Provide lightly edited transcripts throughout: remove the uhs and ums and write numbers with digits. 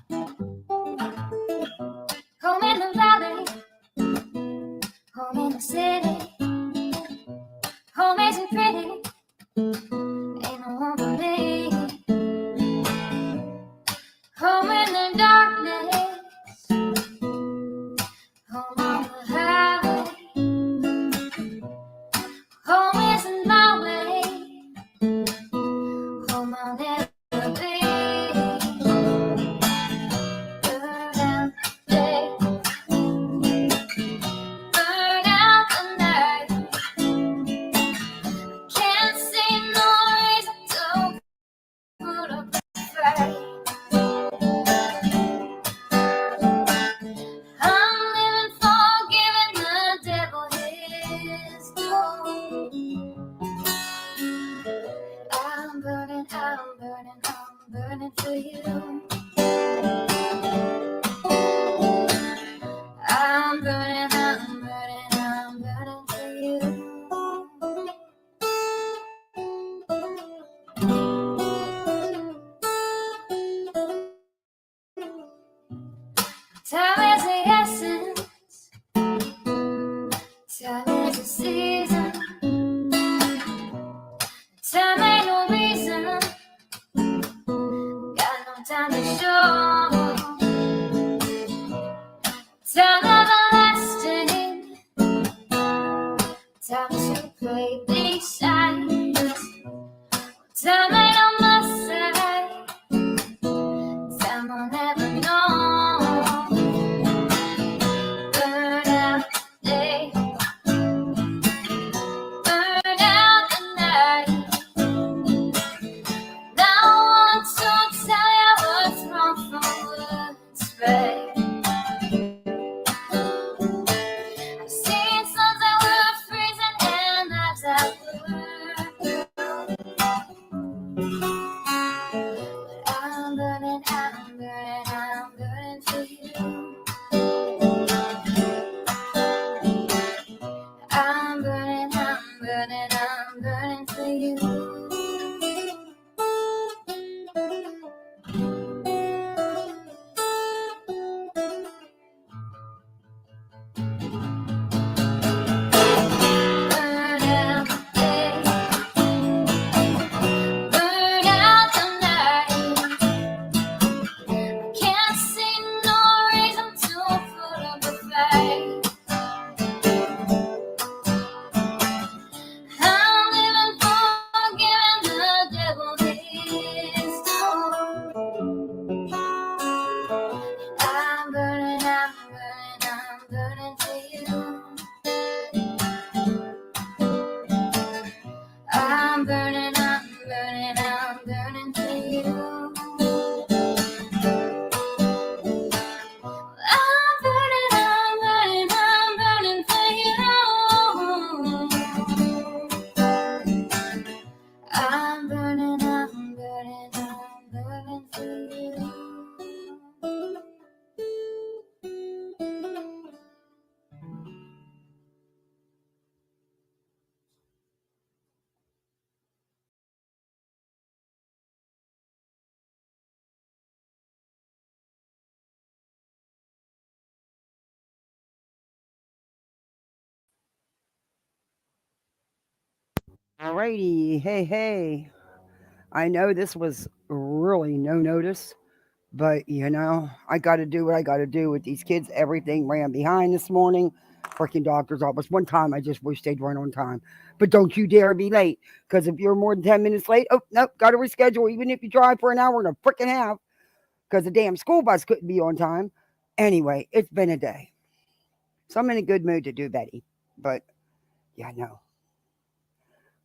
Home in the valley, home in the city. Home isn't pretty, ain't no home for me. Home in the darkness, home on the highway. Home isn't my way, home I'll never be. Burn out the day, burn out the night. Can't see no reason to put up a fight. I'm living for giving the devil his gold. I'm burning for you. I'm burning for you. Time is the essence, time is the season. Time ain't no reason, got no time to show. Time everlasting, time to play these sides. Time ain't on my side, time I'll never know. Burn out the day, burn out the night. Now I want to tell you what's wrong from what's right. I've seen suns that were freezing and nights that were blue. But I'm burning for you. I'm burning for you. Burn out the day, burn out the night. Can't see no reason to put up a fight. I'm living for giving the devil his due. I'm burning for you. I'm burning for you. I'm burning for you. I'm burning for you. Alrighty, hey. I know this was really no notice, but I got to do what I got to do with these kids. Everything ran behind this morning. Freaking doctor's office. One time I just wish they'd run on time. But don't you dare be late, because if you're more than 10 minutes late, oh, nope, got to reschedule, even if you drive for an hour and a freaking half, because the damn school bus couldn't be on time. Anyway, it's been a day. So I'm in a good mood to do Betty. But, yeah, no.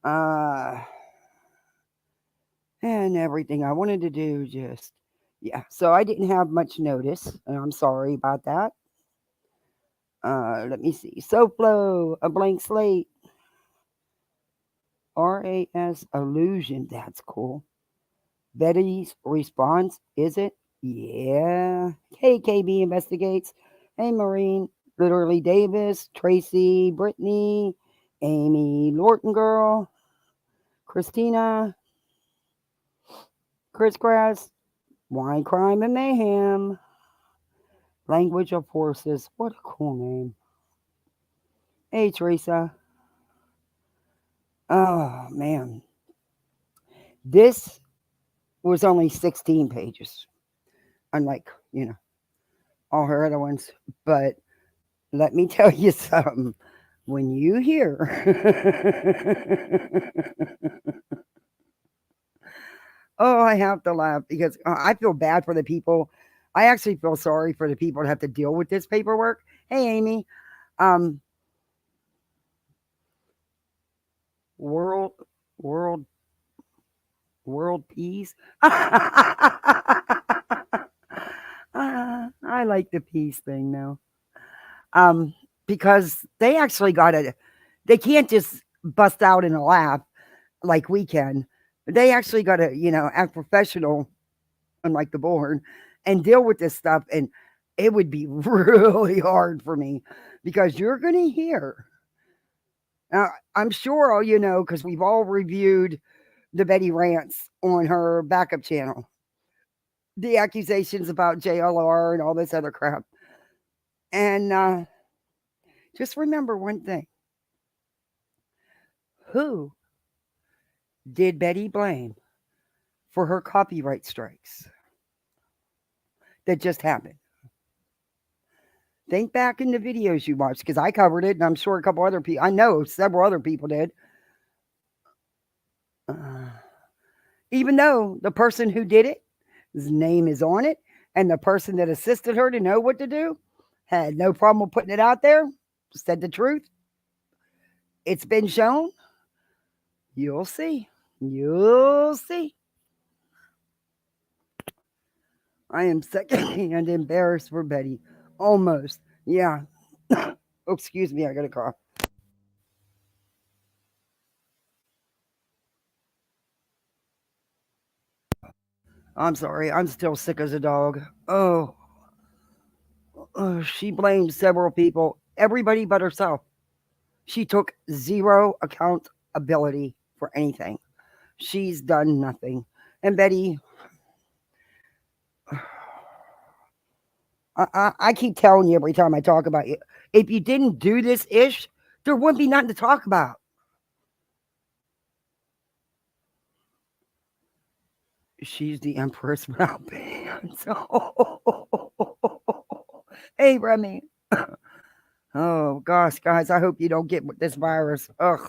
Uh, and everything I wanted to do just, yeah. So I didn't have much notice, and I'm sorry about that. Let me see. SoFlo, a blank slate. RAS illusion. That's cool. Betty's response, is it? Yeah. KKB investigates. Hey, Marine. Literally Davis, Tracy, Brittany, Amy, Lorton Girl, Christina, Chris Grass, Wine, Crime, and Mayhem. Language of Horses. What a cool name. Hey, Teresa. Oh, man. This was only 16 pages, unlike, all her other ones. But let me tell you something. When you hear, oh, I have to laugh because I feel bad for the people. I actually feel sorry for the people that have to deal with this paperwork. Hey, Amy. Um, world, world, world peace. I like the peace thing now. Because they actually got to, they can't just bust out in a laugh like we can. They actually got to, act professional, unlike the Bulhorn, and deal with this stuff. And it would be really hard for me because you're going to hear. Now, I'm sure, because we've all reviewed the Betty rants on her backup channel, the accusations about JLR and all this other crap. And just remember one thing: who did Betty blame for her copyright strikes that just happened? Think back in the videos you watched because I covered it, and I'm sure a couple other people, I know several other people did. Uh, Even though the person who did it, his name is on it, and the person that assisted her to know what to do had no problem putting it out there, said the truth. It's been shown. You'll see. You'll see. I am secondhand embarrassed for Betty. Almost. Yeah. Oh, excuse me. I got a cough. I'm sorry. I'm still sick as a dog. Oh, she blamed several people, everybody but herself. She took zero accountability for anything. She's done nothing. And Betty, I keep telling you every time I talk about you, if you didn't do this ish, there wouldn't be nothing to talk about. She's the Empress without pants. Hey, Remy. Oh, gosh, guys, I hope you don't get this virus. Ugh.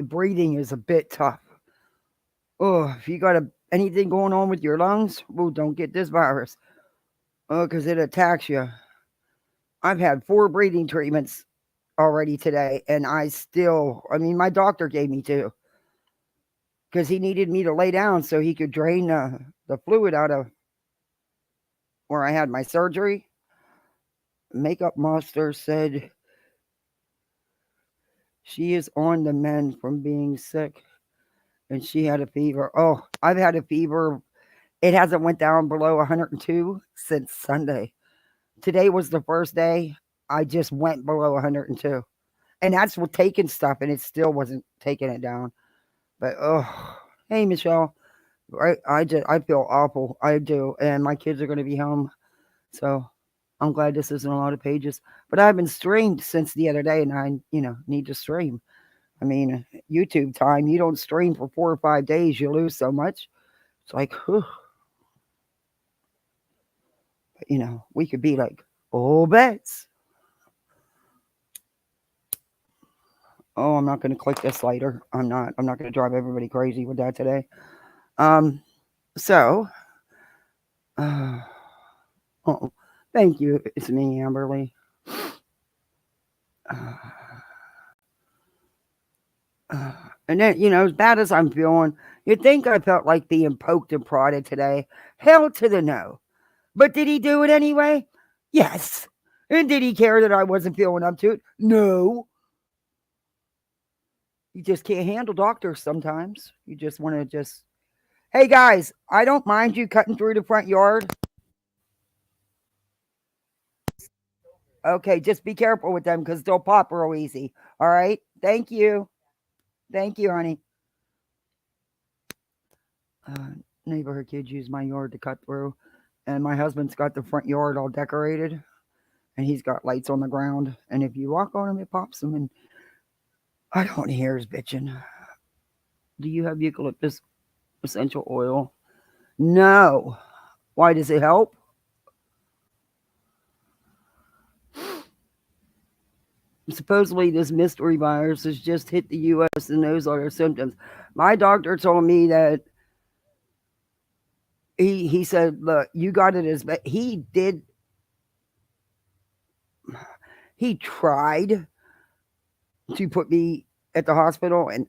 Breathing is a bit tough. Oh, if you got anything going on with your lungs, oh, don't get this virus. Oh, because it attacks you. I've had 4 breathing treatments already today, and my doctor gave me 2 because he needed me to lay down so he could drain the fluid out of where I had my surgery. Makeup Monster said she is on the mend from being sick, and she had a fever. Oh, I've had a fever. It hasn't went down below 102 since Sunday. Today was the first day I just went below 102. And that's with taking stuff, and it still wasn't taking it down. But hey Michelle, I feel awful. I do, and my kids are going to be home, so I'm glad this isn't a lot of pages. But I've been streamed since the other day, and I need to stream. I mean, YouTube time. You don't stream for 4 or 5 days, you lose so much. It's like, whew. But, we could be like, oh, bets. Oh, I'm not going to click this later. I'm not. I'm not going to drive everybody crazy with that today. Um. So. Oh, thank you. It's me, Amberly. Uh, and then, as bad as I'm feeling, you'd think I felt like being poked and prodded today. Hell to the no. But did he do it anyway? Yes. And did he care that I wasn't feeling up to it? No. You just can't handle doctors sometimes. You just want to just. Hey guys, I don't mind you cutting through the front yard. Okay, just be careful with them because they'll pop real easy. All right. Thank you. Thank you, honey. uh, neighborhood kids use my yard to cut through, and my husband's got the front yard all decorated, and he's got lights on the ground, and if you walk on them, it pops them, and I don't hear his bitching. Do you have eucalyptus essential oil? No. Why does it help? Supposedly, this mystery virus has just hit the U.S. and those are their symptoms. My doctor told me that he said, "Look, you got it as bad." He tried to put me at the hospital, and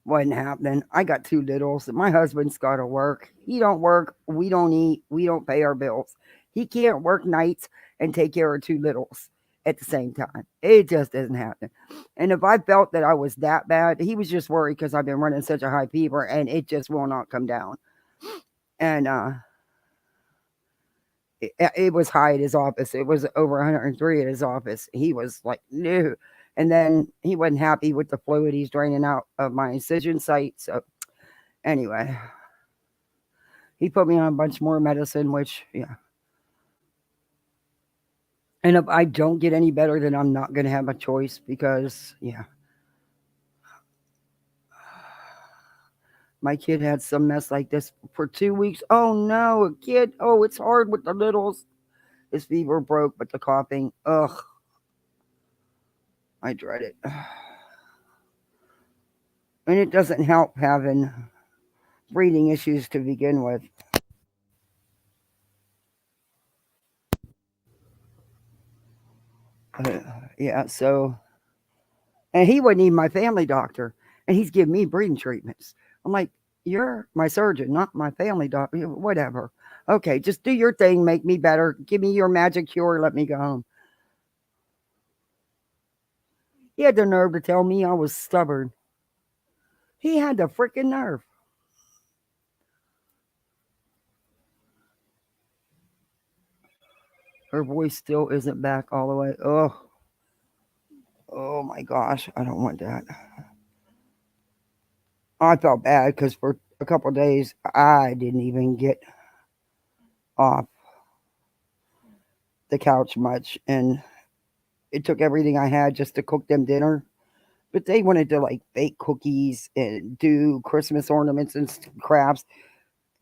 wasn't happening. I got two littles. My husband's got to work. He don't work. We don't eat. We don't pay our bills. He can't work nights and take care of two littles at the same time. It just doesn't happen. And if I felt that I was that bad, he was just worried because I've been running such a high fever and it just will not come down. And it was high at his office. It was over 103 at his office. He was like, no. And then he wasn't happy with the fluid he's draining out of my incision site. So anyway, he put me on a bunch more medicine, which, yeah. And if I don't get any better, then I'm not going to have a choice because, yeah. My kid had some mess like this for 2 weeks. Oh no, a kid. Oh, it's hard with the littles. His fever broke, but the coughing. Ugh. I dread it. And it doesn't help having breathing issues to begin with. Uh, yeah, so, and he wasn't even my family doctor, and he's giving me breathing treatments. I'm like, you're my surgeon, not my family doctor. Whatever. Okay, just do your thing, make me better. Give me your magic cure, let me go home. He had the nerve to tell me I was stubborn. He had the freaking nerve. Her voice still isn't back all the way. Oh my gosh, I don't want that. I felt bad because for a couple of days I didn't even get off the couch much, and it took everything I had just to cook them dinner. But they wanted to like bake cookies and do Christmas ornaments and crafts,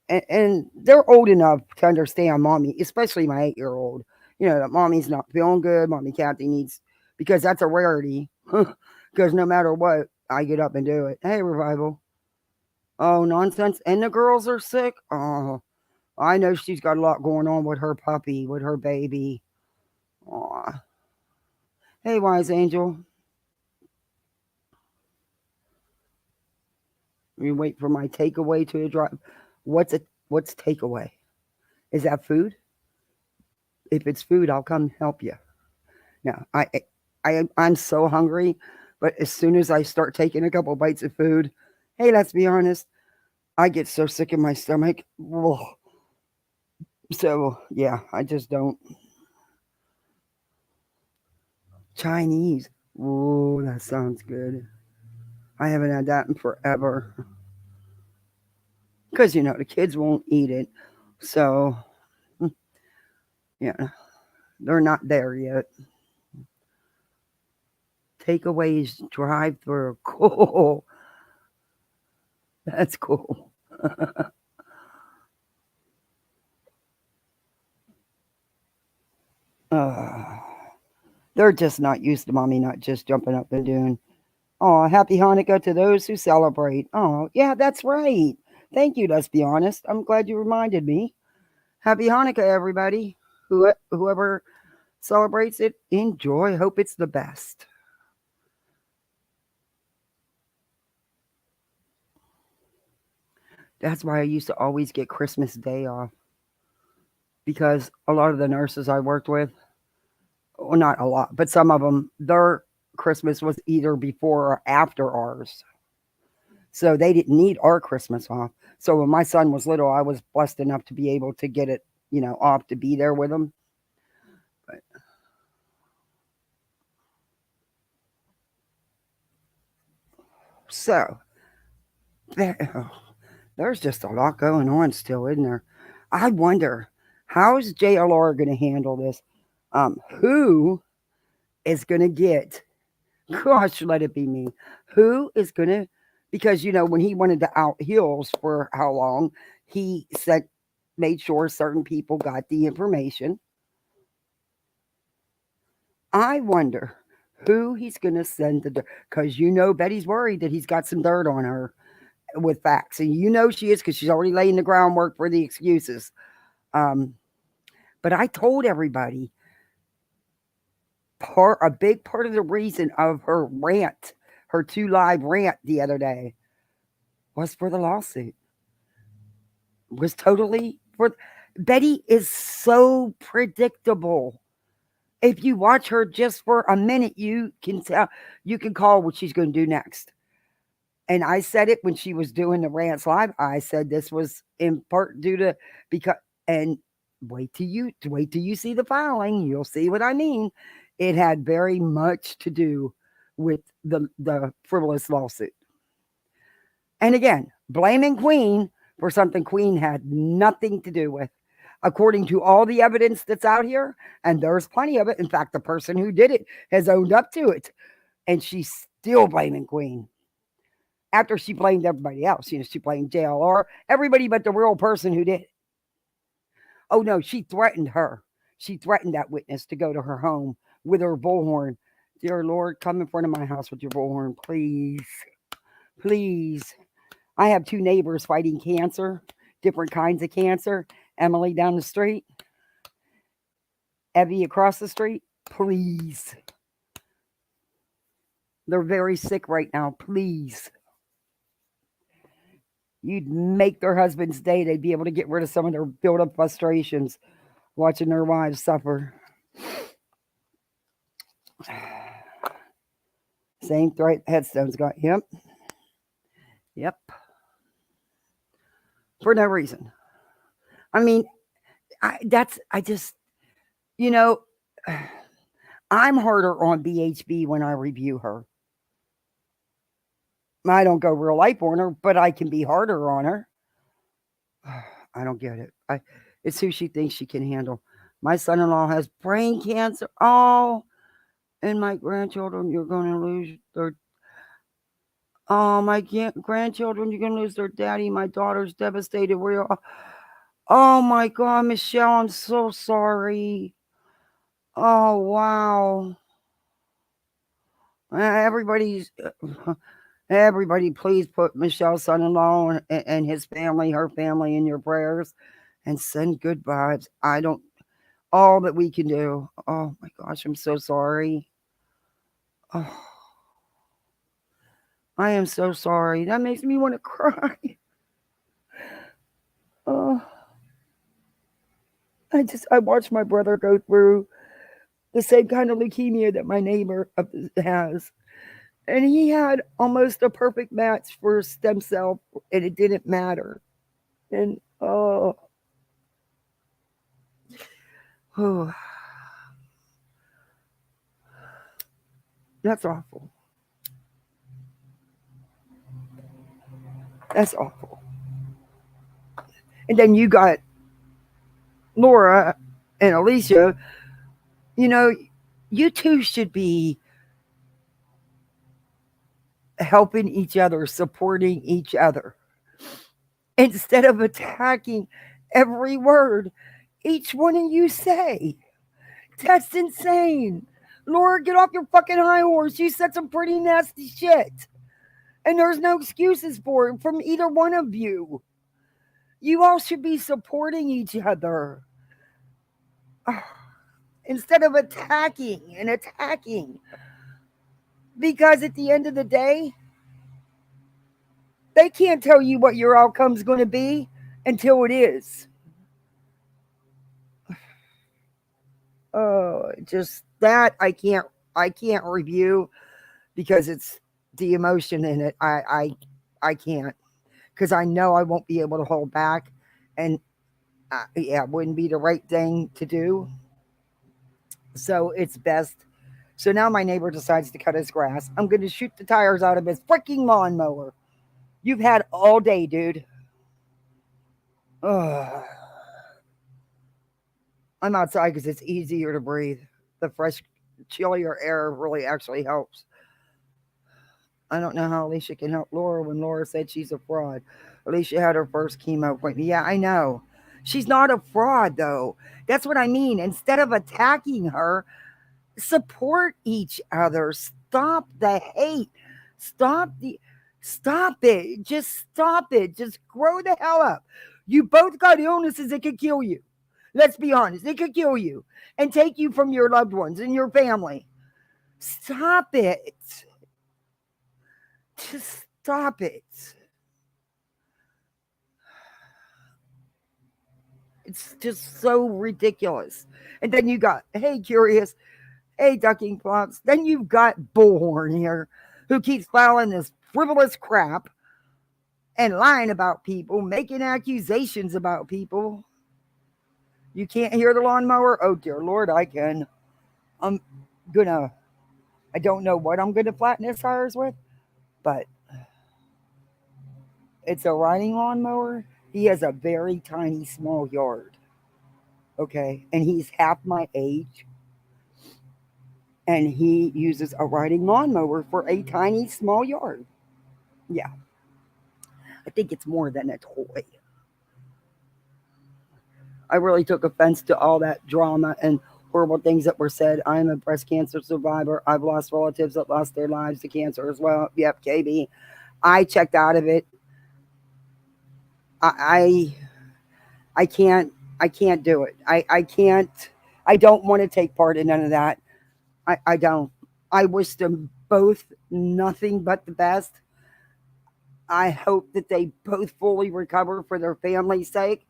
and they're old enough to understand mommy, especially my 8-year old. You know that mommy's not feeling good. Mommy Kathy needs because that's a rarity. Because no matter what, I get up and do it. Hey, revival. Oh, nonsense. And the girls are sick. Oh, I know she's got a lot going on with her puppy, with her baby. Aw. Hey, wise angel. You wait for my takeaway to drive. What's takeaway? Is that food? If it's food, I'll come help you. No, I'm so hungry, but as soon as I start taking a couple bites of food, hey, let's be honest, I get so sick in my stomach. Ugh. So yeah, I just don't. Chinese. Oh, that sounds good. I haven't had that in forever. Because the kids won't eat it. So yeah, they're not there yet. Takeaways drive through. Cool. That's cool. uh, they're just not used to mommy not just jumping up and doing. Oh, happy Hanukkah to those who celebrate. Oh, yeah, that's right. Thank you, let's be honest. I'm glad you reminded me. Happy Hanukkah, everybody. Whoever celebrates it, enjoy. Hope it's the best. That's why I used to always get Christmas Day off because a lot of the nurses I worked with, well, not a lot, but some of them, their Christmas was either before or after ours. So they didn't need our Christmas off. So when my son was little, I was blessed enough to be able to get it, off to be there with him. But so there, There's just a lot going on still, isn't there? I wonder, how's JLR going to handle this? Who is going to get, gosh, let it be me. Who is going to, because, when he wanted to out Hills for how long, he said, made sure certain people got the information. I wonder who he's going to send the dirt, because Betty's worried that he's got some dirt on her with facts, and she is, because she's already laying the groundwork for the excuses. Um, but I told everybody a big part of the reason of her rant, her 2 live rant the other day, was for the lawsuit. Was totally for Betty is so predictable. If you watch her just for a minute, you can tell, you can call what she's going to do next. And I said it when she was doing the rants live. I said this was in part due to, because, and wait till you see the filing, you'll see what I mean. It had very much to do with the frivolous lawsuit. And again, blaming Queen for something Queen had nothing to do with, according to all the evidence that's out here. And there's plenty of it. In fact, the person who did it has owned up to it. And she's still blaming Queen. After she blamed everybody else, she blamed JLR, everybody but the real person who did it. Oh no, she threatened her. She threatened that witness to go to her home with her bullhorn. Dear Lord, come in front of my house with your bullhorn, please. Please. I have 2 neighbors fighting cancer, different kinds of cancer. Emily down the street, Evie across the street. Please. They're very sick right now. Please. You'd make their husband's day. They'd be able to get rid of some of their built up frustrations watching their wives suffer. Same threat headstones got. Yep. Yep. For no reason. I mean, I just, you know, I'm harder on BHB when I review her. I don't go real life on her, but I can be harder on her. I don't get it. It's who she thinks she can handle. My son-in-law has brain cancer. Oh, and my grandchildren, you're going to lose their. Oh, my grandchildren, you're going to lose their daddy. My daughter's devastated. Oh my God, Michelle, I'm so sorry. Oh wow. Everybody's. Everybody, please put Michelle's son-in-law and his family, her family, in your prayers, and send good vibes. I don't. All that we can do. Oh my gosh, I'm so sorry. Oh, I am so sorry. That makes me want to cry. Oh, I watched my brother go through the same kind of leukemia that my neighbor has. And he had almost a perfect match for stem cell, and it didn't matter. And oh, that's awful. That's awful. And then you got Laura and Alicia. You know, you two should be helping each other, supporting each other, instead of attacking every word each one of you say. That's insane. Laura, get off your fucking high horse. You said some pretty nasty shit. And there's no excuses for it from either one of you. You all should be supporting each other. Instead of attacking and attacking. Because at the end of the day, they can't tell you what your outcome's going to be until it is. Just that I can't review because it's the emotion in it. I can't, because I know I won't be able to hold back, and yeah, it wouldn't be the right thing to do. So it's best. So now my neighbor decides to cut his grass. I'm going to shoot the tires out of his freaking lawnmower. You've had all day, dude. Ugh. I'm outside because it's easier to breathe. The fresh, chillier air really actually helps. I don't know how Alicia can help Laura when Laura said she's a fraud. Alicia had her first chemo appointment. Yeah, I know. She's not a fraud, though. That's what I mean. Instead of attacking her, support each other. Stop the hate. Stop the. Stop it. Just stop it. Just grow the hell up. You both got illnesses that could kill you. Let's be honest. It could kill you and take you from your loved ones and your family. Stop it. Just stop it. It's just so ridiculous. And then you got, hey, Curious, hey, Ducking Plops. Then you've got Bulhorn here who keeps filing this frivolous crap and lying about people, making accusations about people. You can't hear the lawnmower? Oh, dear Lord, I can. I'm gonna, I don't know what I'm gonna flatten his tires with, but it's a riding lawnmower. He has a very tiny, small yard. Okay. And he's half my age. And he uses a riding lawnmower for a tiny, small yard. Yeah. I think it's more than a toy. I really took offense to all that drama and horrible things that were said. I'm a breast cancer survivor. I've lost relatives that lost their lives to cancer as well. Yep, KB. I checked out of it. I I can't I can't do it. I can't I don't want to take part in none of that. I don't. I wish them both nothing but the best. I hope that they both fully recover for their family's sake.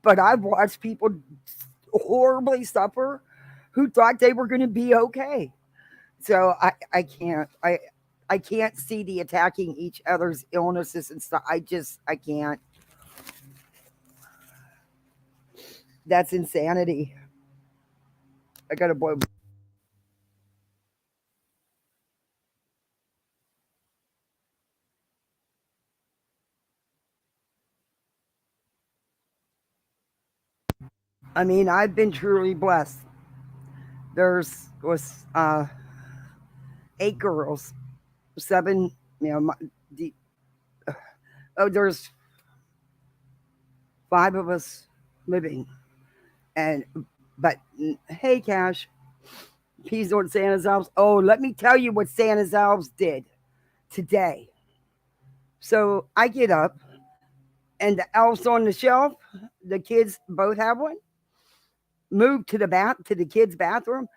But I've watched people horribly suffer who thought they were going to be okay. So I can't. I can't see the attacking each other's illnesses and stuff. I can't. That's insanity. I got to boy. I mean, I've been truly blessed. There's was 8 girls, seven. You know, the, oh, there's 5 of us living, and but hey, Cash, he's doing Santa's elves. Oh, let me tell you what Santa's elves did today. So I get up, and the elves on the shelf, the kids both have one. Moved to the kids' bathroom,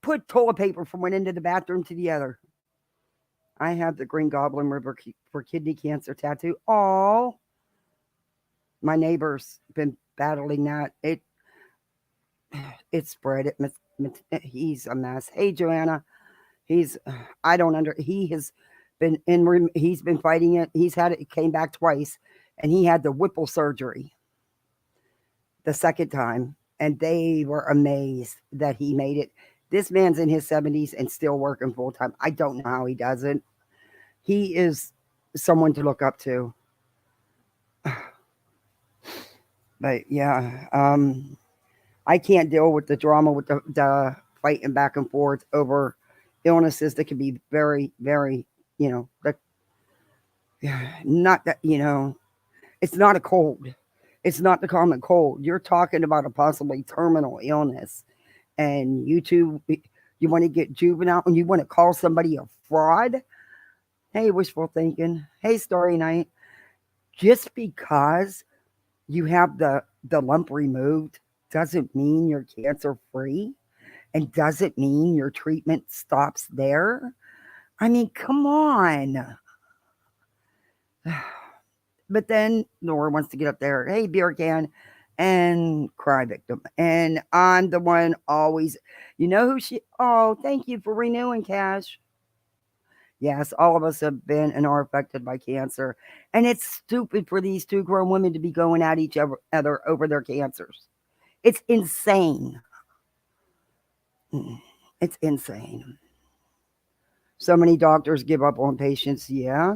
put toilet paper from one end of the bathroom to the other. I have the Green Goblin River for kidney cancer tattoo. All my neighbors been battling that. It spread. He's a mess. Hey, Joanna. He's I don't under. He has been in. He's been fighting it. He's had it. It came back twice, and he had the Whipple surgery the second time, and they were amazed that he made it. This man's in his 70s and still working full time. I don't know how he does it. He is someone to look up to. But yeah, I can't deal with the drama with the fighting back and forth over illnesses that can be very, very, you know, that not that it's not a cold. It's not the common cold. You're talking about a possibly terminal illness, and you want to get juvenile and you want to call somebody a fraud. Hey, wishful thinking. Hey, Story Night. Just because you have the lump removed doesn't mean you're cancer free and doesn't mean your treatment stops there. I mean, come on. But then Nora wants to get up there. Hey, beer can and cry victim. And I'm the one always, you know who she, oh, thank you for renewing, Cash. Yes, all of us have been and are affected by cancer. And it's stupid for these two grown women to be going at each other over their cancers. It's insane. It's insane. So many doctors give up on patients. Yeah,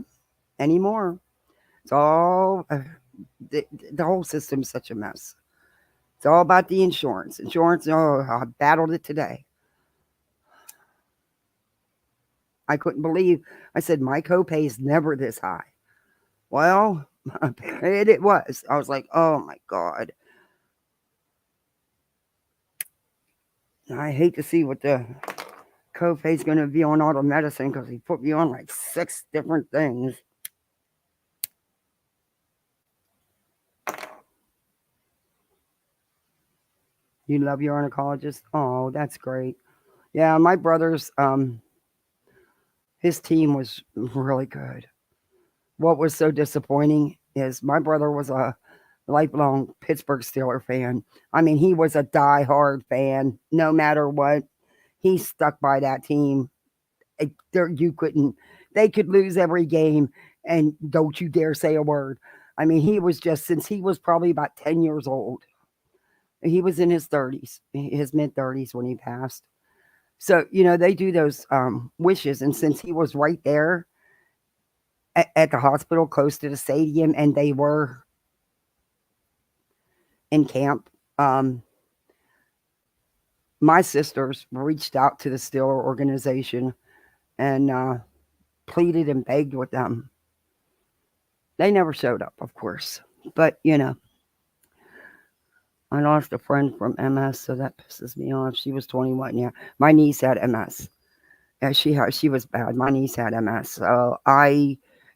anymore. It's all the whole system's such a mess. It's all about the insurance. Insurance, oh, I battled it today. I couldn't believe, I said, my copay is never this high. Well, it was. I was like, oh my God. I hate to see what the copay's going to be on auto medicine because he put me on like 6 different things. You love your oncologist? Oh, that's great. Yeah, my brother's his team was really good. What was so disappointing is my brother was a lifelong Pittsburgh Steeler fan. I mean, he was a die-hard fan. No matter what, he stuck by that team. You couldn't. They could lose every game, and don't you dare say a word. I mean, he was just since he was probably about 10 years old. He was in his 30s, his mid 30s when he passed. So they do those wishes, and since he was right there at the hospital close to the stadium, and they were in camp. Um, my sisters reached out to the Steeler organization and pleaded and begged with them. They never showed up, of course, but I lost a friend from MS, so that pisses me off. She was 21. Yeah, my niece had MS. Yeah, she was bad. My niece had MS, so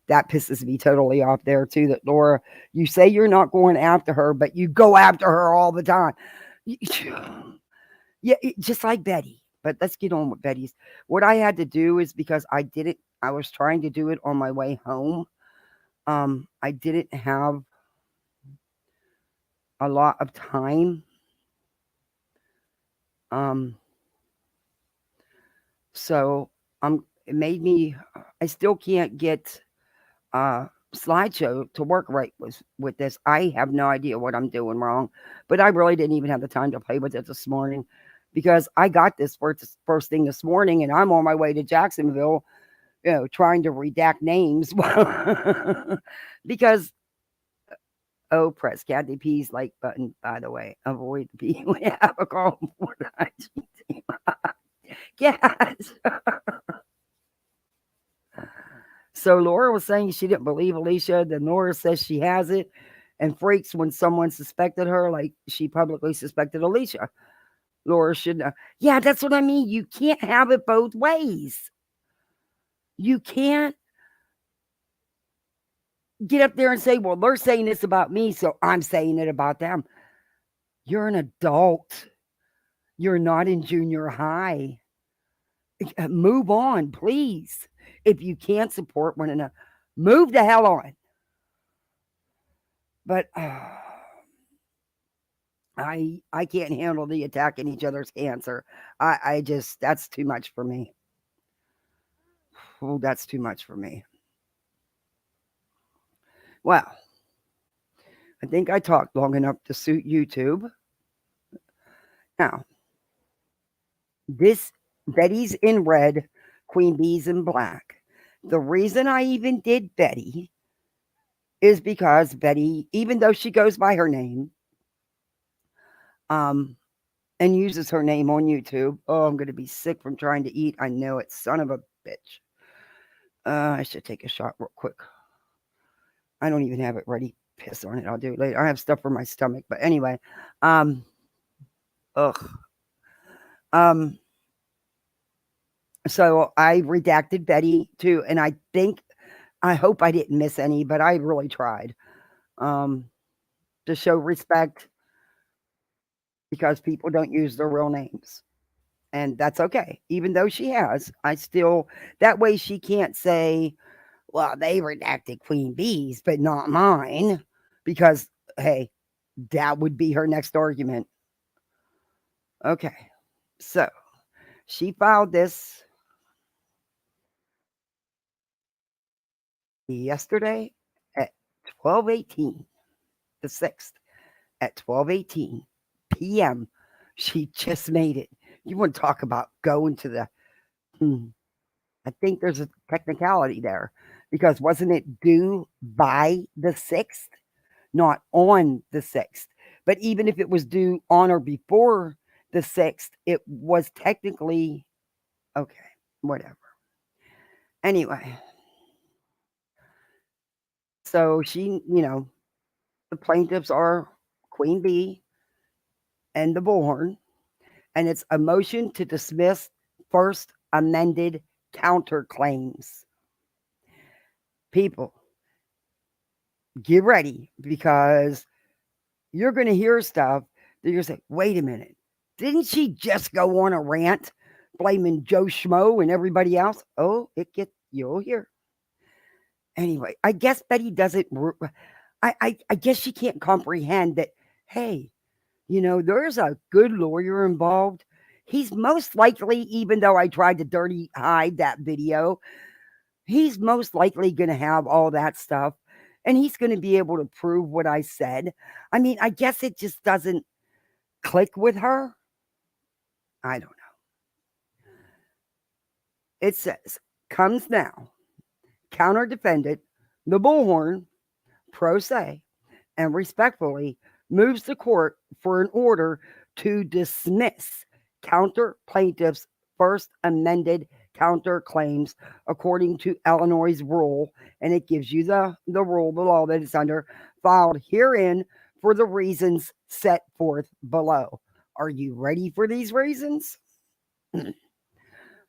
that pisses me totally off there too. That Laura, you say you're not going after her, but you go after her all the time. Yeah, just like Betty. But let's get on with Betty's. What I had to do is because I didn't. I was trying to do it on my way home. I didn't have a lot of time. Um, so it made me. I still can't get slideshow to work right with this. I have no idea what I'm doing wrong, but I really didn't even have the time to play with it this morning because I got this first thing this morning, and I'm on my way to Jacksonville, trying to redact names because press Kathy P's like button. By the way, avoid the P. We have a call for the IG team. Yes. So Laura was saying she didn't believe Alicia. Then Laura says she has it and freaks when someone suspected her, like she publicly suspected Alicia. Laura should know. Yeah, that's what I mean. You can't have it both ways. You can't get up there and say, well, they're saying this about me, so I'm saying it about them. You're an adult. You're not in junior high. Move on, please. If you can't support one another, move the hell on. But I can't handle the attacking each other's cancer. I just that's too much for me. Oh, that's too much for me. Well, I think I talked long enough to suit YouTube. Now, this Betty's in red, Queen Bee's in black. The reason I even did Betty is because Betty, even though she goes by her name, and uses her name on YouTube. Oh, I'm going to be sick from trying to eat. I know it, son of a bitch. I should take a shot real quick. I don't even have it ready. Piss on it. I'll do it later. I have stuff for my stomach, but anyway. Ugh. Um. So I redacted Betty too, and I hope I didn't miss any, but I really tried. Um, to show respect because people don't use their real names. And that's okay. Even though she has, I still, that way she can't say, well, they redacted Queen Bee's, but not mine. Because, hey, that would be her next argument. Okay. So she filed this yesterday at 12:18, the 6th, at 12:18 p.m. She just made it. You want to talk about going to the, I think there's a technicality there because wasn't it due by the 6th? not on the 6th. But even if it was due on or before the 6th, it was technically okay, whatever. Anyway, so the plaintiffs are Queen Bee and the Bullhorn, and it's a motion to dismiss first amended counterclaims. People, get ready because you're going to hear stuff that you're going to say, wait a minute, didn't she just go on a rant blaming Joe Schmo and everybody else? Oh, you'll hear. Anyway, I guess Betty doesn't, I guess she can't comprehend that, hey, there's a good lawyer involved. He's most likely, even though I tried to dirty hide that video, he's most likely going to have all that stuff and he's going to be able to prove what I said. I mean, I guess it just doesn't click with her. I don't know. It says, comes now, counter defendant, the Bullhorn, pro se, and respectfully moves the court for an order to dismiss counter plaintiffs' first amended counterclaims according to Illinois' rule, and it gives you the rule, the law that it's under, filed herein for the reasons set forth below. Are you ready for these reasons?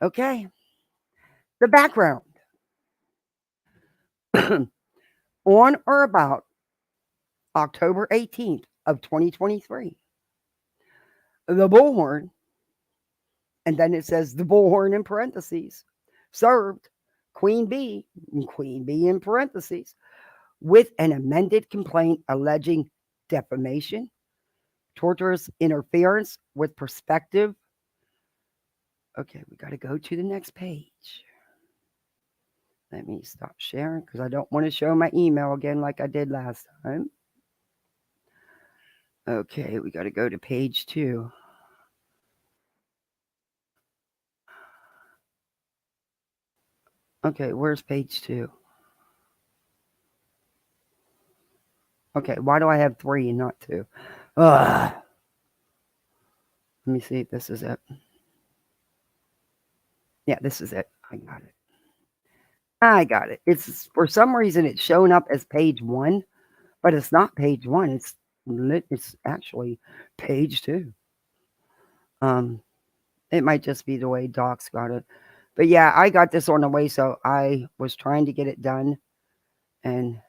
Okay. The background. On or about October 18th of 2023, the Bullhorn, and then it says the Bullhorn in parentheses, served Queen Bee in parentheses, with an amended complaint alleging defamation, torturous interference with perspective. Okay, we got to go to the next page. Let me stop sharing because I don't want to show my email again like I did last time. Okay, we got to go to page 2. Okay, where's page 2? Okay, why do I have 3 and not 2? Ugh. Let me see if this is it. Yeah, this is it. I got it. It's for some reason it's showing up as page 1, but it's not page 1. It's actually page 2. It might just be the way Doc's got it. But yeah, I got this on the way, so I was trying to get it done. And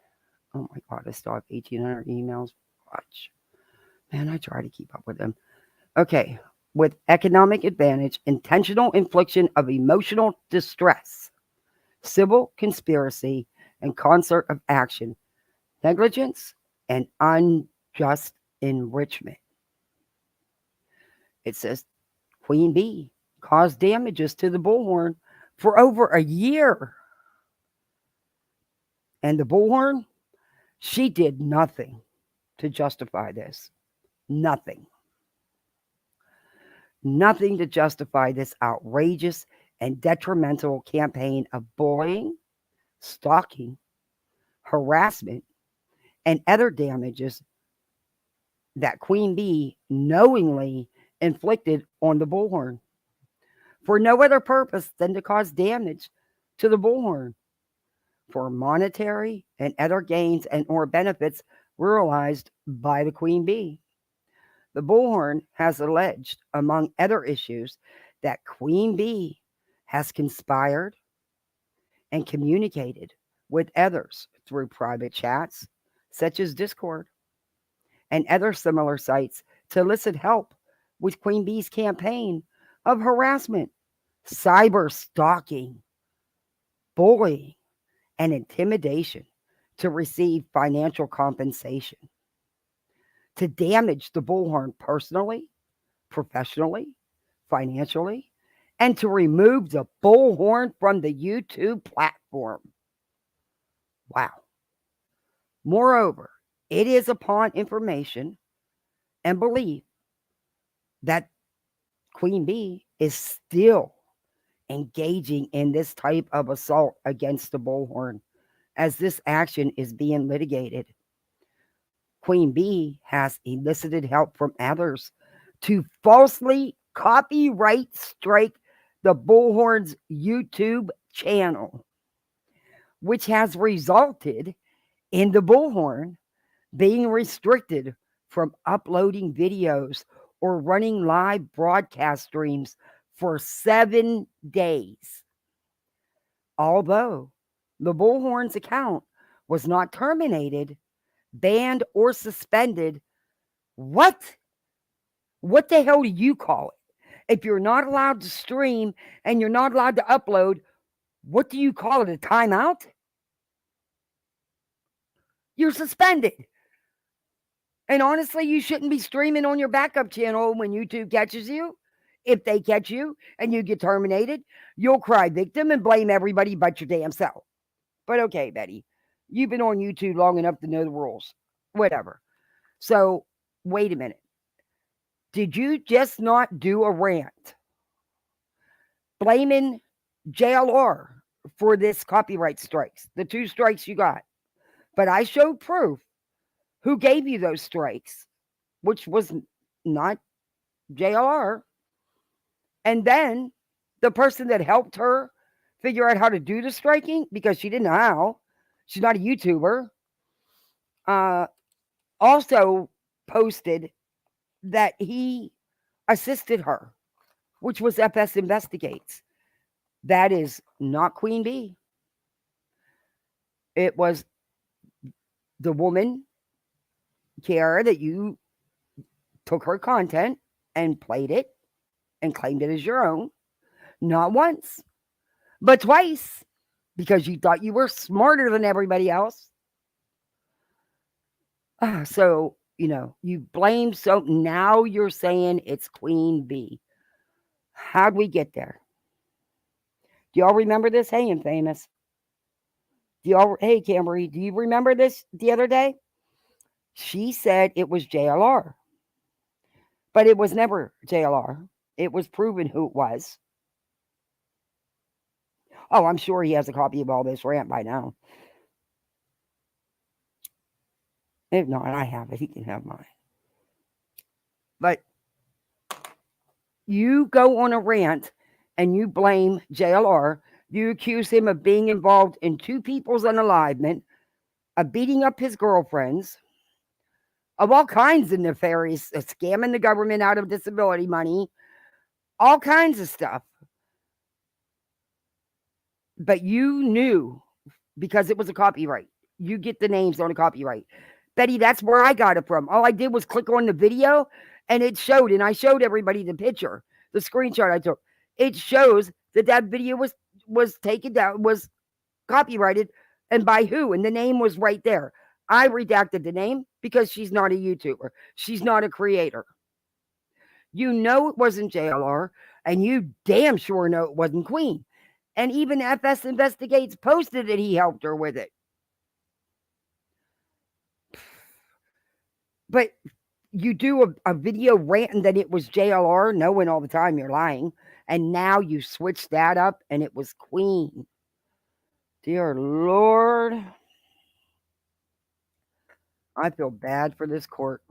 oh my God, I still have 1,800 emails. Watch. Man, I try to keep up with them. Okay. With economic advantage, intentional infliction of emotional distress, civil conspiracy, and concert of action, negligence, and unjust enrichment. It says Queen Bee caused damages to the Bullhorn for over a year. And the Bullhorn, she did nothing to justify this. Nothing. Nothing to justify this outrageous and detrimental campaign of bullying, stalking, harassment, and other damages that Queen Bee knowingly inflicted on the Bullhorn for no other purpose than to cause damage to the Bullhorn for monetary and other gains and or benefits realized by the Queen Bee. The Bullhorn has alleged, among other issues, that Queen Bee has conspired and communicated with others through private chats, such as Discord, and other similar sites to elicit help with Queen Bee's campaign of harassment, cyber stalking, bullying, and intimidation to receive financial compensation, to damage the Bullhorn personally, professionally, financially, and to remove the Bullhorn from the YouTube platform. Wow. Moreover, it is upon information and belief that Queen Bee is still engaging in this type of assault against the Bullhorn as this action is being litigated. Queen Bee has elicited help from others to falsely copyright strike the Bullhorn's YouTube channel, which has resulted in the Bullhorn being restricted from uploading videos or running live broadcast streams for 7 days. Although the Bullhorn's account was not terminated, banned, or suspended, what? What the hell do you call it? If you're not allowed to stream and you're not allowed to upload, what do you call it? A timeout? You're suspended. And honestly, you shouldn't be streaming on your backup channel when YouTube catches you. If they catch you and you get terminated, you'll cry victim and blame everybody but your damn self. But okay, Betty, you've been on YouTube long enough to know the rules. Whatever. So, wait a minute. Did you just not do a rant blaming JLR for this copyright strikes, the 2 strikes you got? But I showed proof who gave you those strikes, which was not JLR. And then the person that helped her figure out how to do the striking, because she didn't know how, she's not a YouTuber, also posted that he assisted her, which was FS Investigates. That is not Queen Bee. It was the woman, Kiara, that you took her content and played it and claimed it as your own. Not once, but twice, because you thought you were smarter than everybody else. So, you blame, so now you're saying it's Queen Bee. How'd we get there? Do y'all remember this? Hey, Infamous. Hey, Camry, do you remember this the other day? She said it was JLR, but it was never JLR. It was proven who it was. Oh, I'm sure he has a copy of all this rant by now. If not, I have it. He can have mine. But you go on a rant and you blame JLR. You accuse him of being involved in 2 people's unalivement, of beating up his girlfriends, of all kinds of nefarious, scamming the government out of disability money, all kinds of stuff. But you knew, because it was a copyright. You get the names on a copyright. Betty, that's where I got it from. All I did was click on the video and it showed, and I showed everybody the picture, the screenshot I took. It shows that video was taken down, was copyrighted, and by who, and the name was right there. I redacted the name because she's not a YouTuber. She's not a creator. You know it wasn't JLR, and you damn sure know it wasn't Queen. And even FS Investigates posted that he helped her with it. But you do a video ranting that it was JLR, knowing all the time you're lying. And now you switch that up and it was Queen. Dear Lord. I feel bad for this court.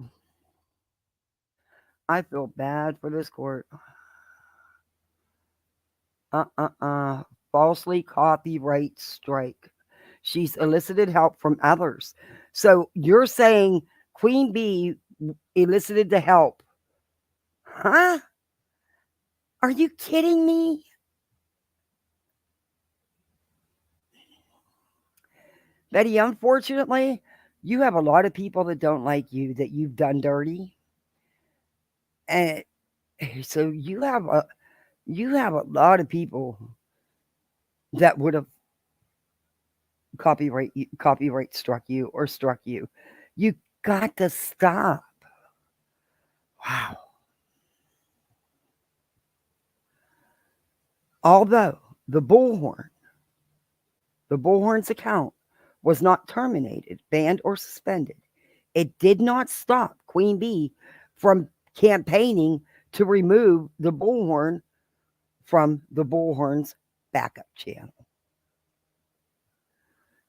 I feel bad for this court. Falsely copyright strike. She's elicited help from others. So you're saying Queen Bee elicited the help. Huh? Are you kidding me? Betty, unfortunately, you have a lot of people that don't like you, that you've done dirty. And so you have a lot of people that would have copyright struck you or struck you. You got to stop. Wow. Although the Bullhorn's account was not terminated, banned, or suspended, it did not stop Queen Bee from campaigning to remove the Bulhorn from the Bulhorn's backup channel.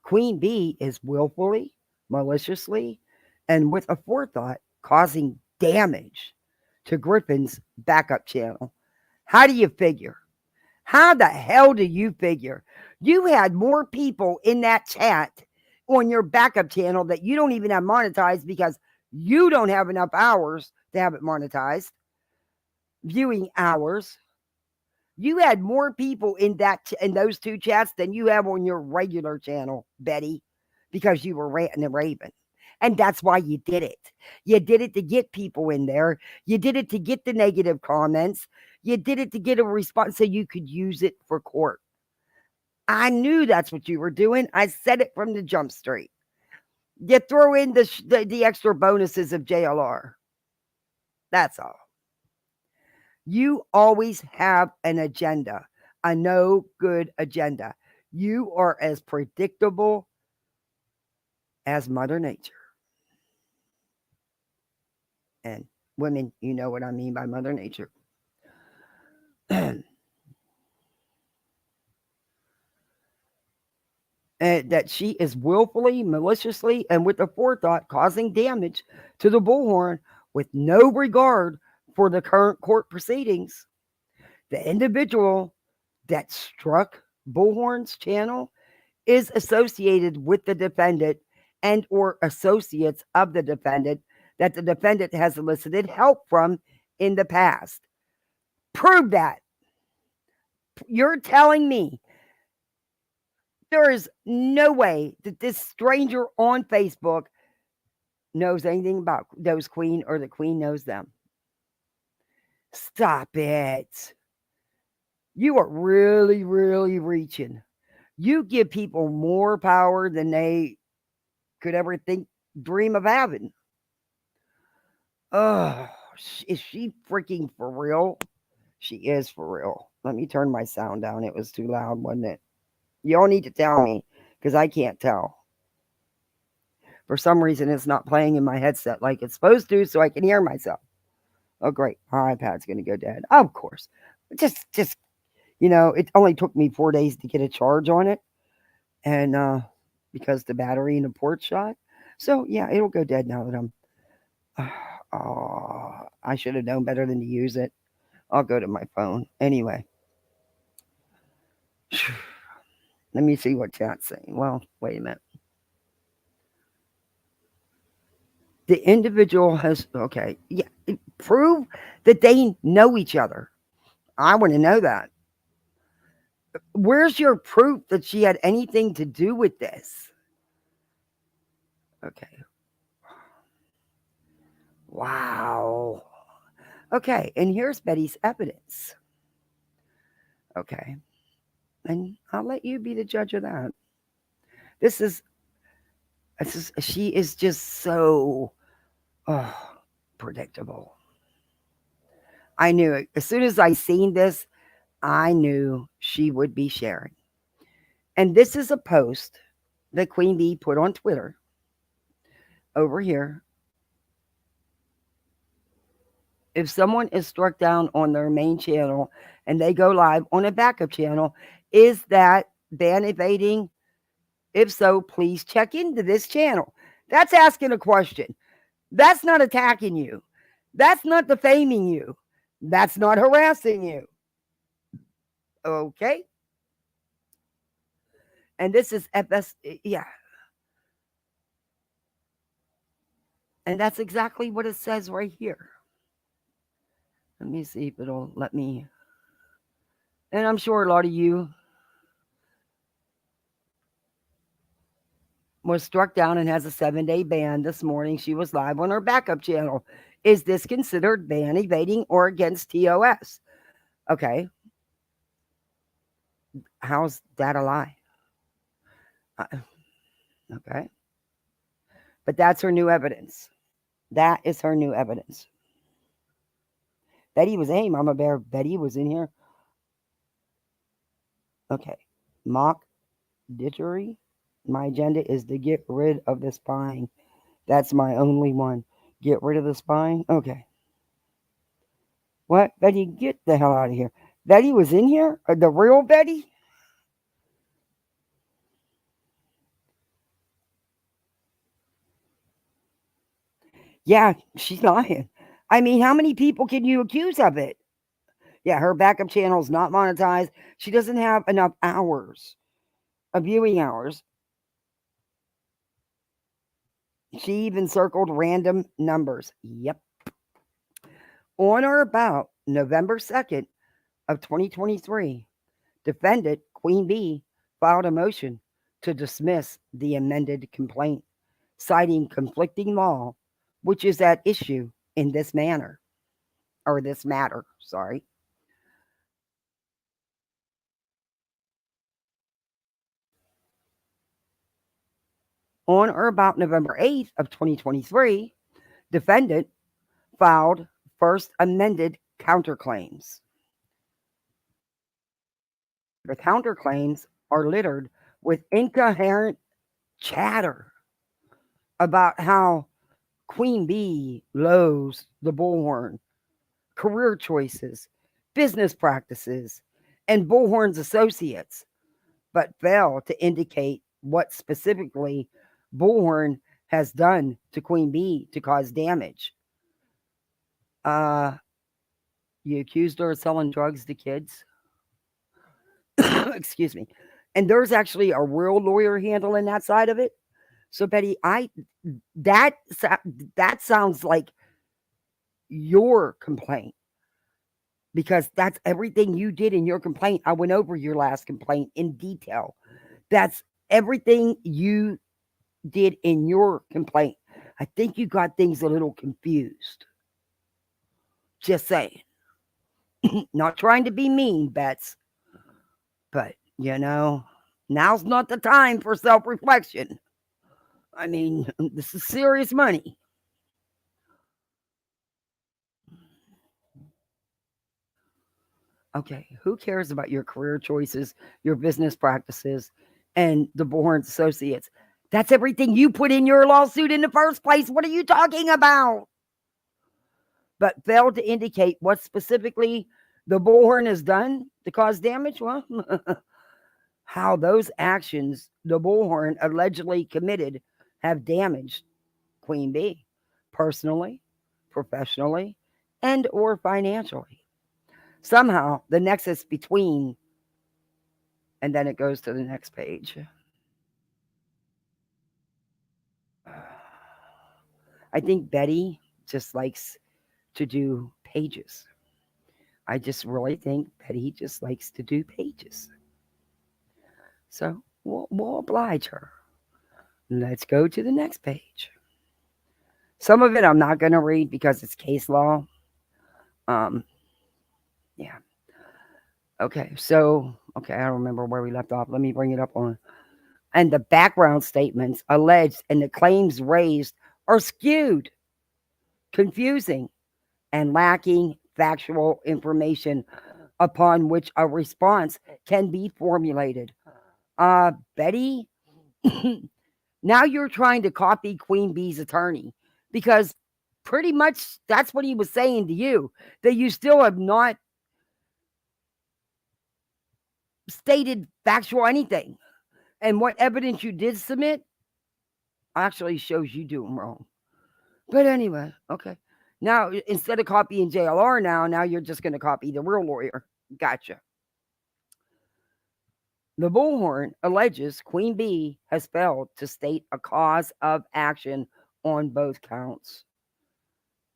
Queen Bee is willfully, maliciously and with a forethought causing damage to Griffin's backup channel. How do you figure? How the hell do you figure? You had more people in that chat on your backup channel that you don't even have monetized because you don't have enough hours to have it monetized. Viewing hours. You had more people in those two chats than you have on your regular channel, Betty, because you were ranting and raving. And that's why you did it. You did it to get people in there. You did it to get the negative comments. You did it to get a response so you could use it for court. I knew that's what you were doing. I said it from the jump street. You throw in the extra bonuses of JLR. That's all. You always have an agenda, a no good agenda. You are as predictable as Mother Nature. And women, you know what I mean by Mother Nature. And that she is willfully, maliciously, and with a forethought causing damage to the Bulhorn with no regard for the current court proceedings. The individual that struck Bulhorn's channel is associated with the defendant and or associates of the defendant that the defendant has elicited help from in the past. Prove that. You're telling me there is no way that this stranger on Facebook knows anything about those Queen or the Queen knows them. Stop it. You are really, really reaching. You give people more power than they could ever dream of having. Oh, is she freaking for real? She is for real. Let me turn my sound down. It was too loud, wasn't it? Y'all need to tell me because I can't tell. For some reason, it's not playing in my headset like it's supposed to, so I can hear myself. Oh, great. Our iPad's going to go dead. Of course. Just, it only took me 4 days to get a charge on it. And because the battery in the port shot. So, yeah, it'll go dead now that I'm. I should have known better than to use it. I'll go to my phone. Anyway. Let me see what chat's saying. Well, wait a minute. The individual has, okay, yeah, prove that they know each other. I want to know that. Where's your proof that she had anything to do with this? Okay. Wow. Okay, and here's Betty's evidence. Okay. And I'll let you be the judge of that. She is just so predictable. I knew it. As soon as I seen this, I knew she would be sharing. And this is a post that Queen Bee put on Twitter over here. If someone is struck down on their main channel and they go live on a backup channel, is that ban evading? If so, please check into this channel. That's asking a question. That's not attacking you. That's not defaming you. That's not harassing you. Okay? And this is FS, yeah. And that's exactly what it says right here. Let me see if it'll let me. And I'm sure a lot of you was struck down and has a 7-day ban this morning. She was live on her backup channel. Is this considered ban evading or against TOS? Okay. How's that a lie? Okay. But that's her new evidence. That is her new evidence. Betty was, hey, Mama Bear, Betty was in here. Okay. Mock ditchery. My agenda is to get rid of the spying. That's my only one. Get rid of the spying? Okay. What? Betty, get the hell out of here. Betty was in here? The real Betty? Yeah, she's lying. I mean, how many people can you accuse of it? Yeah, her backup channel is not monetized. She doesn't have enough hours of viewing hours. She even circled random numbers. Yep. On or about November 2nd of 2023, defendant Queen Bee filed a motion to dismiss the amended complaint, citing conflicting law, which is at issue in this manner, or this matter, sorry. On or about November 8th of 2023, defendant filed first amended counterclaims. The counterclaims are littered with incoherent chatter about how Queen Bee loathes the Bulhorn, career choices, business practices, and Bulhorn's associates, but fail to indicate what specifically Bulhorn has done to Queen Bee to cause damage. Uh, you accused her of selling drugs to kids. Excuse me. And there's actually a real lawyer handling that side of it. So Betty, that that sounds like your complaint because that's everything you did in your complaint. I went over your last complaint in detail. That's everything you did in your complaint. I think you got things a little confused. Just saying. Not trying to be mean, Bets, but now's not the time for self reflection. I mean, this is serious money. Okay, who cares about your career choices, your business practices, and the Bulhorn Associates? That's everything you put in your lawsuit in the first place. What are you talking about? But failed to indicate what specifically the Bulhorn has done to cause damage. Well, how those actions the Bulhorn allegedly committed have damaged Queen Bee personally, professionally, and or financially. Somehow the nexus between, and then it goes to the next page. I think Betty just likes to do pages. I just really think Betty just likes to do pages. So we'll oblige her. Let's go to the next page. Some of it I'm not going to read because it's case law. Um, yeah. Okay, so, okay, I don't remember where we left off. Let me bring it up on. And the background statements alleged and the claims raised are skewed, confusing, and lacking factual information upon which a response can be formulated. Betty, now you're trying to copy Queen Bee's attorney because pretty much that's what he was saying to you, that you still have not stated factual anything. And what evidence you did submit actually shows you do them wrong. But anyway, okay. Now, instead of copying JLR now you're just going to copy the real lawyer. Gotcha. The Bullhorn alleges Queen Bee has failed to state a cause of action on both counts.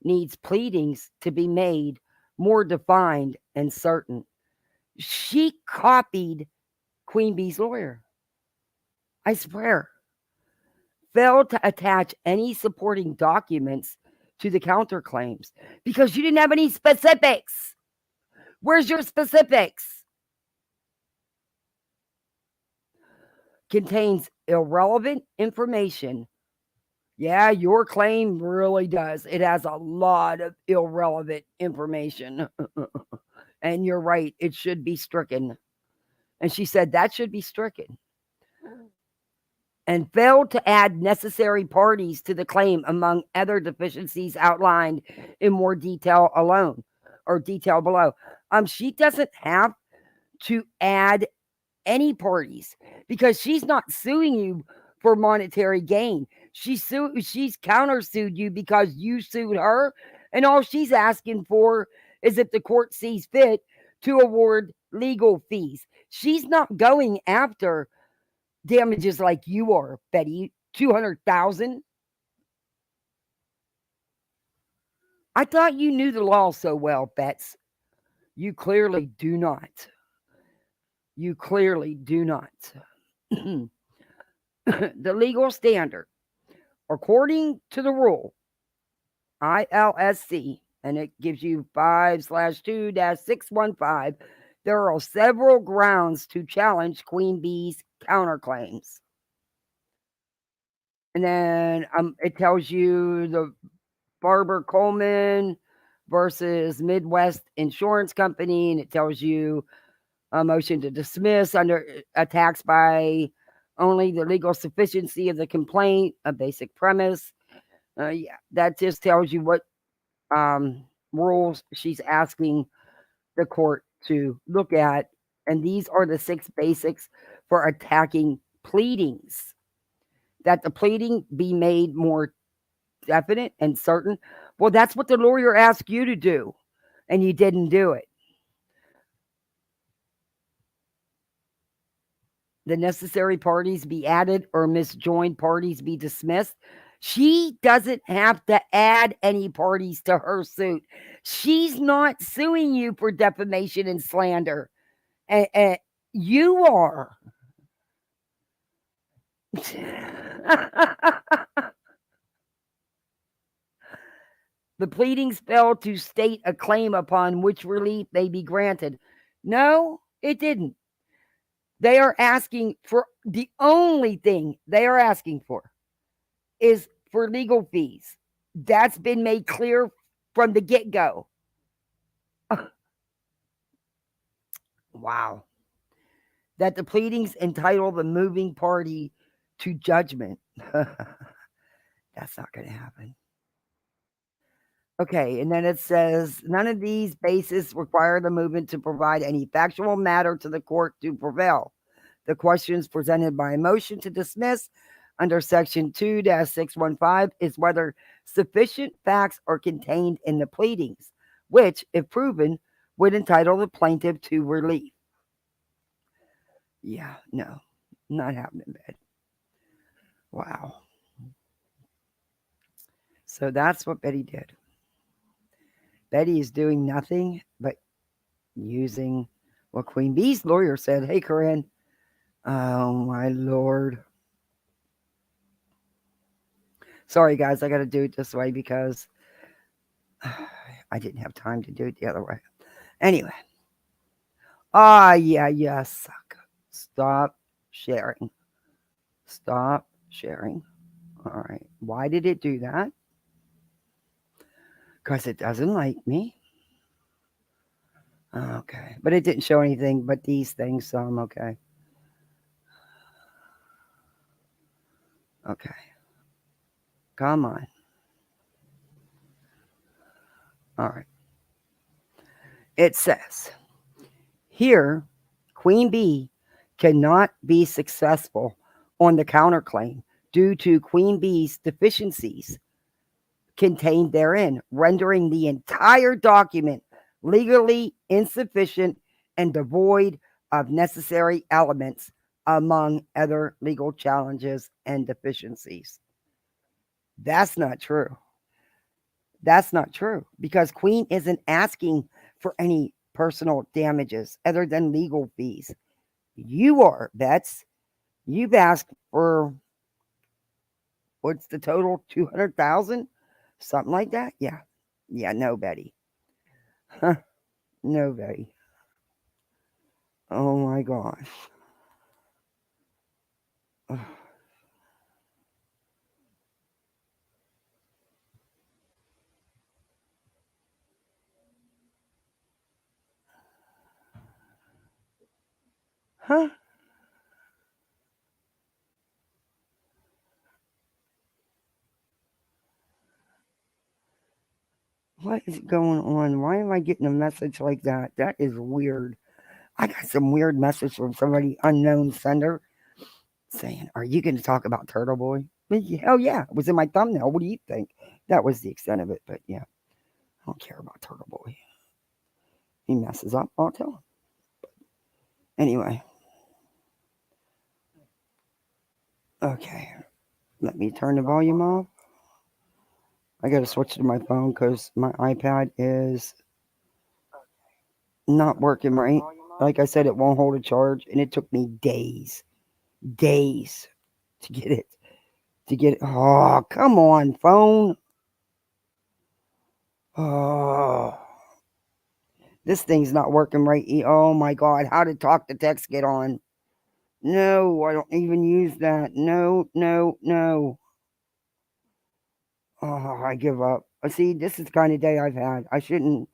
Needs pleadings to be made more defined and certain. She copied Queen Bee's lawyer. I swear. Failed to attach any supporting documents to the counterclaims because you didn't have any specifics. Where's your specifics? Contains irrelevant information. Yeah, your claim really does. It has a lot of irrelevant information. And you're right, it should be stricken. And she said that should be stricken. And failed to add necessary parties to the claim among other deficiencies outlined in more detail alone or detail below. She doesn't have to add any parties because she's not suing you for monetary gain. She's countersued you because you sued her, and all she's asking for is if the court sees fit to award legal fees. She's not going after damages like you are, Betty. 200,000. I thought you knew the law so well, Bets. You clearly do not. You clearly do not. The legal standard, according to the rule, ILSC, and it gives you 5/2-615, there are several grounds to challenge Queen Bee's counterclaims. And then it tells you the Barber Coleman versus Midwest Insurance Company, and it tells you a motion to dismiss under attacks by only the legal sufficiency of the complaint, a basic premise. Yeah, that just tells you what rules she's asking the court to look at. And these are the 6 basics for attacking pleadings. That the pleading be made more definite and certain. Well, that's what the lawyer asked you to do, and you didn't do it. The necessary parties be added or misjoined parties be dismissed. She doesn't have to add any parties to her suit. She's not suing you for defamation and slander. You are. The pleadings fail to state a claim upon which relief may be granted. No, it didn't. They are asking for the only thing they are asking for is for legal fees. That's been made clear from the get go. Wow. That the pleadings entitle the moving party to judgment. That's not going to happen. Okay, and then it says none of these bases require the movement to provide any factual matter to the court to prevail. The questions presented by a motion to dismiss under Section 2-615 is whether sufficient facts are contained in the pleadings, which, if proven, would entitle the plaintiff to relief. Yeah, no, not happening, bed. Wow. So that's what Betty did. Betty is doing nothing but using what Queen Bee's lawyer said. Hey, Corinne. Oh, my Lord. Sorry, guys. I got to do it this way because I didn't have time to do it the other way. Anyway. Yeah, you suck. Stop sharing. Stop sharing. All right. Why did it do that? Because it doesn't like me. Okay. But it didn't show anything but these things, so I'm okay. Okay. Come on. All right. It says, here, Queen Bee cannot be successful on the counterclaim due to Queen Bee's deficiencies contained therein, rendering the entire document legally insufficient and devoid of necessary elements, among other legal challenges and deficiencies. That's not true. That's not true because Queen isn't asking for any personal damages other than legal fees. You are, Bets. You've asked for what's the total? 200,000? Something like that? Yeah. Yeah, no, Betty. Huh. No, Betty. Oh my gosh. Ugh. Huh? What is going on? Why am I getting a message like that? That is weird. I got some weird message from somebody unknown sender saying, "Are you going to talk about Turtle Boy?" Hell yeah, it was in my thumbnail. What do you think? That was the extent of it. But yeah, I don't care about Turtle Boy. He messes up, I'll tell him. Anyway, okay. Let me turn the volume off. I gotta switch to my phone because my iPad is not working right. Like I said, it won't hold a charge, and it took me days to get it. Oh, come on, phone. Oh, this thing's not working right. Oh my God, how did talk to text get on? No, I don't even use that. No, no, no. Oh, I give up. See, this is the kind of day I've had. I shouldn't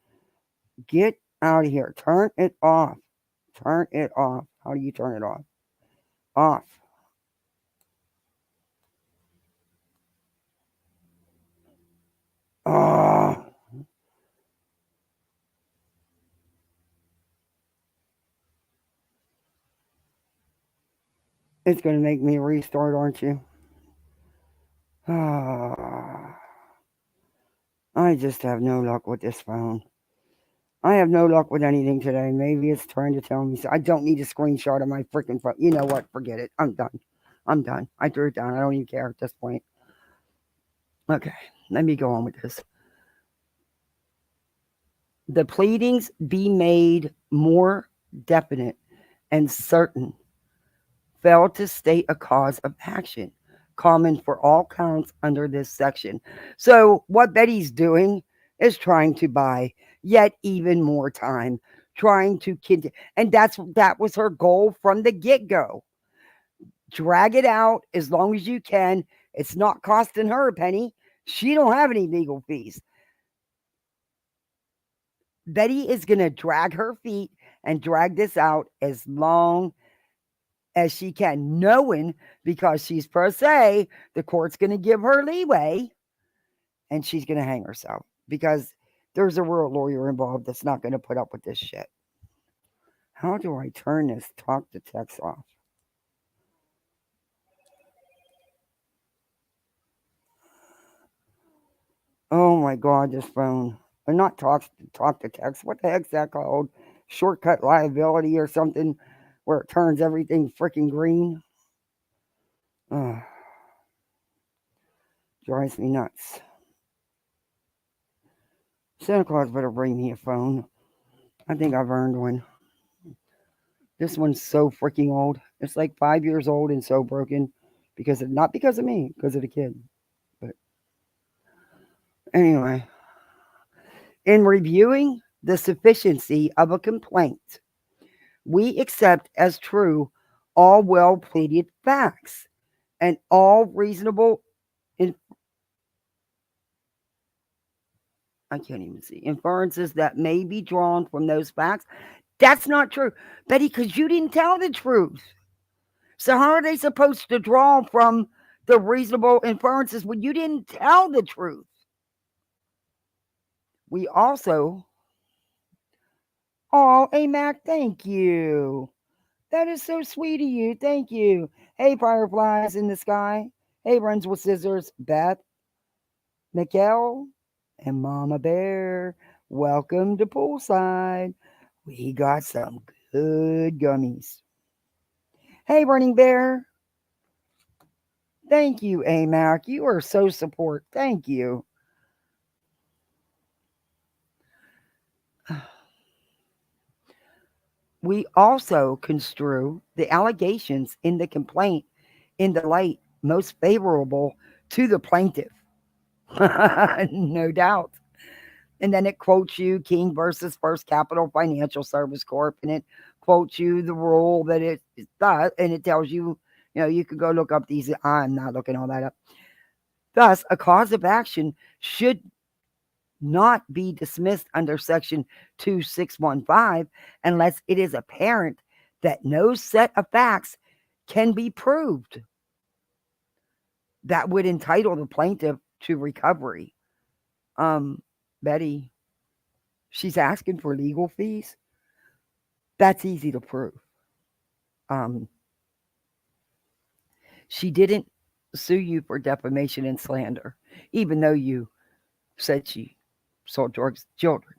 get out of here. Turn it off. Turn it off. How do you turn it off? Off. Oh, it's going to make me restart, aren't you? Ah, I just have no luck with this phone. I have no luck with anything today. Maybe it's trying to tell me so. I don't need a screenshot of my freaking phone. You know what? Forget it. I'm done. I'm done. I threw it down. I don't even care at this point. Okay, let me go on with this. The pleadings be made more definite and certain. Fail to state a cause of action, common for all counts under this section. So, what Betty's doing is trying to buy yet even more time, trying to and that was her goal from the get go. Drag it out as long as you can. It's not costing her a penny. She don't have any legal fees. Betty is going to drag her feet and drag this out as long as she can, knowing because she's pro se, the court's going to give her leeway and she's going to hang herself because there's a real lawyer involved that's not going to put up with this shit. How do I turn this talk to text off? Oh my God, this phone. Or not talk to text. What the heck's that called? Shortcut liability or something where it turns everything freaking green. Ugh, drives me nuts. Santa Claus better bring me a phone. I think I've earned one. This one's so freaking old. It's like 5 years old and so broken not because of me, because of the kid. But anyway, in reviewing the sufficiency of a complaint, we accept as true all well pleaded facts and all reasonable I can't even see inferences that may be drawn from those facts. That's not true, Betty, because you didn't tell the truth. So how are they supposed to draw from the reasonable inferences when you didn't tell the truth? We also, oh, hey Mac, thank you. That is so sweet of you. Thank you. Hey, fireflies in the sky. Hey, runs with scissors. Beth, Mikkel, and Mama Bear. Welcome to Poolside. We got some good gummies. Hey, Running Bear. Thank you, AMAC. You are so support. Thank you. We also construe the allegations in the complaint in the light most favorable to the plaintiff. No doubt. And then it quotes you King versus First Capital Financial Service Corp. And it quotes you the rule that it does. And it tells you, you could go look up these. I'm not looking all that up. Thus, a cause of action should not be dismissed under Section 2615 unless it is apparent that no set of facts can be proved that would entitle the plaintiff to recovery. Betty, she's asking for legal fees. That's easy to prove. She didn't sue you for defamation and slander, even though you said she sold drugs to children,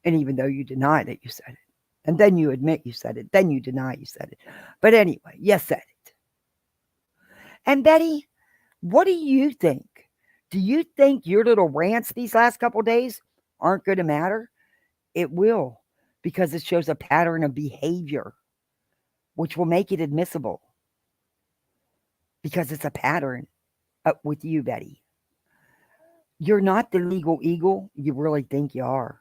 and even though you deny that you said it. And then you admit you said it, then you deny you said it. But anyway, you said it. And Betty, what do you think? Do you think your little rants these last couple days aren't going to matter? It will, because it shows a pattern of behavior, which will make it admissible because it's a pattern with you, Betty. You're not the legal eagle you really think you are.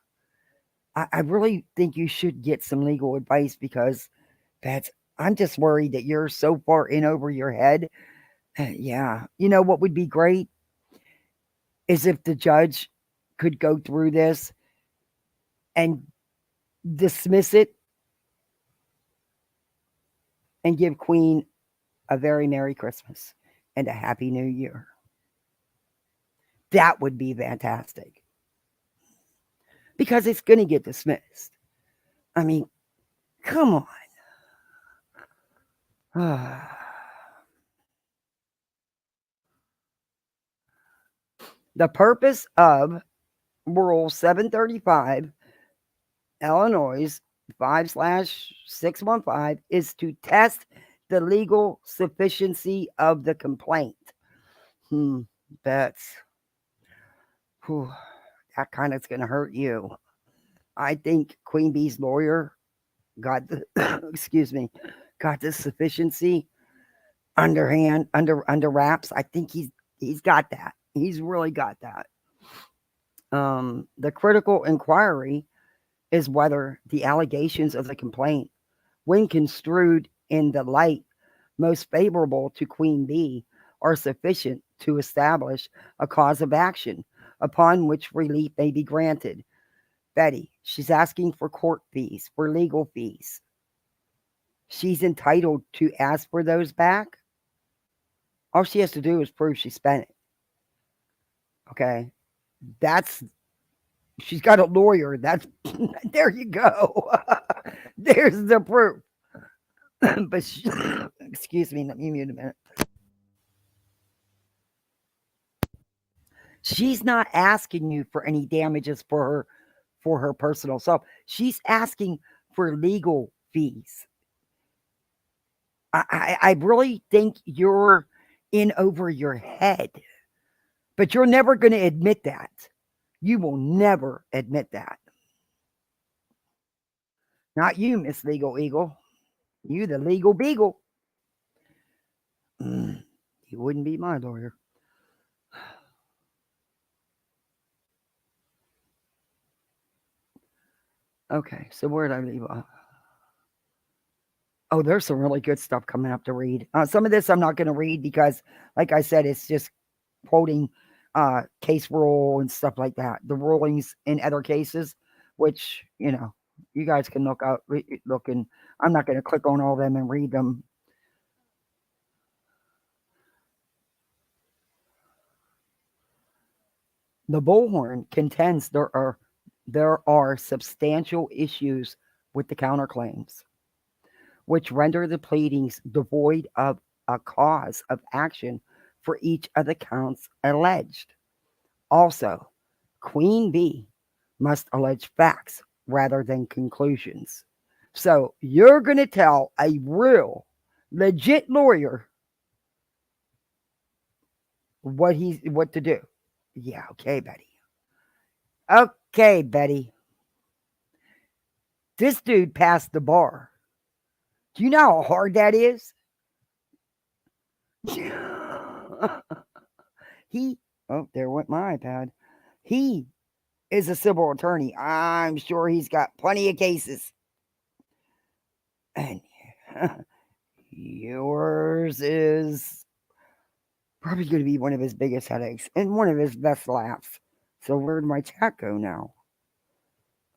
I really think you should get some legal advice because that's, I'm just worried that you're so far in over your head. Yeah. You know what would be great is if the judge could go through this and dismiss it and give Queen a very Merry Christmas and a Happy New Year. That would be fantastic. Because it's going to get dismissed. I mean, come on. The purpose of Rule 735, Illinois 5/615, is to test the legal sufficiency of the complaint. That's, that kind of is going to hurt you. I think Queen Bee's lawyer got the, excuse me, got the sufficiency underhand, under wraps. I think he's got that. He's really got that. The critical inquiry is whether the allegations of the complaint, when construed in the light most favorable to Queen Bee, are sufficient to establish a cause of action upon which relief may be granted. Betty, she's asking for court fees, for legal fees. She's entitled to ask for those back. All she has to do is prove she spent it. Okay? That's, she's got a lawyer. That's, there you go. There's the proof. But she, excuse me, let me mute a minute. She's not asking you for any damages for her personal self. She's asking for legal fees. I really think you're in over your head, but you're never going to admit that. You will never admit that. Not you, Miss Legal Eagle. You, the legal beagle. You wouldn't be my lawyer. Okay, so where did I leave off? Oh, there's some really good stuff coming up to read. Some of this I'm not going to read because, like I said, it's just quoting case rule and stuff like that. The rulings in other cases, which, you know, you guys can look and I'm not going to click on all of them and read them. The Bulhorn contends there are substantial issues with the counterclaims, which render the pleadings devoid of a cause of action for each of the counts alleged. Also, Queen Bee must allege facts rather than conclusions. So you're going to tell a real, legit lawyer what to do. Yeah, okay, Betty. Okay, Betty. This dude passed the bar. Do you know how hard that is? There went my iPad. He is a civil attorney. I'm sure he's got plenty of cases. And yours is probably going to be one of his biggest headaches and one of his best laughs. So where'd my chat go now?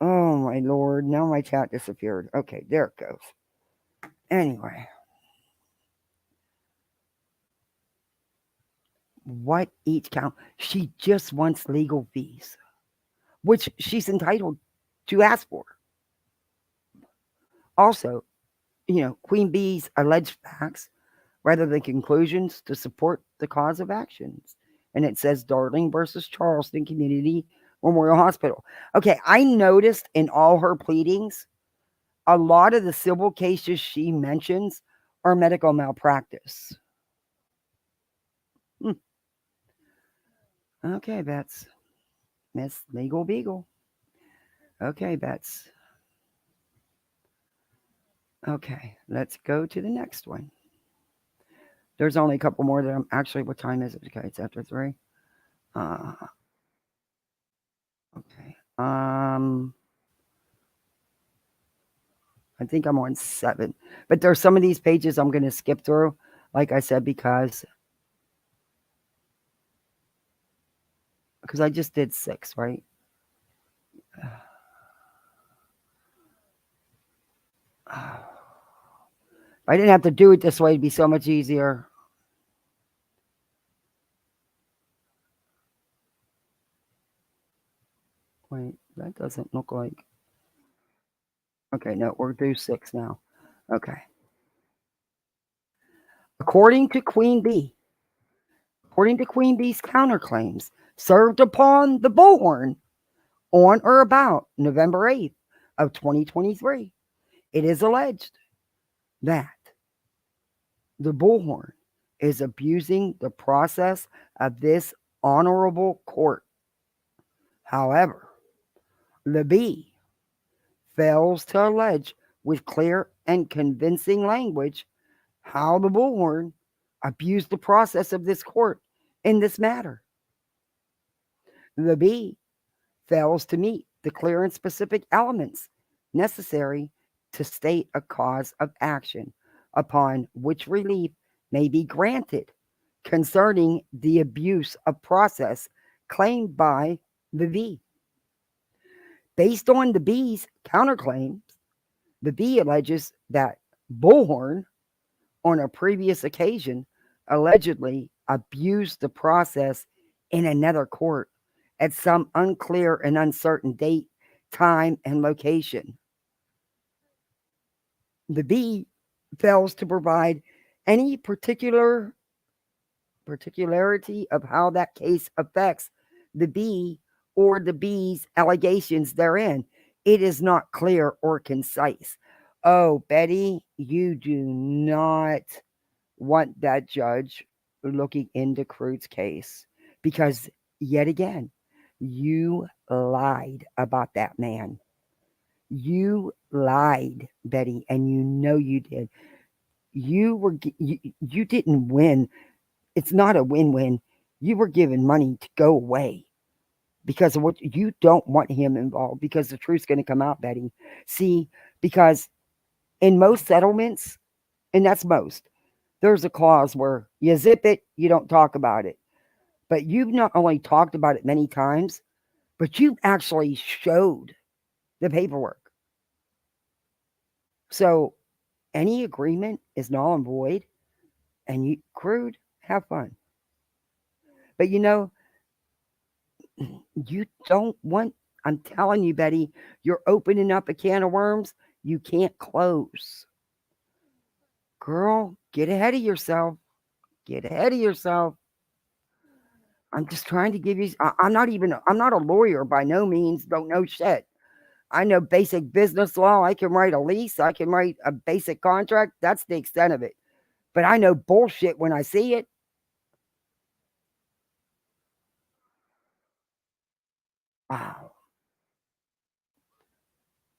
Oh my lord, now my chat disappeared. Okay, there it goes. Anyway. What each count? She just wants legal fees, which she's entitled to ask for. Also, Queen Bee's alleged facts rather than conclusions to support the cause of actions. And it says Darling versus Charleston Community Memorial Hospital. Okay, I noticed in all her pleadings, a lot of the civil cases she mentions are medical malpractice. Hmm. Okay, Bets. Miss Legal Beagle. Okay, Bets. Okay, let's go to the next one. There's only a couple more that I'm actually. What time is it? Okay, it's after 3. Okay. I think I'm on 7, but there's some of these pages I'm going to skip through, like I said, because I just did 6, right? If I didn't have to do it this way, it'd be so much easier. Wait, that doesn't look like. Okay, no, we're through 6 now. Okay. According to Queen Bee, according to Queen Bee's counterclaims served upon the Bulhorn on or about November 8th of 2023, it is alleged that the Bulhorn is abusing the process of this honorable court. However, the Bee fails to allege with clear and convincing language how the Bulhorn abused the process of this court in this matter. The Bee fails to meet the clear and specific elements necessary to state a cause of action upon which relief may be granted concerning the abuse of process claimed by the Bee. Based on the Bee's counterclaims, the Bee alleges that Bulhorn, on a previous occasion, allegedly abused the process in another court at some unclear and uncertain date, time, and location. The Bee fails to provide any particularity of how that case affects the Bee or the Bee's allegations therein. It is not clear or concise. Oh, Betty, you do not want that judge looking into Crude's case because, yet again, you lied about that man. You lied, Betty, and you know you did. You didn't win. It's not a win-win. You were given money to go away because of what you don't want him involved because the truth's going to come out, Betty. See, because in most settlements, and that's most, there's a clause where you zip it, you don't talk about it. But you've not only talked about it many times, but you've actually showed the paperwork. So any agreement is null and void, and you, Crude, have fun. But you don't want, I'm telling you, Betty, you're opening up a can of worms you can't close. Girl, get ahead of yourself. Get ahead of yourself. I'm just trying to give you, I'm not a lawyer by no means, don't know shit. I know basic business law. I can write a lease. I can write a basic contract. That's the extent of it. But I know bullshit when I see it. Wow.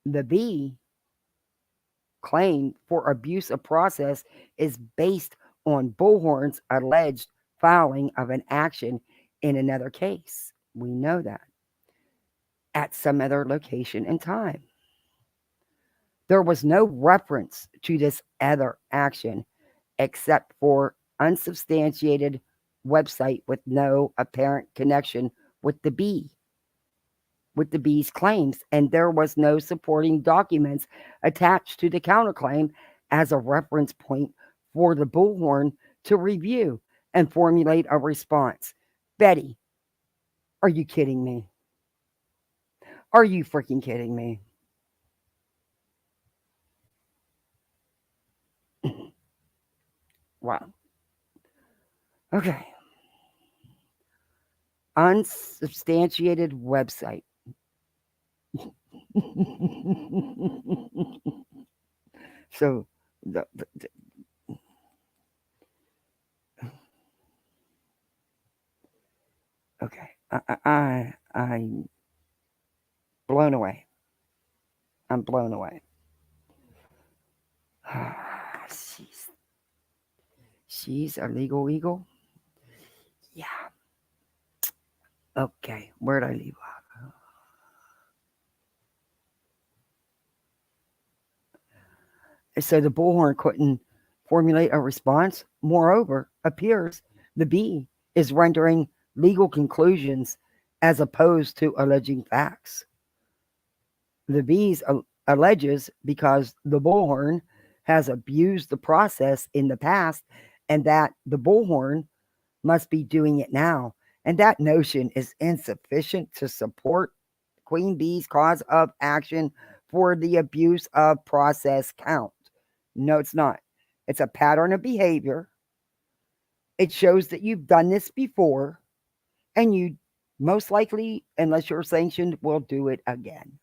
The Bee claim for abuse of process is based on Bulhorn's alleged filing of an action in another case. We know that. At some other location and time. There was no reference to this other action except for unsubstantiated website with no apparent connection with the Bee, with the Bee's claims, and there was no supporting documents attached to the counterclaim as a reference point for the Bulhorn to review and formulate a response. Betty, are you kidding me? Are you freaking kidding me? Wow. Okay. Unsubstantiated website. So, the okay, I'm blown away. I'm blown away. she's she's a legal eagle. Yeah. Okay. Where'd I leave off? So the bullhorn couldn't formulate a response. Moreover, appears the bee is rendering legal conclusions as opposed to alleging facts. The bees alleges because the bullhorn has abused the process in the past and that the bullhorn must be doing it now. And that notion is insufficient to support Queen Bee's cause of action for the abuse of process count. No, it's not. It's a pattern of behavior. It shows that you've done this before and you most likely, unless you're sanctioned, will do it again.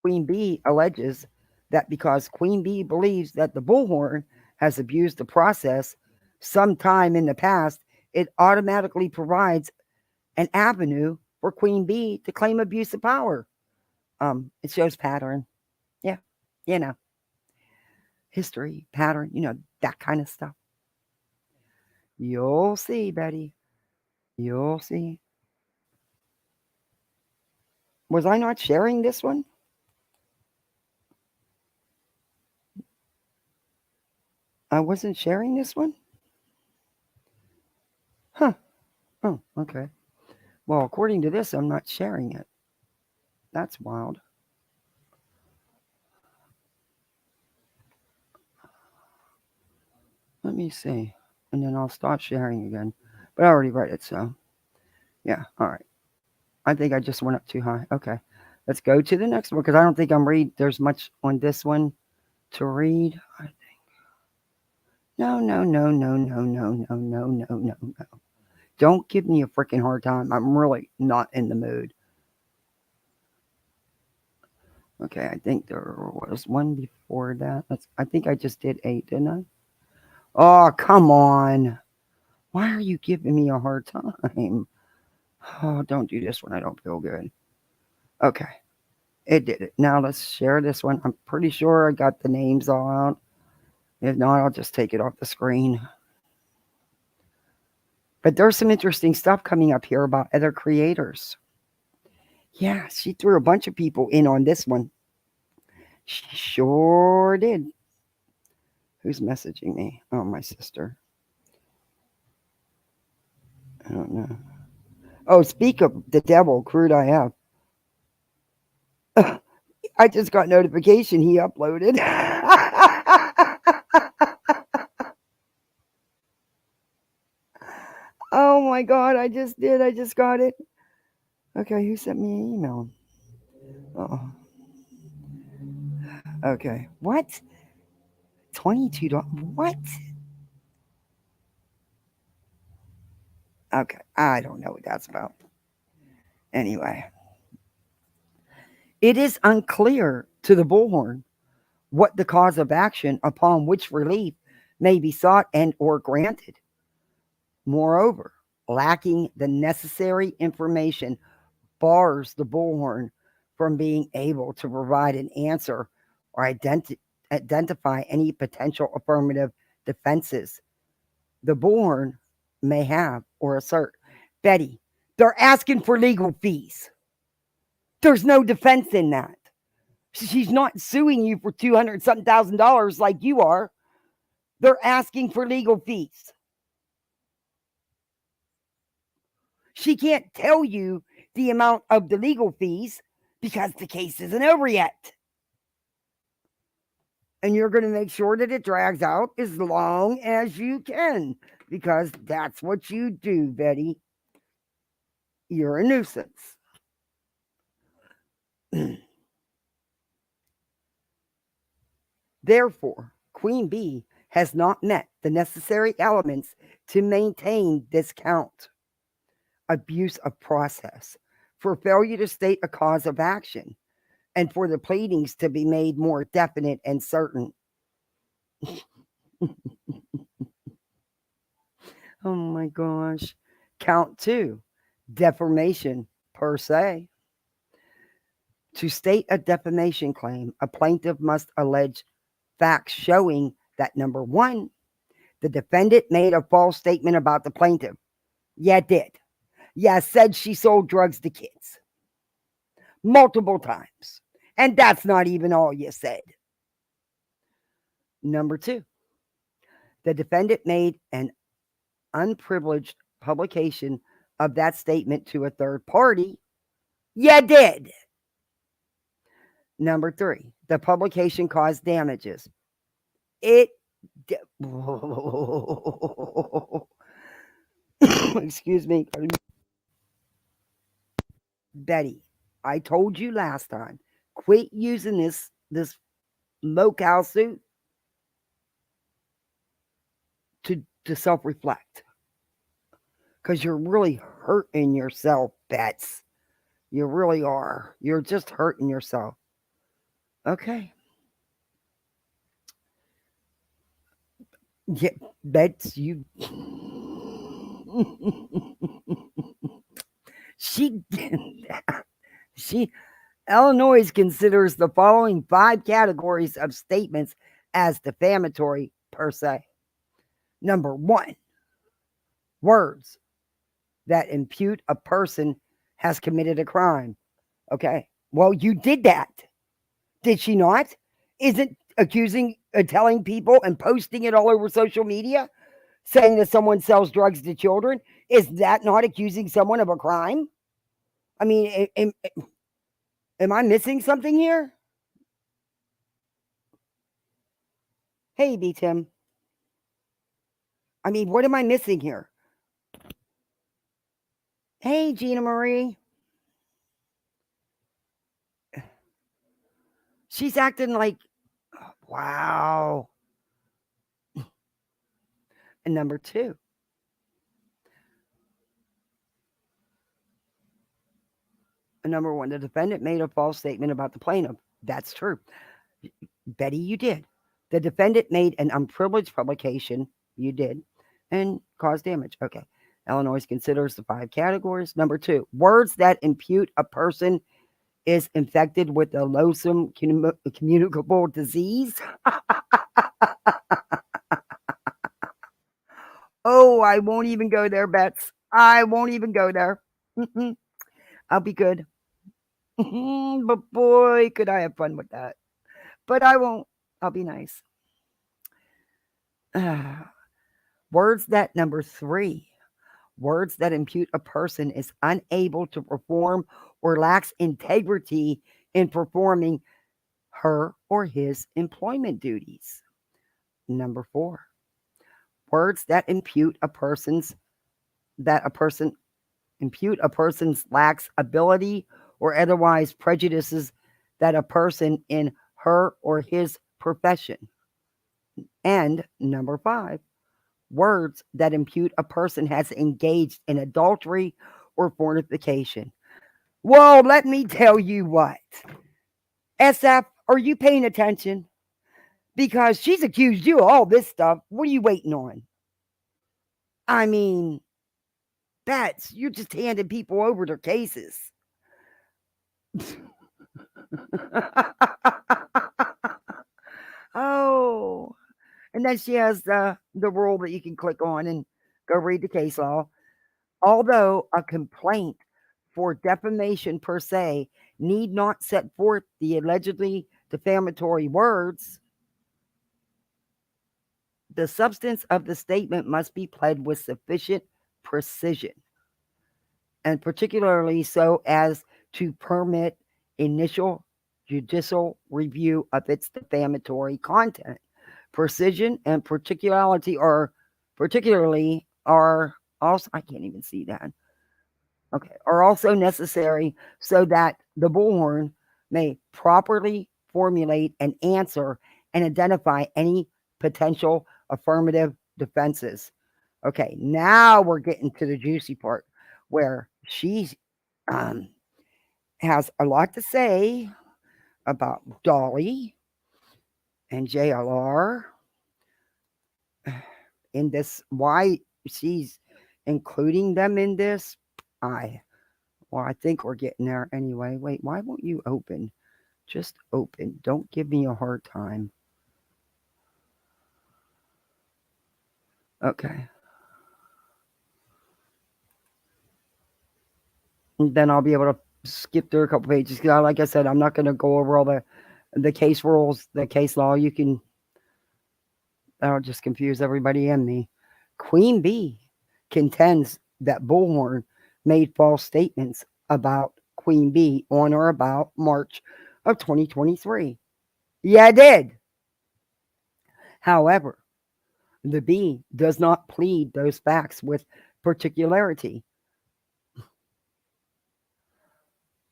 Queen Bee alleges that because Queen Bee believes that the bullhorn has abused the process sometime in the past, it automatically provides an avenue for Queen Bee to claim abuse of power. It shows pattern. Yeah, you know, history, pattern, that kind of stuff. You'll see, Betty. You'll see. Was I not sharing this one? I wasn't sharing this one? Huh. Oh, okay. Well, according to this, I'm not sharing it. That's wild. Let me see. And then I'll stop sharing again. But I already read it, so yeah. All right. I think I just went up too high. Okay. Let's go to the next one because I don't think there's much on this one to read. I think. No, no, no, no, no, no, no, no, no, no, no. Don't give me a freaking hard time. I'm really not in the mood. Okay, I think there was one before that. I think I just did 8, didn't I? Oh, come on. Why are you giving me a hard time? Oh, don't do this when I don't feel good. Okay, it did it. Now let's share this one. I'm pretty sure I got the names all out. If not, I'll just take it off the screen. But there's some interesting stuff coming up here about other creators. Yeah, she threw a bunch of people in on this one. She sure did. Who's messaging me? Oh, my sister. I don't know. Oh, speak of the devil, crude I have. I just got notification he uploaded. Oh my god, I just did. I just got it. Okay, who sent me an email? Oh, okay. What? $22? What? Okay, I don't know what that's about. Anyway, it is unclear to the Bullhorn what the cause of action upon which relief may be sought and or granted. Moreover, lacking the necessary information bars the Bullhorn from being able to provide an answer or identify any potential affirmative defenses the Bullhorn may have or assert. Betty, they're asking for legal fees. There's no defense in that. She's not suing you for 200 something thousand dollars like you are. They're asking for legal fees. She can't tell you the amount of the legal fees because the case isn't over yet. And you're going to make sure that it drags out as long as you can because that's what you do, Betty. You're a nuisance. Therefore, Queen Bee has not met the necessary elements to maintain this count. Abuse of process, for failure to state a cause of action, and for the pleadings to be made more definite and certain. Oh my gosh. Count two, defamation per se. To state a defamation claim, a plaintiff must allege facts showing that number one, the defendant made a false statement about the plaintiff. Yeah, it did. Yeah, said she sold drugs to kids multiple times. And that's not even all you said. Number two, the defendant made an unprivileged publication of that statement to a third party. You did. Number three, the publication caused damages. It. Excuse me. Betty, I told you last time, quit using this locale suit to self-reflect. Because you're really hurting yourself, Bets. You really are. You're just hurting yourself. Okay. Yeah, Bets, you. she she Illinois considers the following 5 categories of statements as defamatory per se. Number 1, words that impute a person has committed a crime. Okay. Well, you did that. Did she not? Isn't accusing, telling people and posting it all over social media, saying that someone sells drugs to children, is that not accusing someone of a crime? I mean, am I missing something here? Hey, B. Tim. I mean, what am I missing here? Hey, Gina Marie. She's acting like, wow. And number 2, number 1, the defendant made a false statement about the plaintiff. That's true. Betty, you did. The defendant made an unprivileged publication. You did. And caused damage. Okay. Illinois considers the 5 categories. Number 2, words that impute a person is infected with a loathsome communicable disease. Oh, I won't even go there, Bets. I won't even go there. I'll be good. But boy, could I have fun with that. But I won't. I'll be nice. Words that, number 3, words that impute a person is unable to perform or lacks integrity in performing her or his employment duties. Number 4, words that impute a person's lacks ability or otherwise prejudices that a person in her or his profession. And number 5, words that impute a person has engaged in adultery or fornication. Well, let me tell you what. SF, are you paying attention? Because she's accused you of all this stuff. What are you waiting on? I mean, Bets, you're just handing people over their cases. Oh, and then she has the rule that you can click on and go read the case law. Although a complaint for defamation per se need not set forth the allegedly defamatory words, the substance of the statement must be pled with sufficient precision, and particularly so as to permit initial judicial review of its defamatory content. Precision and particularity are also, I can't even see that. Okay, are also necessary so that the Bulhorn may properly formulate an answer and identify any potential affirmative defenses. Okay, now we're getting to the juicy part where she um, has a lot to say about Dolly and JLR in this. Why she's including them in this? I Well, I think we're getting there anyway. Wait, why won't you open? Just open. Don't give me a hard time. Okay. And then I'll be able to skip through a couple pages. Like I said, I'm not going to go over all the case rules, the case law. That'll just confuse everybody and me. Queen Bee contends that Bullhorn made false statements about Queen Bee on or about March of 2023. Yeah, I did. However, the Bee does not plead those facts with particularity.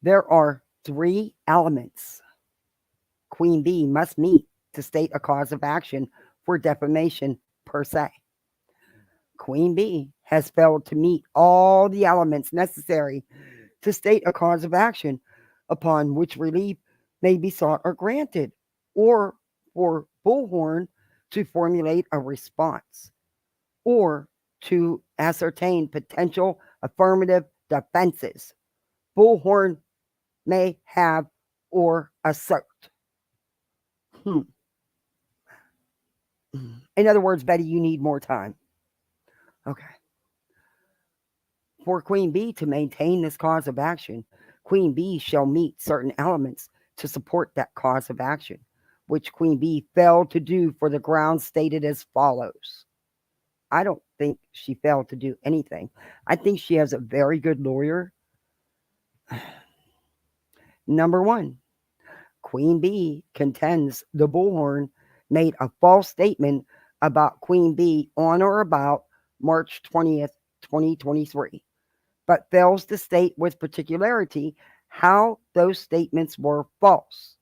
There are three elements Queen Bee must meet to state a cause of action for defamation per se. Queen Bee has failed to meet all the elements necessary to state a cause of action upon which relief may be sought or granted, or for Bullhorn to formulate a response, or to ascertain potential affirmative defenses Bullhorn may have or assert. Hmm. In other words, Betty, you need more time. Okay. For Queen Bee to maintain this cause of action, Queen Bee shall meet certain elements to support that cause of action, which Queen Bee failed to do for the grounds stated as follows. I don't think she failed to do anything. I think she has a very good lawyer. Number one, Queen Bee contends the Bullhorn made a false statement about Queen Bee on or about March 20th, 2023, but fails to state with particularity how those statements were false.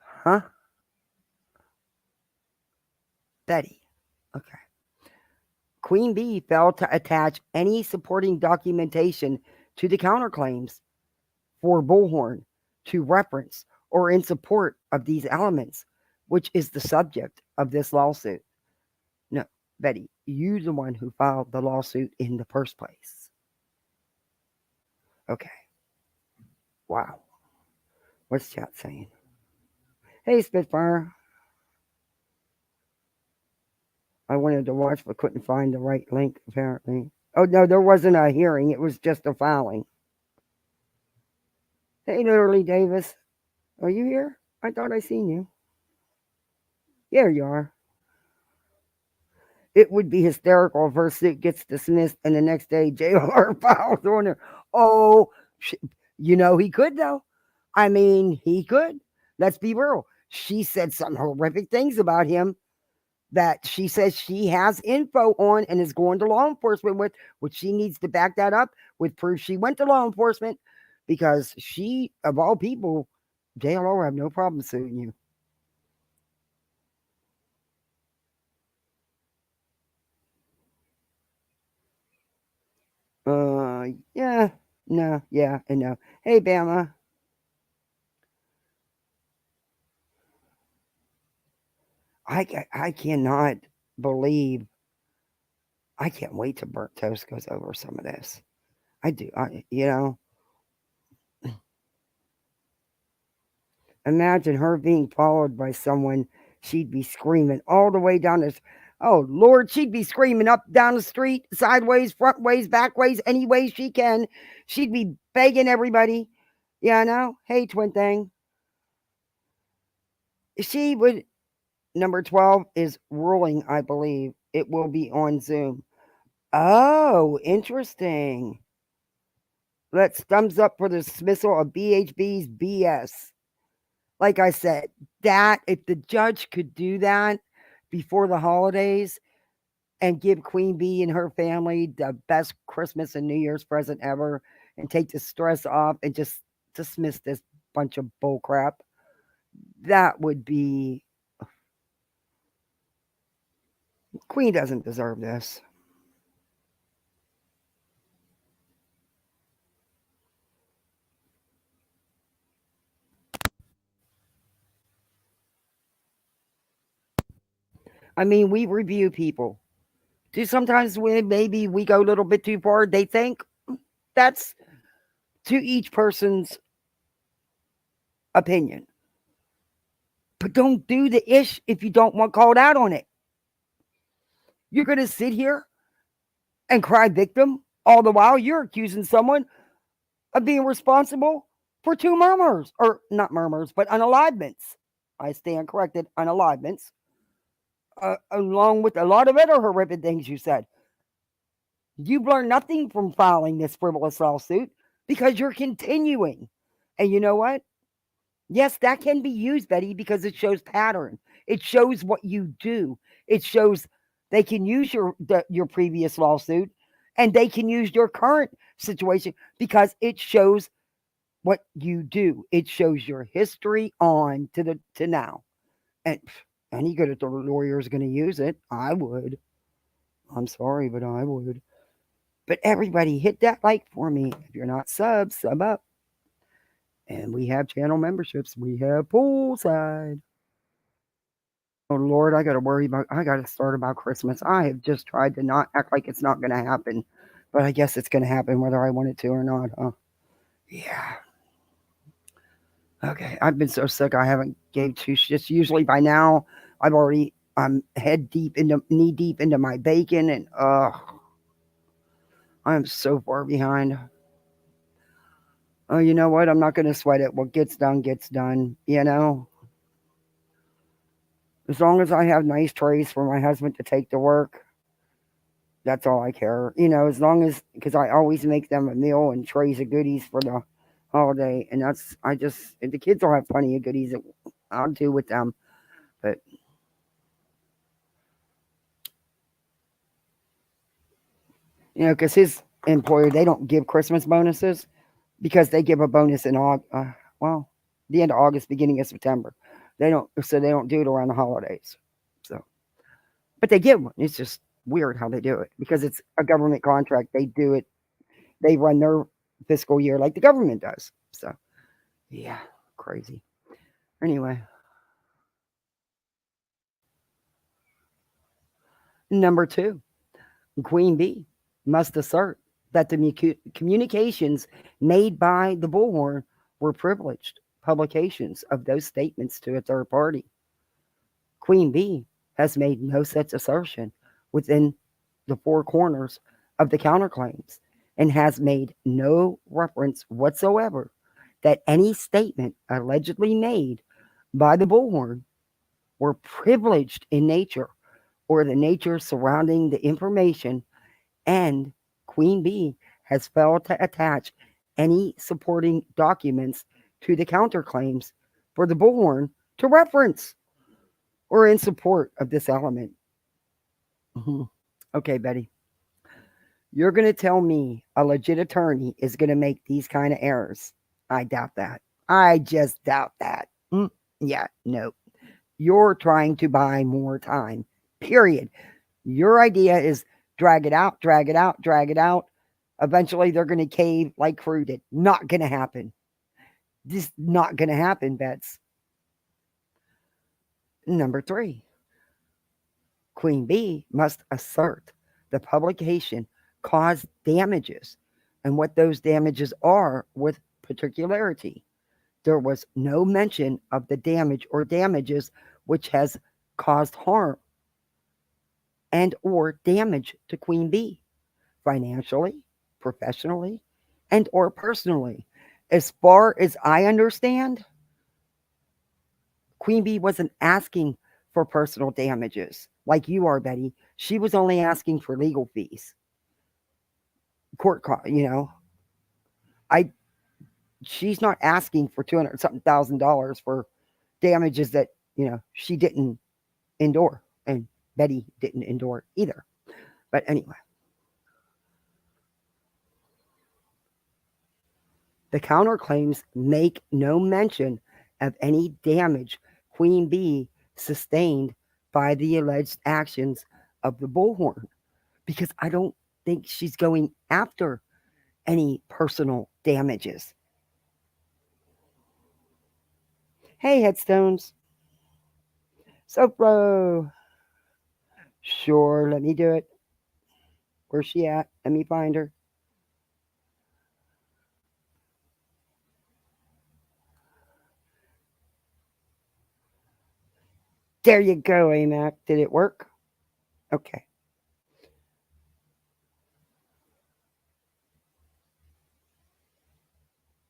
Huh? Betty. Okay. Queen Bee failed to attach any supporting documentation to the counterclaims for Bullhorn to reference or in support of these elements, which is the subject of this lawsuit. No, Betty, you're the one who filed the lawsuit in the first place. Okay. Wow. What's chat saying? Hey, Spitfire. I wanted to watch but couldn't find the right link, apparently. Oh, no, there wasn't a hearing. It was just a filing. Hey, Literally Davis. Are you here? I thought I seen you. There you are. It would be hysterical if her suit gets dismissed and the next day JR files on her. Oh, he could, though. I mean, he could. Let's be real. She said some horrific things about him that she says she has info on and is going to law enforcement with, which she needs to back that up with proof she went to law enforcement, because she, of all people, JLO have no problem suing you. Yeah, no, yeah, and no. Hey, Bama. I cannot believe. I can't wait till Burnt Toast goes over some of this. I do. Imagine her being followed by someone. She'd be screaming all the way down this. Oh Lord, she'd be screaming up down the street, sideways, front ways, back ways, any way she can. She'd be begging everybody. Yeah, I know. Hey, twin thing. She would. Number 12 is ruling, I believe. It will be on Zoom. Oh, interesting. Let's thumbs up for the dismissal of BHB's BS. Like I said, that if the judge could do that before the holidays and give Queen Bee and her family the best Christmas and New Year's present ever and take the stress off and just dismiss this bunch of bull crap, That would be Queen doesn't deserve this. I mean, we review people. Do sometimes when maybe we go a little bit too far, they think that's to each person's opinion. But don't do the ish if you don't want called out on it. You're going to sit here and cry victim all the while you're accusing someone of being responsible for two murmurs, or not murmurs, but unalivements. I stand corrected, unalivements, along with a lot of other horrific things you said. You've learned nothing from filing this frivolous lawsuit because you're continuing. And you know what? Yes, that can be used, Betty, because it shows pattern. It shows what you do. It shows they can use your previous lawsuit, and they can use your current situation because it shows what you do. It shows your history on to now. And any good at the lawyer is going to use it. I would. I'm sorry, but I would. But everybody hit that like for me. If you're not sub up. And we have channel memberships. We have poolside. Oh Lord, I gotta start about Christmas. I have just tried to not act like it's not gonna happen. But I guess it's gonna happen whether I want it to or not, huh? Yeah. Okay. I've been so sick I haven't gave two shits. Usually by now I'm knee deep into my bacon and I'm so far behind. Oh, you know what? I'm not gonna sweat it. What gets done gets done, you know? As long as I have nice trays for my husband to take to work, that's all I care. You know, as long as, because I always make them a meal and trays of goodies for the holiday. And the kids will have plenty of goodies that I'll do with them. But, you know, because his employer, they don't give Christmas bonuses because they give a bonus in the end of August, beginning of September. They don't do it around the holidays. So, but they give one. It's just weird how they do it because it's a government contract. They do it. They run their fiscal year like the government does. So, yeah, crazy. Anyway, number two, Queen Bee must assert that the communications made by the Bullhorn were privileged publications of those statements to a third party. Queen Bee has made no such assertion within the four corners of the counterclaims and has made no reference whatsoever that any statement allegedly made by the Bullhorn were privileged in nature or the nature surrounding the information, and Queen Bee has failed to attach any supporting documents to the counterclaims for the Bullhorn to reference or in support of this element. Mm-hmm. Okay, Betty. You're going to tell me a legit attorney is going to make these kind of errors. I doubt that. I just doubt that. Yeah, no. You're trying to buy more time. Period. Your idea is drag it out, drag it out, drag it out. Eventually, they're going to cave like Crew did. Not going to happen. Just not going to happen, Bets. Number three, Queen Bee must assert the publication caused damages and what those damages are with particularity. There was no mention of the damage or damages which has caused harm and or damage to Queen Bee financially, professionally, and or personally. As far as I understand, Queen Bee wasn't asking for personal damages like you are, Betty. She was only asking for legal fees. Court cost, you know. I She's not asking for 200 something $1,000 for damages that, you know, she didn't endure and Betty didn't endure either. But anyway, the counterclaims make no mention of any damage Queen Bee sustained by the alleged actions of the Bullhorn, because I don't think she's going after any personal damages. Hey, Headstones. Sopro. Sure, let me do it. Where's she at? Let me find her. There you go, AMAC. Did it work? Okay.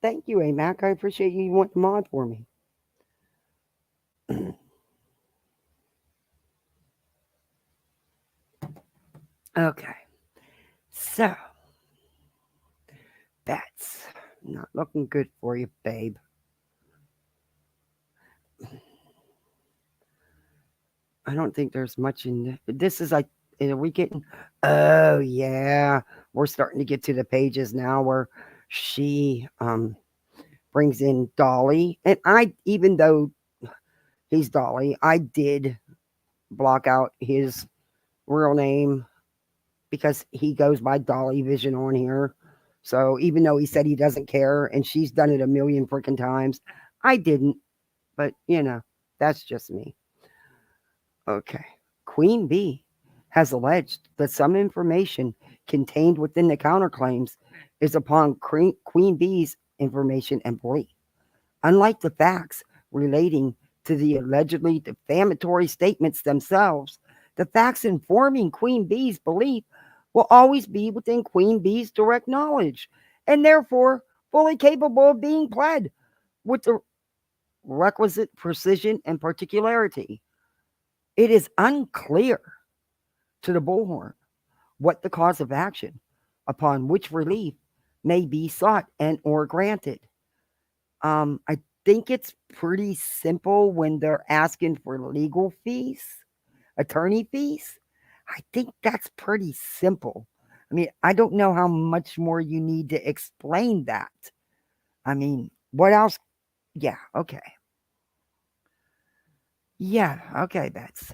Thank you, AMAC. I appreciate you wanting to mod for me. Okay. So, that's not looking good for you, babe. I don't think there's much in this. Is like, are we getting? Oh yeah, we're starting to get to the pages now where she brings in Dolly, and I, even though he's Dolly, I did block out his real name because he goes by Dolly Vision on here. So even though he said he doesn't care, and she's done it a million freaking times, I didn't. But that's just me. Okay. Queen Bee has alleged that some information contained within the counterclaims is upon Queen Bee's information and belief. Unlike the facts relating to the allegedly defamatory statements themselves, the facts informing Queen Bee's belief will always be within Queen Bee's direct knowledge and therefore fully capable of being pled with the requisite precision and particularity. It is unclear to the Bullhorn what the cause of action upon which relief may be sought and or granted. I think it's pretty simple when they're asking for legal fees, attorney fees. I think that's pretty simple. I mean, I don't know how much more you need to explain that. I mean, what else? Yeah, okay. Yeah, okay, Bets.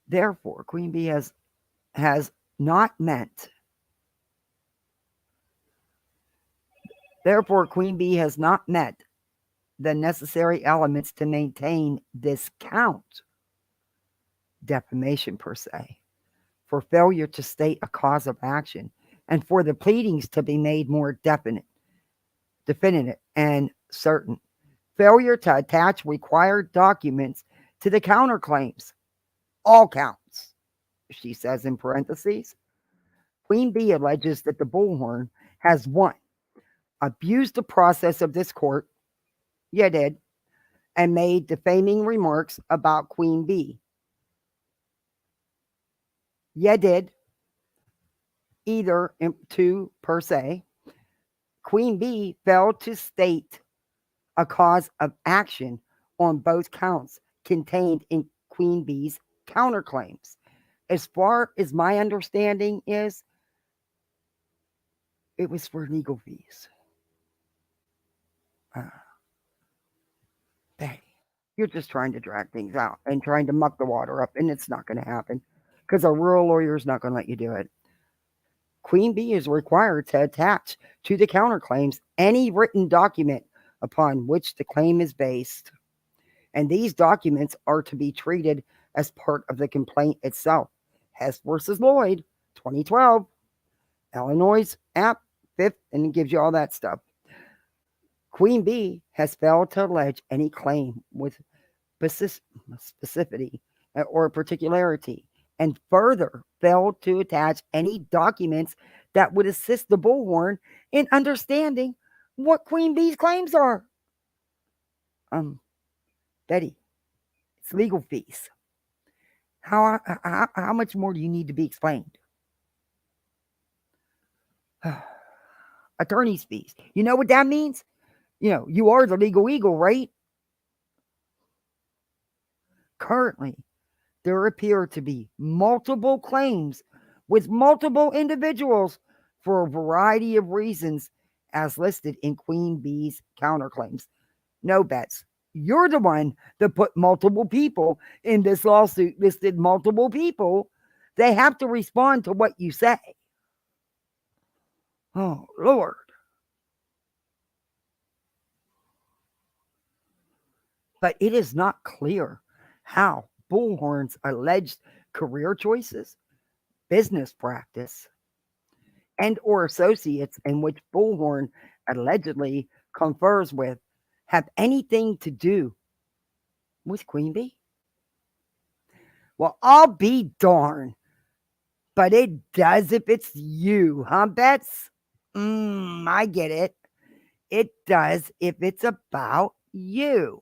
Therefore, Queen Bee has not meant. Therefore, Queen Bee has not met the necessary elements to maintain this count, defamation per se, for failure to state a cause of action, and for the pleadings to be made more definitive, and certain. Failure to attach required documents to the counterclaims, all counts, she says in parentheses. Queen Bee alleges that the Bullhorn has one, abused the process of this court, yeah, did, and made defaming remarks about Queen Bee. Yeah, did. Either two per se. Queen Bee failed to state a cause of action on both counts contained in Queen Bee's counterclaims. As far as my understanding is, it was for legal fees. Uh, Hey, you're just trying to drag things out and trying to muck the water up, and it's not going to happen because a rural lawyer is not going to let you do it. Queen Bee is required to attach to the counterclaims any written document upon which the claim is based, and these documents are to be treated as part of the complaint itself. Hess versus Lloyd, 2012, Illinois app, 5th, and it gives you all that stuff. Queen Bee has failed to allege any claim with specificity or particularity, and further failed to attach any documents that would assist the Bullhorn in understanding what Queen Bee's claims are. Betty, it's legal fees. How much more do you need to be explained? Attorney's fees. You know what that means? You are the legal eagle, right? Currently, there appear to be multiple claims with multiple individuals for a variety of reasons as listed in Queen Bee's counterclaims. No bets. You're the one that put multiple people in this lawsuit, listed multiple people. They have to respond to what you say. Oh, Lord. But it is not clear how Bulhorn's alleged career choices, business practice, and or associates in which Bulhorn allegedly confers with have anything to do with Queen Bee. Well, I'll be darned, but it does if it's you, huh, Bets? I get it. It does if it's about you.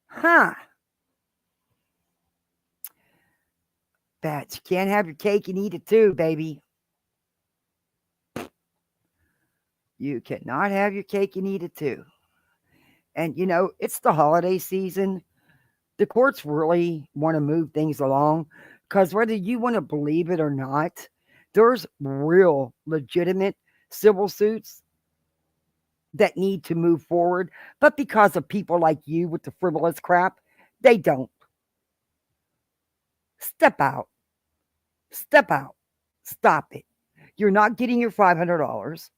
Huh. Bets, you can't have your cake and eat it too, baby. You cannot have your cake and eat it too. And it's the holiday season. The courts really want to move things along because whether you want to believe it or not, there's real legitimate civil suits that need to move forward. But because of people like you with the frivolous crap, they don't. Step out. Step out. Stop it. You're not getting your $500.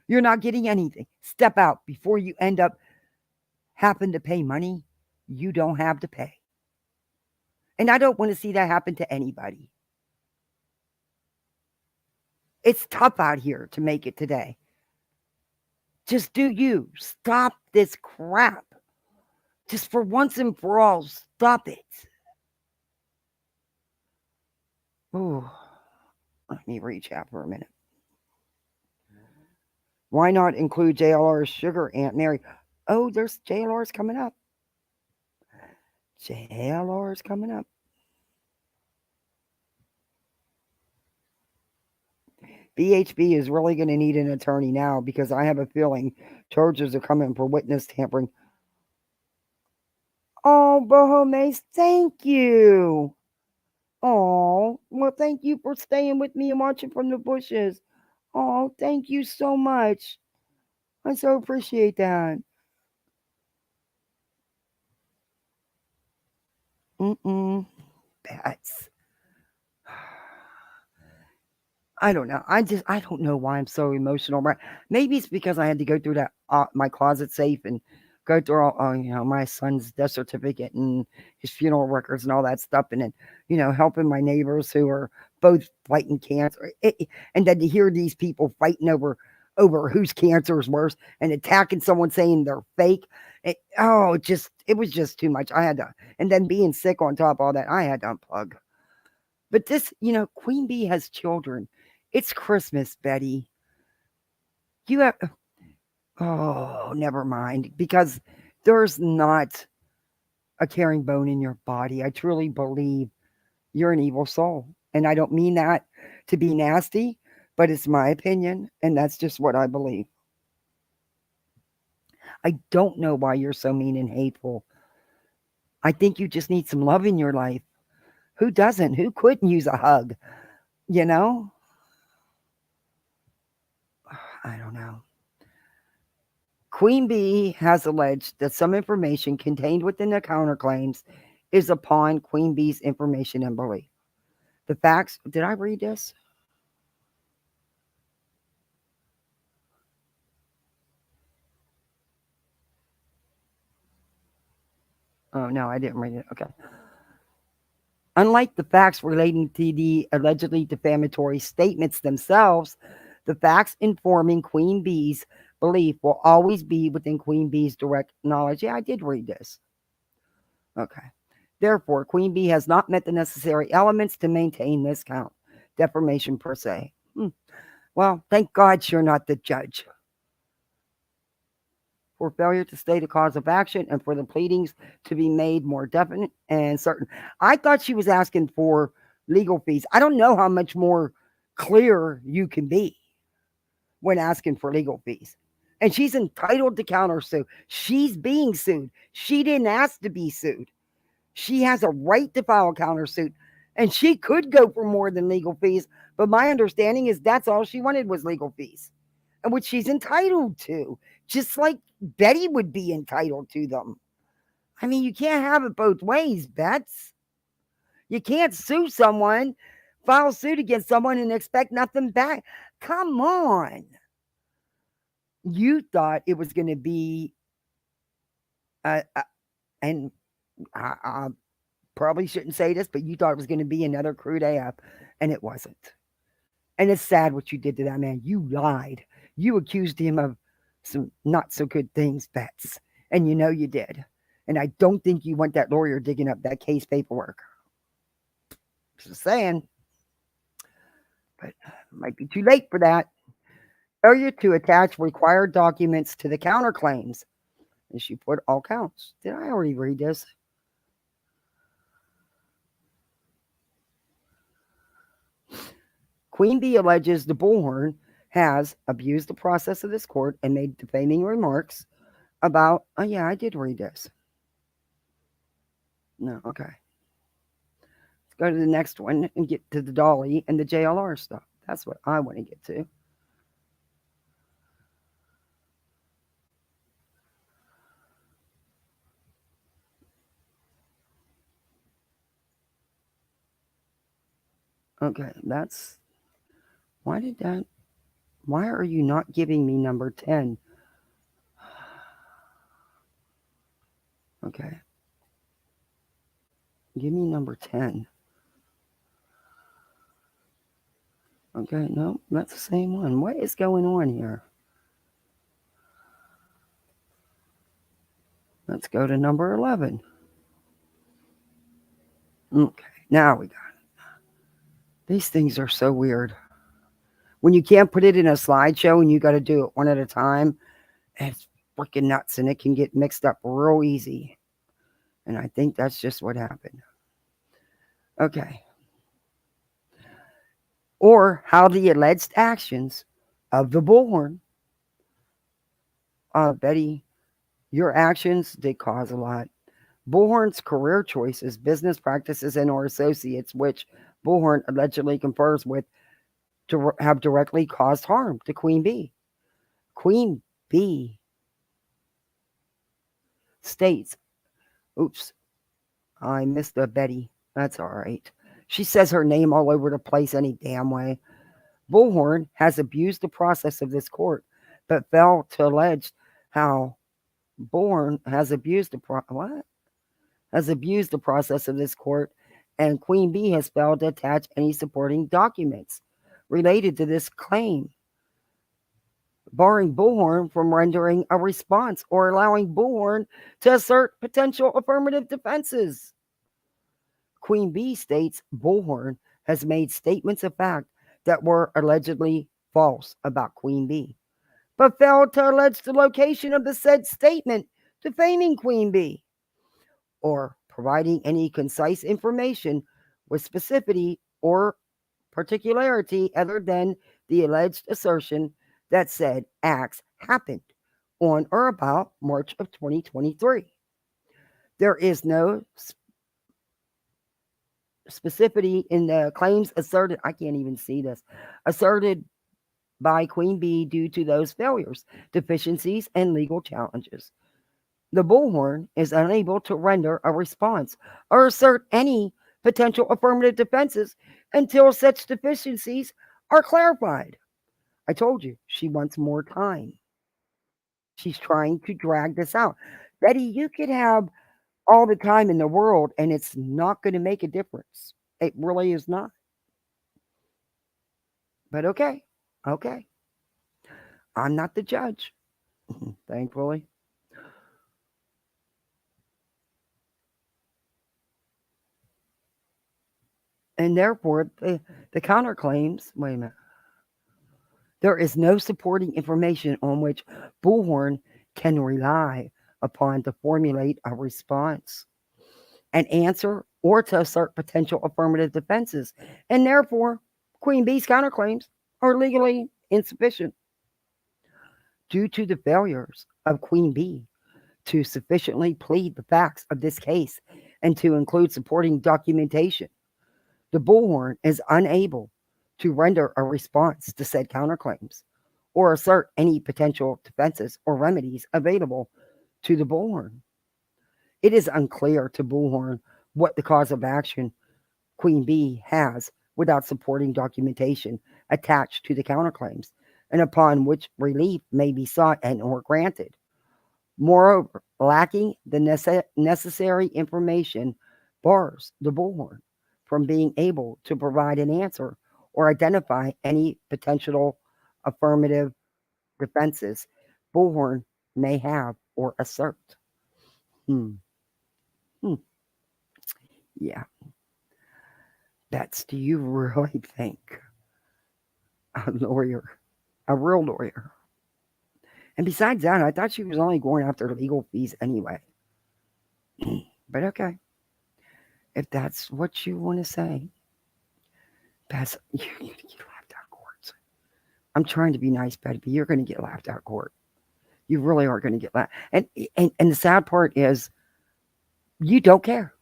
You're not getting anything. Step out before you end up having to pay money you don't have to pay. And I don't want to see that happen to anybody. It's tough out here to make it today. Just do you. Stop this crap. Just for once and for all, stop it. Oh, let me reach out for a minute. Why not include JLR's sugar, Aunt Mary? Oh, there's JLR's coming up. JLR's coming up. BHB is really going to need an attorney now because I have a feeling charges are coming for witness tampering. Oh, Bohomes, thank you. Oh, well, thank you for staying with me and watching from the bushes. Oh, thank you so much. I so appreciate that. Bats. I don't know. I don't know why I'm so emotional. Right? Maybe it's because I had to go through that my closet safe and go through all my son's death certificate and his funeral records and all that stuff, and then helping my neighbors who are both fighting cancer, and then to hear these people fighting over whose cancer is worse and attacking someone saying they're fake. It was just too much. I had to, and then being sick on top of all that, I had to unplug. But this, Queen Bee has children. It's Christmas, Betty. You have, oh, never mind, because there's not a caring bone in your body. I truly believe you're an evil soul. And I don't mean that to be nasty, but it's my opinion, and that's just what I believe. I don't know why you're so mean and hateful. I think you just need some love in your life. Who doesn't? Who couldn't use a hug? I don't know. Queen Bee has alleged that some information contained within the counterclaims is upon Queen Bee's information and belief. The facts, did I read this? Oh, no, I didn't read it. Okay. Unlike the facts relating to the allegedly defamatory statements themselves, the facts informing Queen Bee's belief will always be within Queen Bee's direct knowledge. Yeah, I did read this. Okay. Therefore, Queen Bee has not met the necessary elements to maintain this count. Defamation per se. Well, thank God you're not the judge. For failure to state a cause of action and for the pleadings to be made more definite and certain. I thought she was asking for legal fees. I don't know how much more clear you can be when asking for legal fees. And she's entitled to countersue. She's being sued. She didn't ask to be sued. She has a right to file a countersuit. And she could go for more than legal fees. But my understanding is that's all she wanted was legal fees. which she's entitled to, just like Betty would be entitled to them. I mean, you can't have it both ways, Bets. You can't sue someone, file suit against someone, and expect nothing back. Come on. You thought it was going to be, and I probably shouldn't say this, but you thought it was going to be another crude AF, and it wasn't. And it's sad what you did to that man. You lied. You accused him of some not so good things, Bets. And you know you did. And I don't think you want that lawyer digging up that case paperwork. Just saying. But it might be too late for that. Failure to attach required documents to the counterclaims. And she put all counts. Did I already read this? Queen Bee alleges the Bulhorn has abused the process of this court and made defaming remarks about. Oh, yeah, I did read this. No, okay. Let's go to the next one and get to the Dolly and the JLR stuff. That's what I want to get to. Okay, that's. Why did that. Why are you not giving me number 10? Okay. Give me number 10. Okay, no, that's the same one. What is going on here? Let's go to number 11. Okay, now we got it. These things are so weird. When you can't put it in a slideshow and you got to do it one at a time, it's freaking nuts and it can get mixed up real easy. And I think that's just what happened. Okay. Or how the alleged actions of the Bulhorn. Betty, your actions did cause a lot. Bulhorn's career choices, business practices, and or associates, which Bulhorn allegedly confers with, have directly caused harm to Queen Bee. Queen Bee states, oops, I missed a Betty. That's all right. She says her name all over the place any damn way. Bulhorn has abused the process of this court, but failed to allege how Bulhorn has abused the process of this court, and Queen Bee has failed to attach any supporting documents related to this claim, barring Bulhorn from rendering a response or allowing Bulhorn to assert potential affirmative defenses. Queen Bee states Bulhorn has made statements of fact that were allegedly false about Queen Bee, but failed to allege the location of the said statement defaming Queen Bee, or providing any concise information with specificity or particularity other than the alleged assertion that said acts happened on or about March of 2023. There is no specificity in the claims asserted. I can't even see this. Asserted by Queen Bee due to those failures, deficiencies, and legal challenges. The Bulhorn is unable to render a response or assert any potential affirmative defenses until such deficiencies are clarified. I told you, she wants more time. She's trying to drag this out. Betty, you could have all the time in the world and it's not going to make a difference. It really is not. But okay. I'm not the judge, thankfully. And therefore, the counterclaims, wait a minute. There is no supporting information on which Bulhorn can rely upon to formulate a response, an answer, or to assert potential affirmative defenses. And therefore, Queen Bee's counterclaims are legally insufficient. Due to the failures of Queen Bee to sufficiently plead the facts of this case and to include supporting documentation, the Bulhorn is unable to render a response to said counterclaims or assert any potential defenses or remedies available to the Bulhorn. It is unclear to Bulhorn what the cause of action Queen Bee has without supporting documentation attached to the counterclaims, and upon which relief may be sought and or granted. Moreover, lacking the necessary information bars the Bulhorn from being able to provide an answer or identify any potential affirmative defenses Bulhorn may have or assert. Hmm. Hmm. Yeah, do you really think a lawyer, a real lawyer? And besides that, I thought she was only going after legal fees anyway. But okay, if that's what you want to say, that's you're going to get laughed out of court. I'm trying to be nice, Betty, but you're going to get laughed out of court. You really are going to get laughed. And the sad part is, you don't care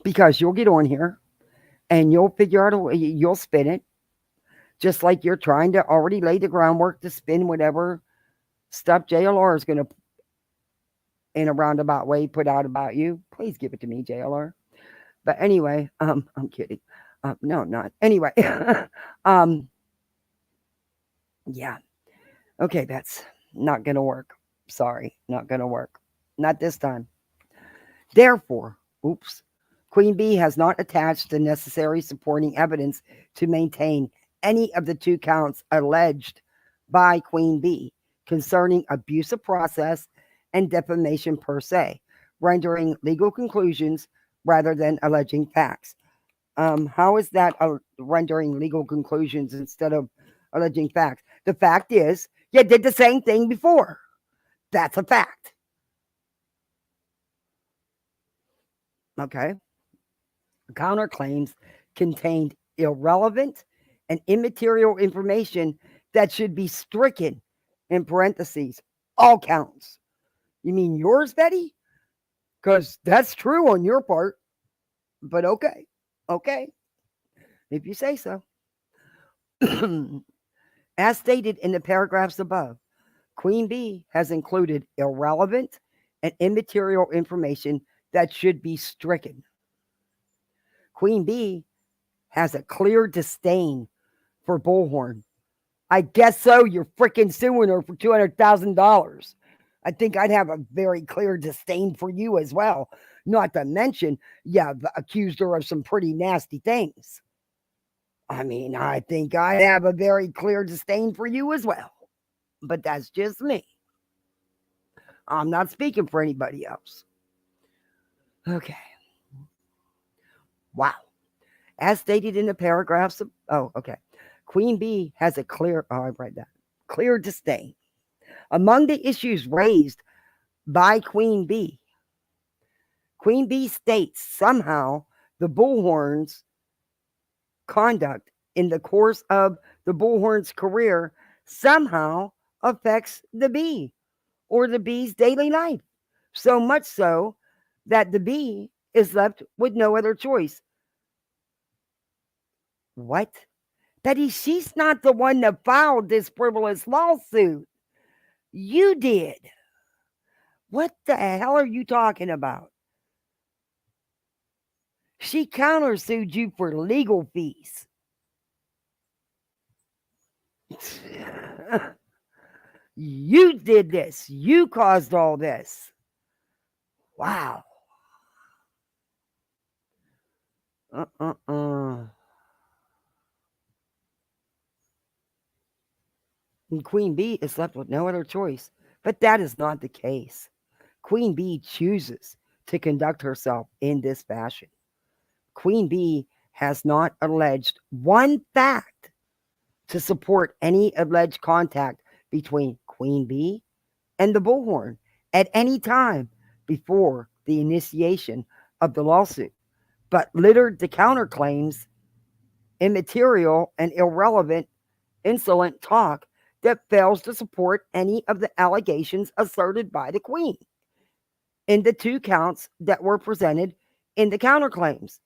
because you'll get on here and you'll figure out a way. You'll spin it just like you're trying to already lay the groundwork to spin whatever stuff JLR is going to, in a roundabout way, put out about you. Please give it to me, JLR. But anyway, I'm kidding. No, I'm not. Anyway, yeah. Okay, that's not going to work. Sorry, not going to work. Not this time. Therefore, Queen Bee has not attached the necessary supporting evidence to maintain any of the two counts alleged by Queen Bee concerning abuse of process and defamation per se, rendering legal conclusions rather than alleging facts. How is that rendering legal conclusions instead of alleging facts? The fact is, you did the same thing before. That's a fact. Okay. Counterclaims contained irrelevant and immaterial information that should be stricken in parentheses. All counts. You mean yours, Betty? Because that's true on your part. But okay. Okay. If you say so. As stated in the paragraphs above, Queen Bee has included irrelevant and immaterial information that should be stricken. Queen Bee has a clear disdain for Bulhorn. I guess so. You're freaking suing her for $200,000. I think I'd have a very clear disdain for you as well. Not to mention, you've accused her of some pretty nasty things. I mean, I think I'd have a very clear disdain for you as well. But that's just me. I'm not speaking for anybody else. Okay. Wow. As stated in the paragraphs of, okay. Queen Bee has a clear, I read that, clear disdain. Among the issues raised by Queen Bee states somehow the Bulhorn's conduct in the course of the Bulhorn's career somehow affects the bee or the bee's daily life. So much so that the bee is left with no other choice. What? Betty, she's not the one that filed this frivolous lawsuit. You did. What the hell are you talking about? She countersued you for legal fees. You did this. You caused all this. Wow. And Queen Bee is left with no other choice. But that is not the case. Queen Bee chooses to conduct herself in this fashion. Queen Bee has not alleged one fact to support any alleged contact between Queen Bee and the Bulhorn at any time before the initiation of the lawsuit, but littered the counterclaims immaterial and irrelevant, insolent talk that fails to support any of the allegations asserted by the Queen in the two counts that were presented in the counterclaims.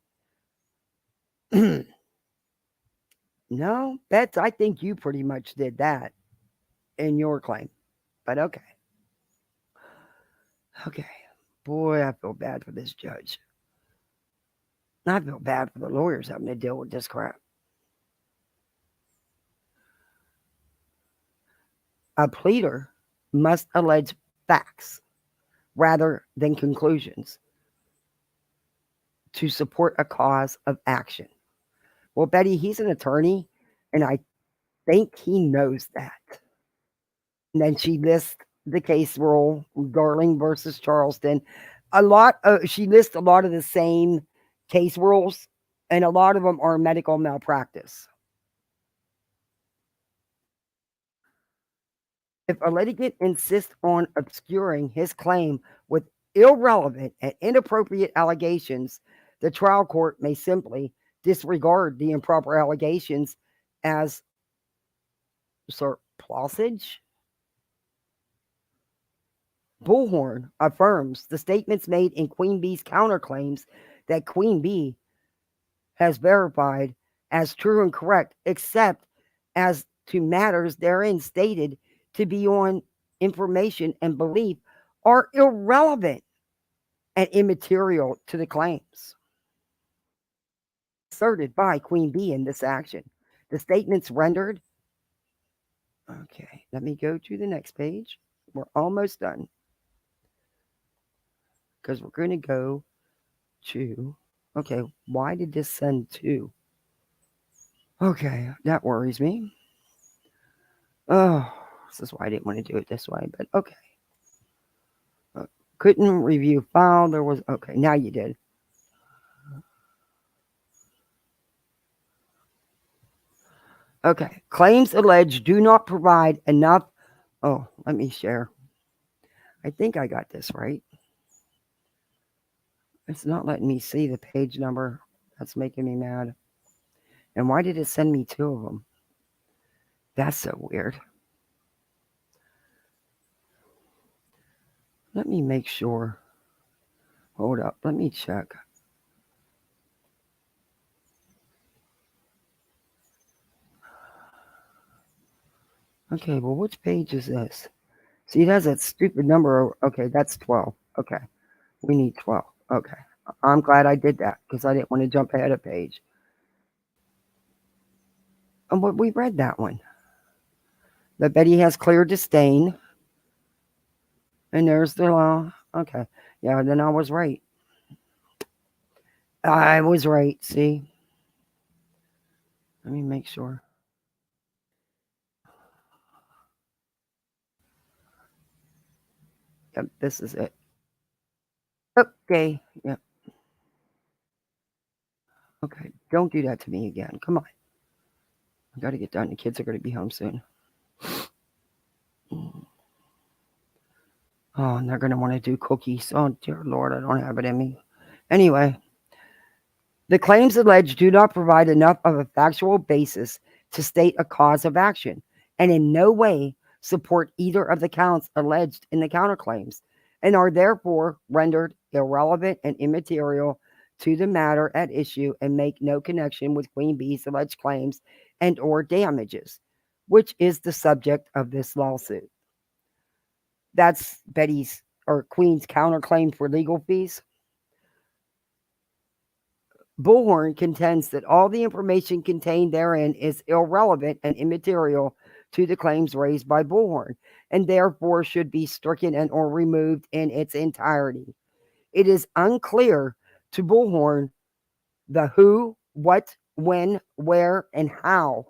No, Bets, I think you pretty much did that. in your claim. But okay. Okay. Boy, I feel bad for this judge. I feel bad for the lawyers having to deal with this crap. A pleader must allege facts rather than conclusions to support a cause of action. Well, Betty, he's an attorney, and I think he knows that. And then she lists the case rule, Darling versus Charleston. She lists a lot of the same case rules, and a lot of them are medical malpractice. If a litigant insists on obscuring his claim with irrelevant and inappropriate allegations, the trial court may simply disregard the improper allegations as surplusage. Bulhorn affirms the statements made in Queen Bee's counterclaims that Queen Bee has verified as true and correct, except as to matters therein stated to be on information and belief, are irrelevant and immaterial to the claims asserted by Queen Bee in this action. The statements rendered. Okay, let me go to the next page. We're almost done because we're going to go to. Okay, why did this send to? Okay, that worries me. Oh, this is why I didn't want to do it this way, but okay. Couldn't review file. There was, okay, now you did. Okay, claims alleged do not provide enough. Oh, let me share. I think I got this right. It's not letting me see the page number. That's making me mad. And why did it send me two of them? That's so weird. Let me make sure. Hold up. Let me check. Okay, well, which page is this? See, it has that stupid number. Okay, that's 12. Okay, we need 12. Okay, I'm glad I did that because I didn't want to jump ahead a page. And what we read that one. That Betty has clear disdain. And there's the law. Okay, yeah, then I was right. I was right, see? Let me make sure. Yep, this is it. Okay, yep. Okay, don't do that to me again. Come on. I gotta get done. The kids are gonna be home soon. Oh, and they're gonna want to do cookies. Oh, dear Lord, I don't have it in me. Anyway, the claims alleged do not provide enough of a factual basis to state a cause of action, and in no way support either of the counts alleged in the counterclaims, and are therefore rendered irrelevant and immaterial to the matter at issue and make no connection with Queen Bee's alleged claims and or damages, which is the subject of this lawsuit. That's Betty's or Queen's counterclaim for legal fees. Bulhorn contends that all the information contained therein is irrelevant and immaterial to the claims raised by Bulhorn, and therefore should be stricken and or removed in its entirety. It is unclear to Bulhorn the who, what, when, where, and how,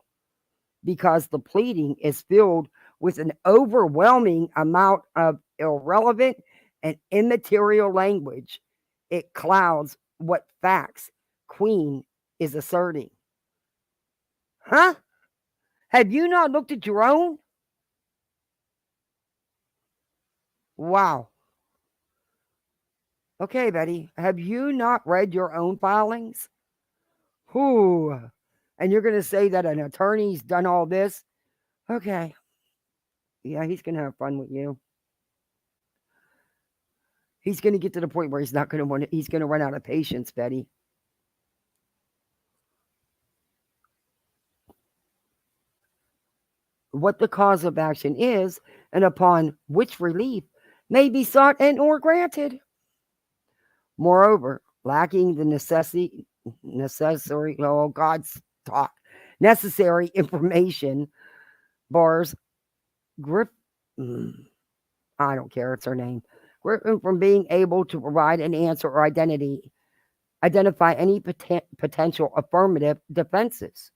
because the pleading is filled with an overwhelming amount of irrelevant and immaterial language. It clouds what facts Queen is asserting. Huh? Have you not looked at your own? Wow. Okay, Betty, have you not read your own filings? Whew. And you're going to say that an attorney's done all this? Okay. Yeah, he's going to have fun with you. He's going to get to the point where he's not going to want to, he's going to run out of patience, Betty. what the cause of action is, and upon which relief may be sought and or granted. Moreover, lacking the necessary, oh God's talk, necessary information bars Griff, I don't care, it's her name, Griffin from being able to provide an answer or identify any potential affirmative defenses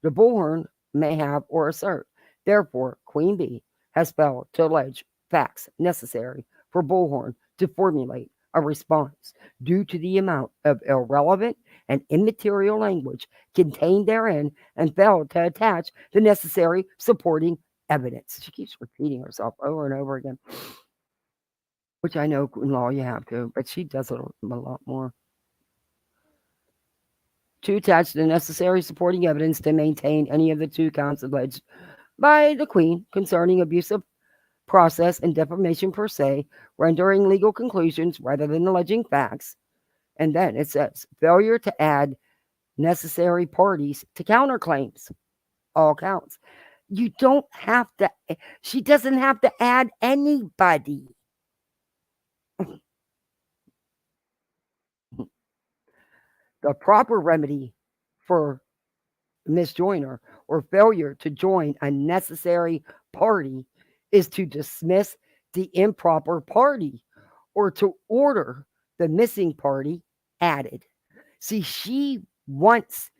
the Bulhorn may have or assert. Therefore, Queen Bee has failed to allege facts necessary for Bulhorn to formulate a response due to the amount of irrelevant and immaterial language contained therein and failed to attach the necessary supporting evidence. She keeps repeating herself over and over again, which I know in law you have to, but she does it a lot more. To attach the necessary supporting evidence to maintain any of the two counts alleged by the Queen concerning abusive process and defamation per se, rendering legal conclusions rather than alleging facts. And then it says failure to add necessary parties to counterclaims, all counts. You don't have to, she doesn't have to add anybody. The proper remedy for misjoiner or failure to join a necessary party is to dismiss the improper party or to order the missing party added. See, she wants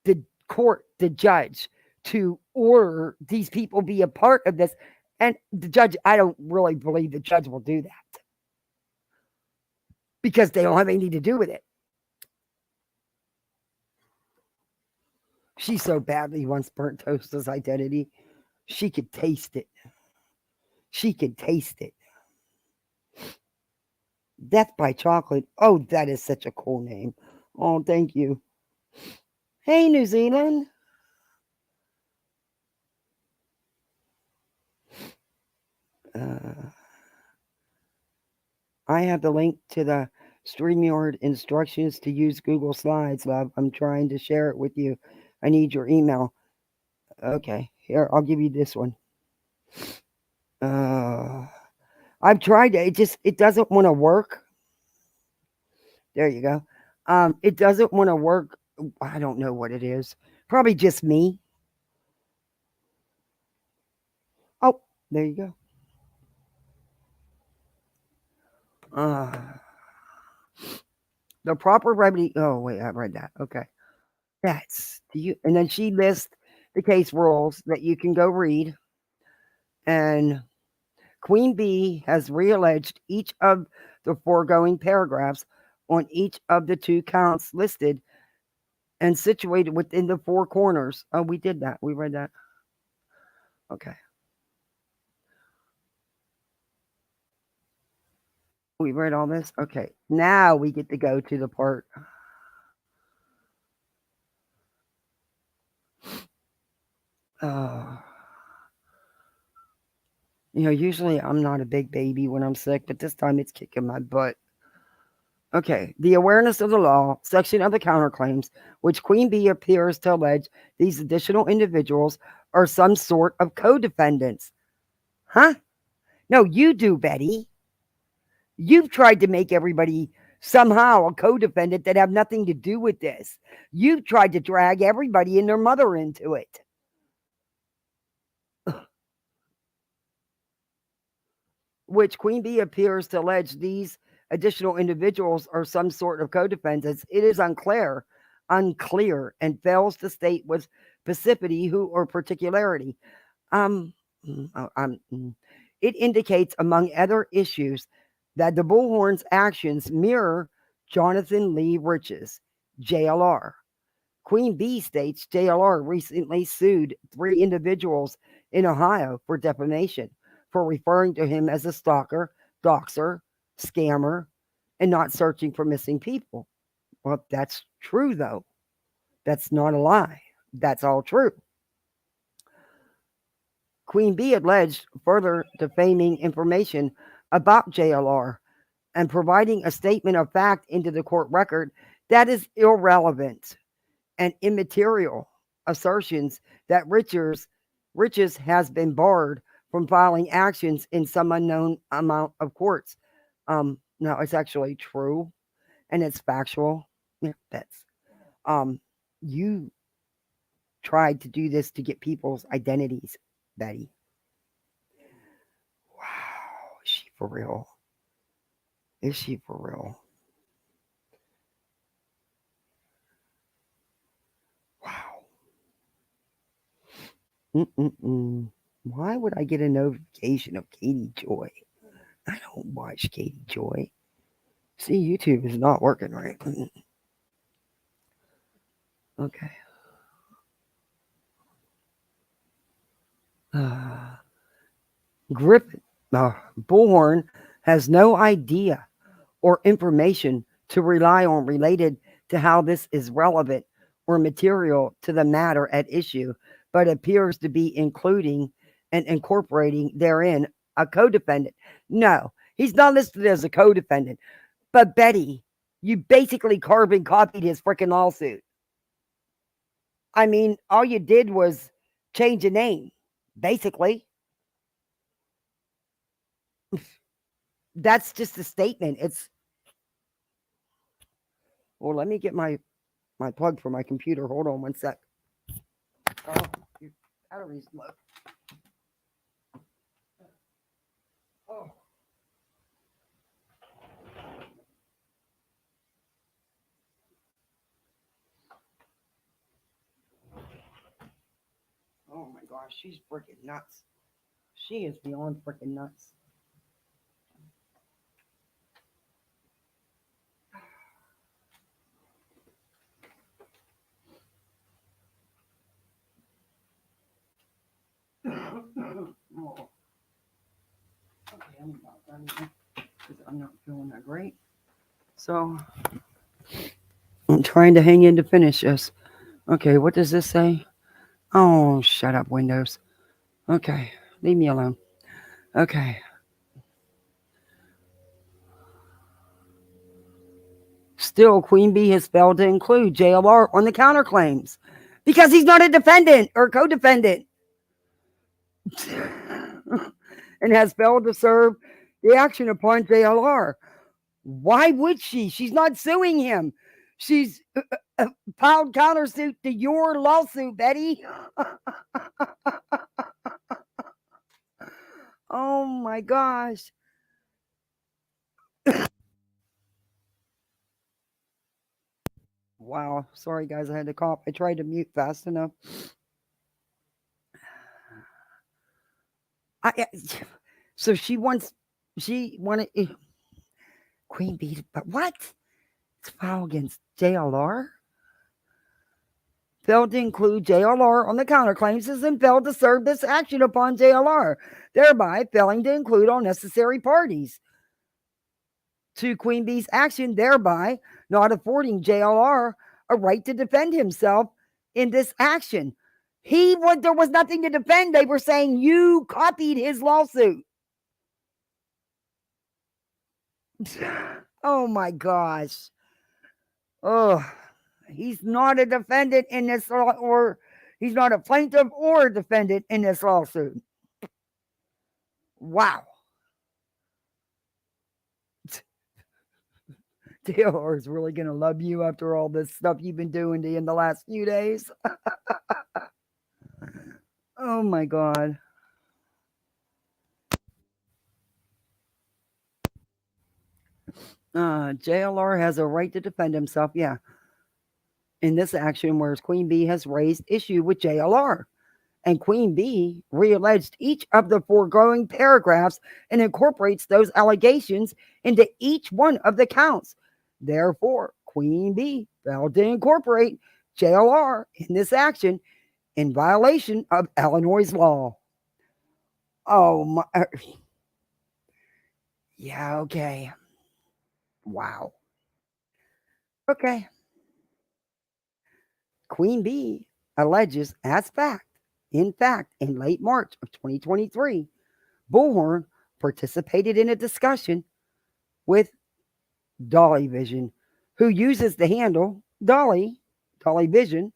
the court, the judge, to order these people be a part of this. And the judge, I don't really believe the judge will do that because they don't have anything to do with it. She so badly wants burnt toast as identity. She could taste it. She could taste it. Death by Chocolate. Oh, that is such a cool name. Oh, thank you. Hey, New Zealand. I have the link to the StreamYard instructions to use Google Slides, love. I'm trying to share it with you. I need your email. Okay, here, I'll give you this one. I've tried it. It doesn't want to work. There you go. It doesn't want to work. I don't know what it is. Probably just me. Oh, there you go. The proper remedy. Oh, wait, I read that. Okay. That's you. And then she lists the case rules that you can go read. And Queen Bee has realleged each of the foregoing paragraphs on each of the two counts listed and situated within the four corners. Oh, we did that. We read that. Okay. We read all this? Okay. Now we get to go to the part. Usually I'm not a big baby when I'm sick, but this time it's kicking my butt. Okay, the awareness of the law section of the counterclaims, which Queen Bee appears to allege these additional individuals are some sort of co-defendants. Huh? No, you do, Betty. You've tried to make everybody somehow a co-defendant that have nothing to do with this. You've tried to drag everybody and their mother into it. Which Queen Bee appears to allege these additional individuals are some sort of co-defendants. It is unclear, and fails to state with specificity who or particularity. It indicates, among other issues, that the Bulhorn's actions mirror Jonathan Lee Rich's JLR. Queen Bee states JLR recently sued 3 individuals in Ohio for defamation for referring to him as a stalker, doxer, scammer, and not searching for missing people. Well, that's true, though. That's not a lie. That's all true. Queen Bee alleged further defaming information about JLR and providing a statement of fact into the court record that is irrelevant and immaterial assertions that Richards Riches has been barred from filing actions in some unknown amount of courts. No, it's actually true and it's factual. Yeah, that's you tried to do this to get people's identities, Betty. Wow, is she for real? Is she for real? Wow. Mm-mm-mm. Why would I get a notification of Katie Joy? I don't watch Katie Joy. See, YouTube is not working right. Okay. Uh, Griffin, Bullhorn has no idea or information to rely on related to how this is relevant or material to the matter at issue, but appears to be including and incorporating therein a co-defendant. No, he's not listed as a co-defendant. But Betty, you basically carbon copied his freaking lawsuit. I mean, all you did was change a name, basically. That's just a statement. It's well, let me get my plug for my computer. Hold on one sec. Oh, your battery's low. Oh, oh my gosh, she's freaking nuts. She is beyond freaking nuts. Oh, okay, I'm about done because I'm not feeling that great. So I'm trying to hang in to finish this. Okay, what does this say? Oh, shut up, Windows. Okay, leave me alone. Okay. Still, Queen Bee has failed to include JLR on the counterclaims because he's not a defendant or co defendant and has failed to serve the action upon JLR. Why would she? She's not suing him. She's filed countersuit to your lawsuit, Betty. Oh my gosh. Wow. Sorry, guys. I had to cough. I tried to mute fast enough. I, so she wanted Queen Bee, but what? It's filed against JLR? Failed to include JLR on the counterclaims and failed to serve this action upon JLR, thereby failing to include all necessary parties to Queen Bee's action, thereby not affording JLR a right to defend himself in this action. There was nothing to defend. They were saying you copied his lawsuit. Oh my gosh. Oh, he's not a defendant in this or he's not a plaintiff or a defendant in this lawsuit. Wow. Taylor is really going to love you after all this stuff you've been doing in the last few days. Oh my God. JLR has a right to defend himself. Yeah. In this action, whereas Queen Bee has raised issue with JLR. And Queen Bee realleged each of the foregoing paragraphs and incorporates those allegations into each one of the counts. Therefore, Queen Bee failed to incorporate JLR in this action in violation of Illinois law. Oh my. Yeah, okay. Wow. Okay. Queen Bee alleges as fact, in late March of 2023, Bulhorn participated in a discussion with Dolly Vision, who uses the handle Dolly Vision,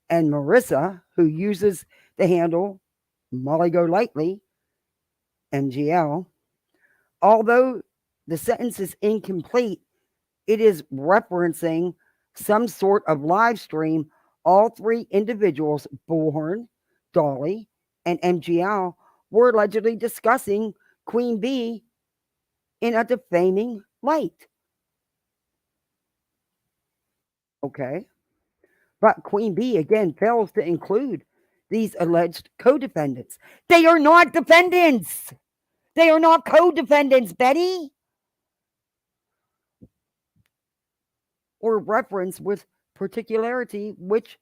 and Marissa, who uses the handle Molly Golightly, MGL. Although the sentence is incomplete, it is referencing some sort of live stream. All three individuals, Bulhorn, Dolly, and MGL, were allegedly discussing Queen Bee in a defaming light. Okay. But Queen Bee again fails to include these alleged co defendants. They are not defendants. They are not co defendants, Betty. Or reference with particularity which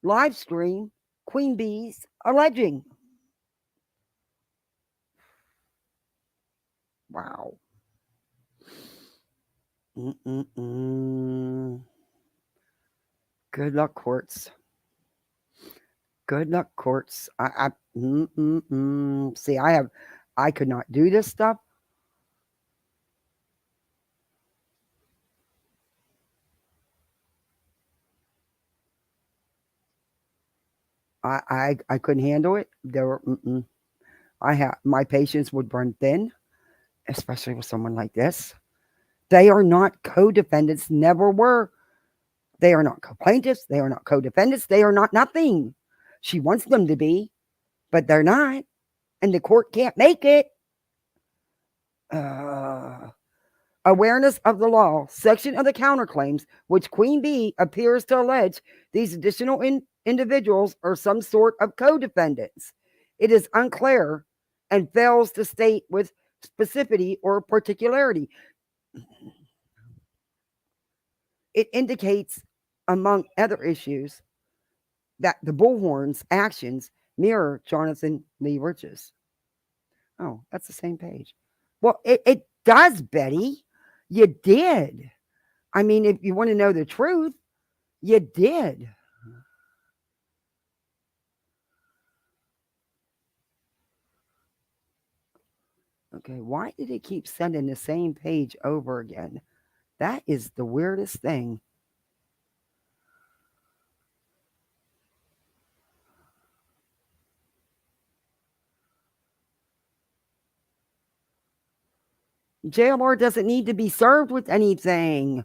live stream Queen Bee's alleging. Wow. Mm-mm-mm. Good luck, courts. Good luck, courts. See, I could not do this stuff. I couldn't handle it. There were, my patience would run thin, especially with someone like this. They are not co-defendants. Never were. They are not co-plaintiffs. They are not co-defendants. They are not nothing. She wants them to be, but they're not, and the court can't make it. Awareness of the law section of the counterclaims, which Queen Bee appears to allege these additional individuals are some sort of co-defendants. It is unclear and fails to state with specificity or particularity. It indicates, among other issues, that the Bullhorn's actions mirror Jonathan Lee Rich's. Oh, that's the same page. Well, it does, Betty. You did. I mean, if you want to know the truth, you did. Okay, why did it keep sending the same page over again? That is the weirdest thing. JLR doesn't need to be served with anything.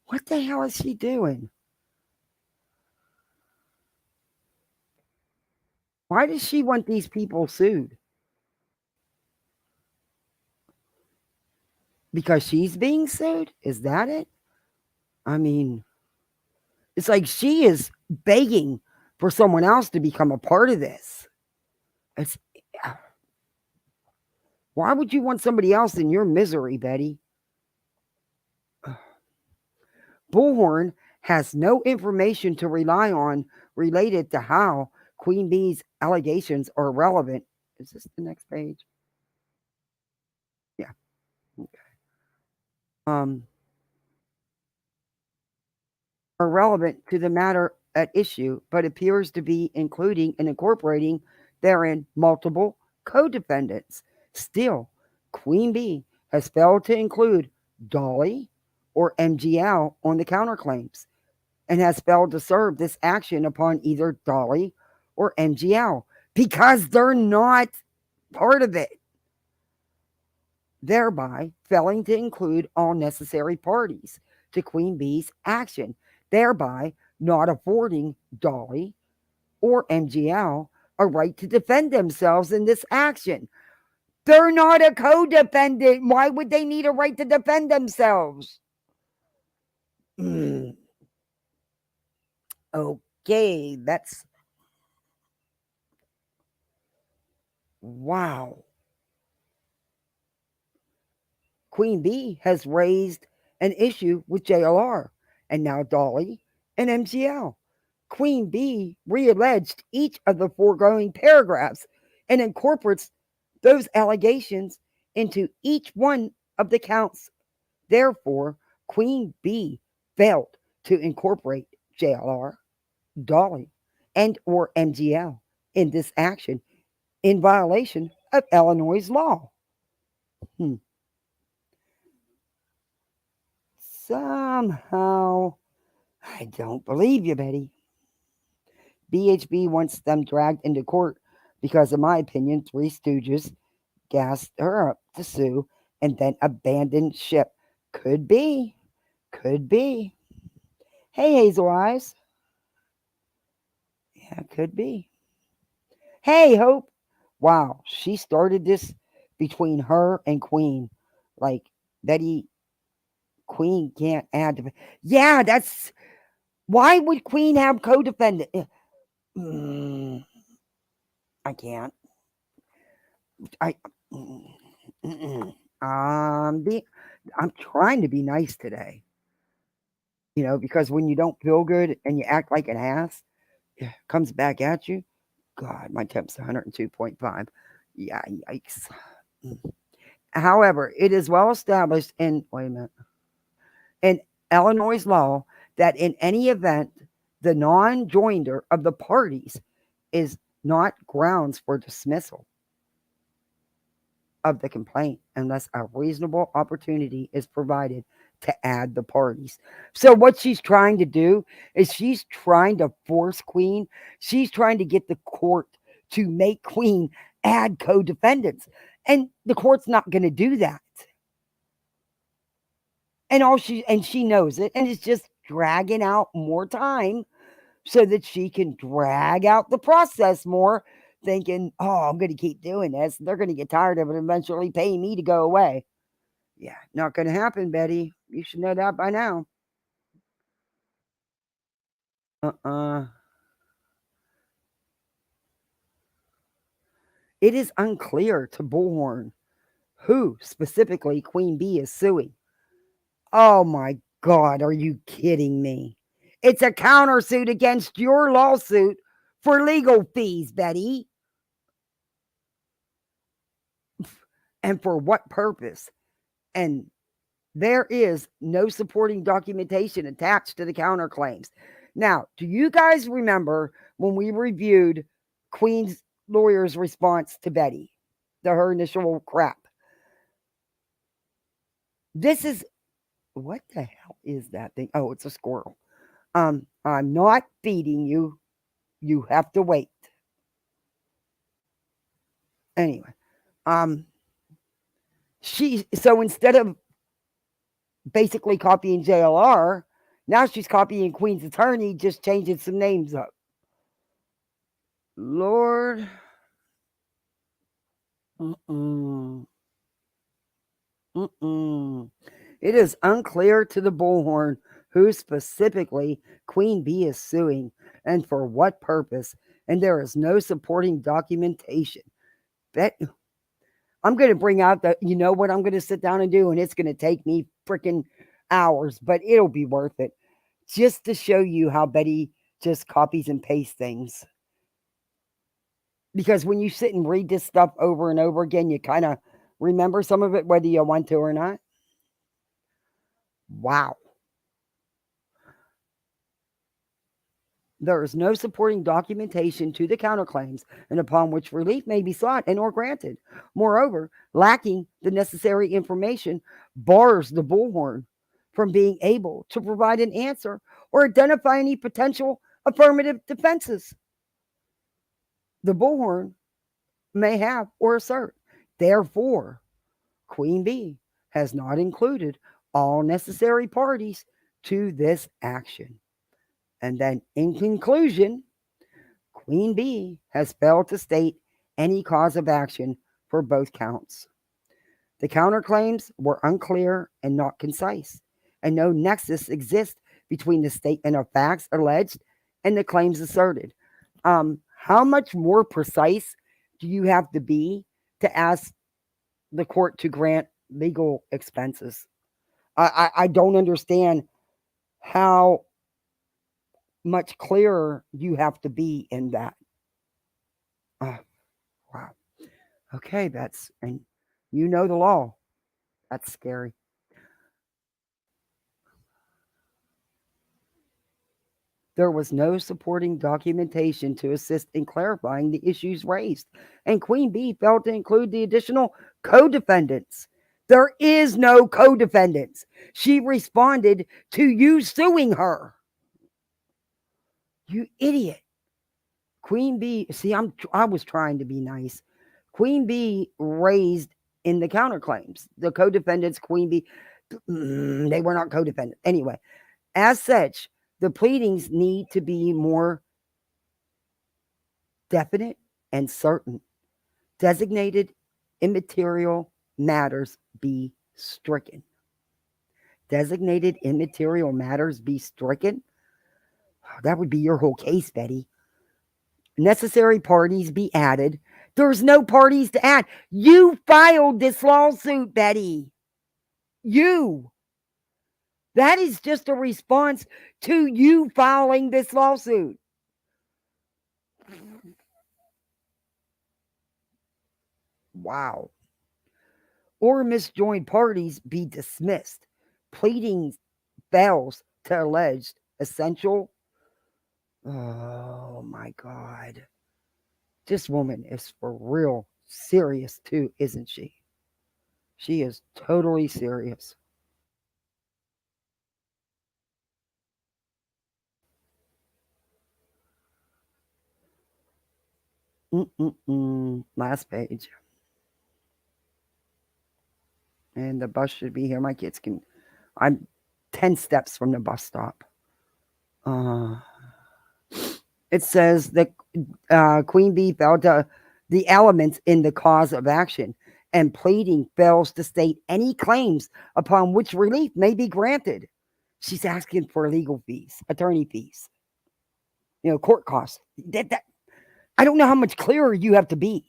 What the hell is she doing? Why does she want these people sued? Because she's being sued? Is that it? I mean, it's like she is begging for someone else to become a part of this. It's why would you want somebody else in your misery, Betty? Bulhorn has no information to rely on related to how Queen Bee's allegations are relevant. Is this the next page? Yeah. Okay. Um, are relevant to the matter at issue, but appears to be including and incorporating therein multiple co-defendants. Still, Queen Bee has failed to include Dolly or MGL on the counterclaims and has failed to serve this action upon either Dolly or MGL because they're not part of it, thereby failing to include all necessary parties to Queen Bee's action, thereby not affording Dolly or MGL a right to defend themselves in this action. They're not a co-defendant. Why would they need a right to defend themselves? Okay, that's wow. Queen Bee has raised an issue with JLR and now Dolly and MGL. Queen Bee realleged each of the foregoing paragraphs and incorporates those allegations into each one of the counts. Therefore, Queen Bee failed to incorporate JLR, Dolly, and or MGL in this action in violation of Illinois law. Somehow, I don't believe you, Betty. BHB wants them dragged into court because, in my opinion, Three Stooges gassed her up to sue and then abandoned ship. Could be. Could be. Hey, Hazel Eyes. Yeah, could be. Hey, Hope. Wow, she started this between her and Queen. Like, Betty, Queen can't add. Yeah, that's. Why would Queen have co-defendant? Mm, I can't. I. mm, mm, be, I'm trying to be nice today. Because when you don't feel good and you act like an ass, it comes back at you. God, my temp's 102.5. Yeah, yikes. Mm. However, it is well established wait a minute, in Illinois law that in any event, the non-joinder of the parties is not grounds for dismissal of the complaint unless a reasonable opportunity is provided to add the parties. So what she's trying to do is she's trying to force Queen, she's trying to get the court to make Queen add co-defendants. And the court's not going to do that. And she knows it, and it's just dragging out more time so that she can drag out the process more, thinking, oh, I'm going to keep doing this. They're going to get tired of it and eventually pay me to go away. Yeah, not going to happen, Betty. You should know that by now. Uh-uh. It is unclear to Bullhorn who specifically Queen Bee is suing. Oh my God, are you kidding me? It's a countersuit against your lawsuit for legal fees, Betty. And for what purpose? And there is no supporting documentation attached to the counterclaims. Now, do you guys remember when we reviewed Queen's lawyer's response to Betty, her initial crap? This is what the hell is that thing? Oh, it's a squirrel. I'm not feeding you. You have to wait. Anyway, so instead of basically copying JLR, now she's copying Queen's attorney, just changing some names up. Lord. Mm-mm. Mm-mm. It is unclear to the Bullhorn who specifically Queen Bee is suing and for what purpose, and there is no supporting documentation. I'm going to bring out what I'm going to sit down and do, and it's going to take me freaking hours, but it'll be worth it just to show you how Betty just copies and pastes things. Because when you sit and read this stuff over and over again, you kind of remember some of it, whether you want to or not. Wow. There is no supporting documentation to the counterclaims and upon which relief may be sought and or granted. Moreover, lacking the necessary information bars the Bullhorn from being able to provide an answer or identify any potential affirmative defenses the Bullhorn may have or assert. Therefore, Queen Bee has not included all necessary parties to this action. And then, in conclusion, Queen Bee has failed to state any cause of action for both counts. The counterclaims were unclear and not concise, and no nexus exists between the statement of facts alleged and the claims asserted. How much more precise do you have to be to ask the court to grant legal expenses? I don't understand how much clearer you have to be in that. Oh, wow. Okay, and you know the law. That's scary. There was no supporting documentation to assist in clarifying the issues raised, and Queen Bee failed to include the additional co-defendants. There is no co-defendants. She responded to you suing her. You idiot. Queen Bee, see, I was trying to be nice. Queen Bee raised in the counterclaims. The co-defendants, Queen Bee, they were not co-defendants. Anyway, as such, the pleadings need to be more definite and certain. Designated immaterial matters be stricken. Designated immaterial matters be stricken? That would be your whole case, Betty. Necessary parties be added. There's no parties to add. You filed this lawsuit, Betty. You. That is just a response to you filing this lawsuit. Wow. Or misjoined parties be dismissed. Pleading fails to alleged essential. Oh my God. This woman is for real serious too, isn't she? She is totally serious. Last page. And the bus should be here. My kids can. I'm 10 steps from the bus stop. It says that Queen Bee failed to the elements in the cause of action, and pleading fails to state any claims upon which relief may be granted. She's asking for legal fees, attorney fees, court costs. I don't know how much clearer you have to be.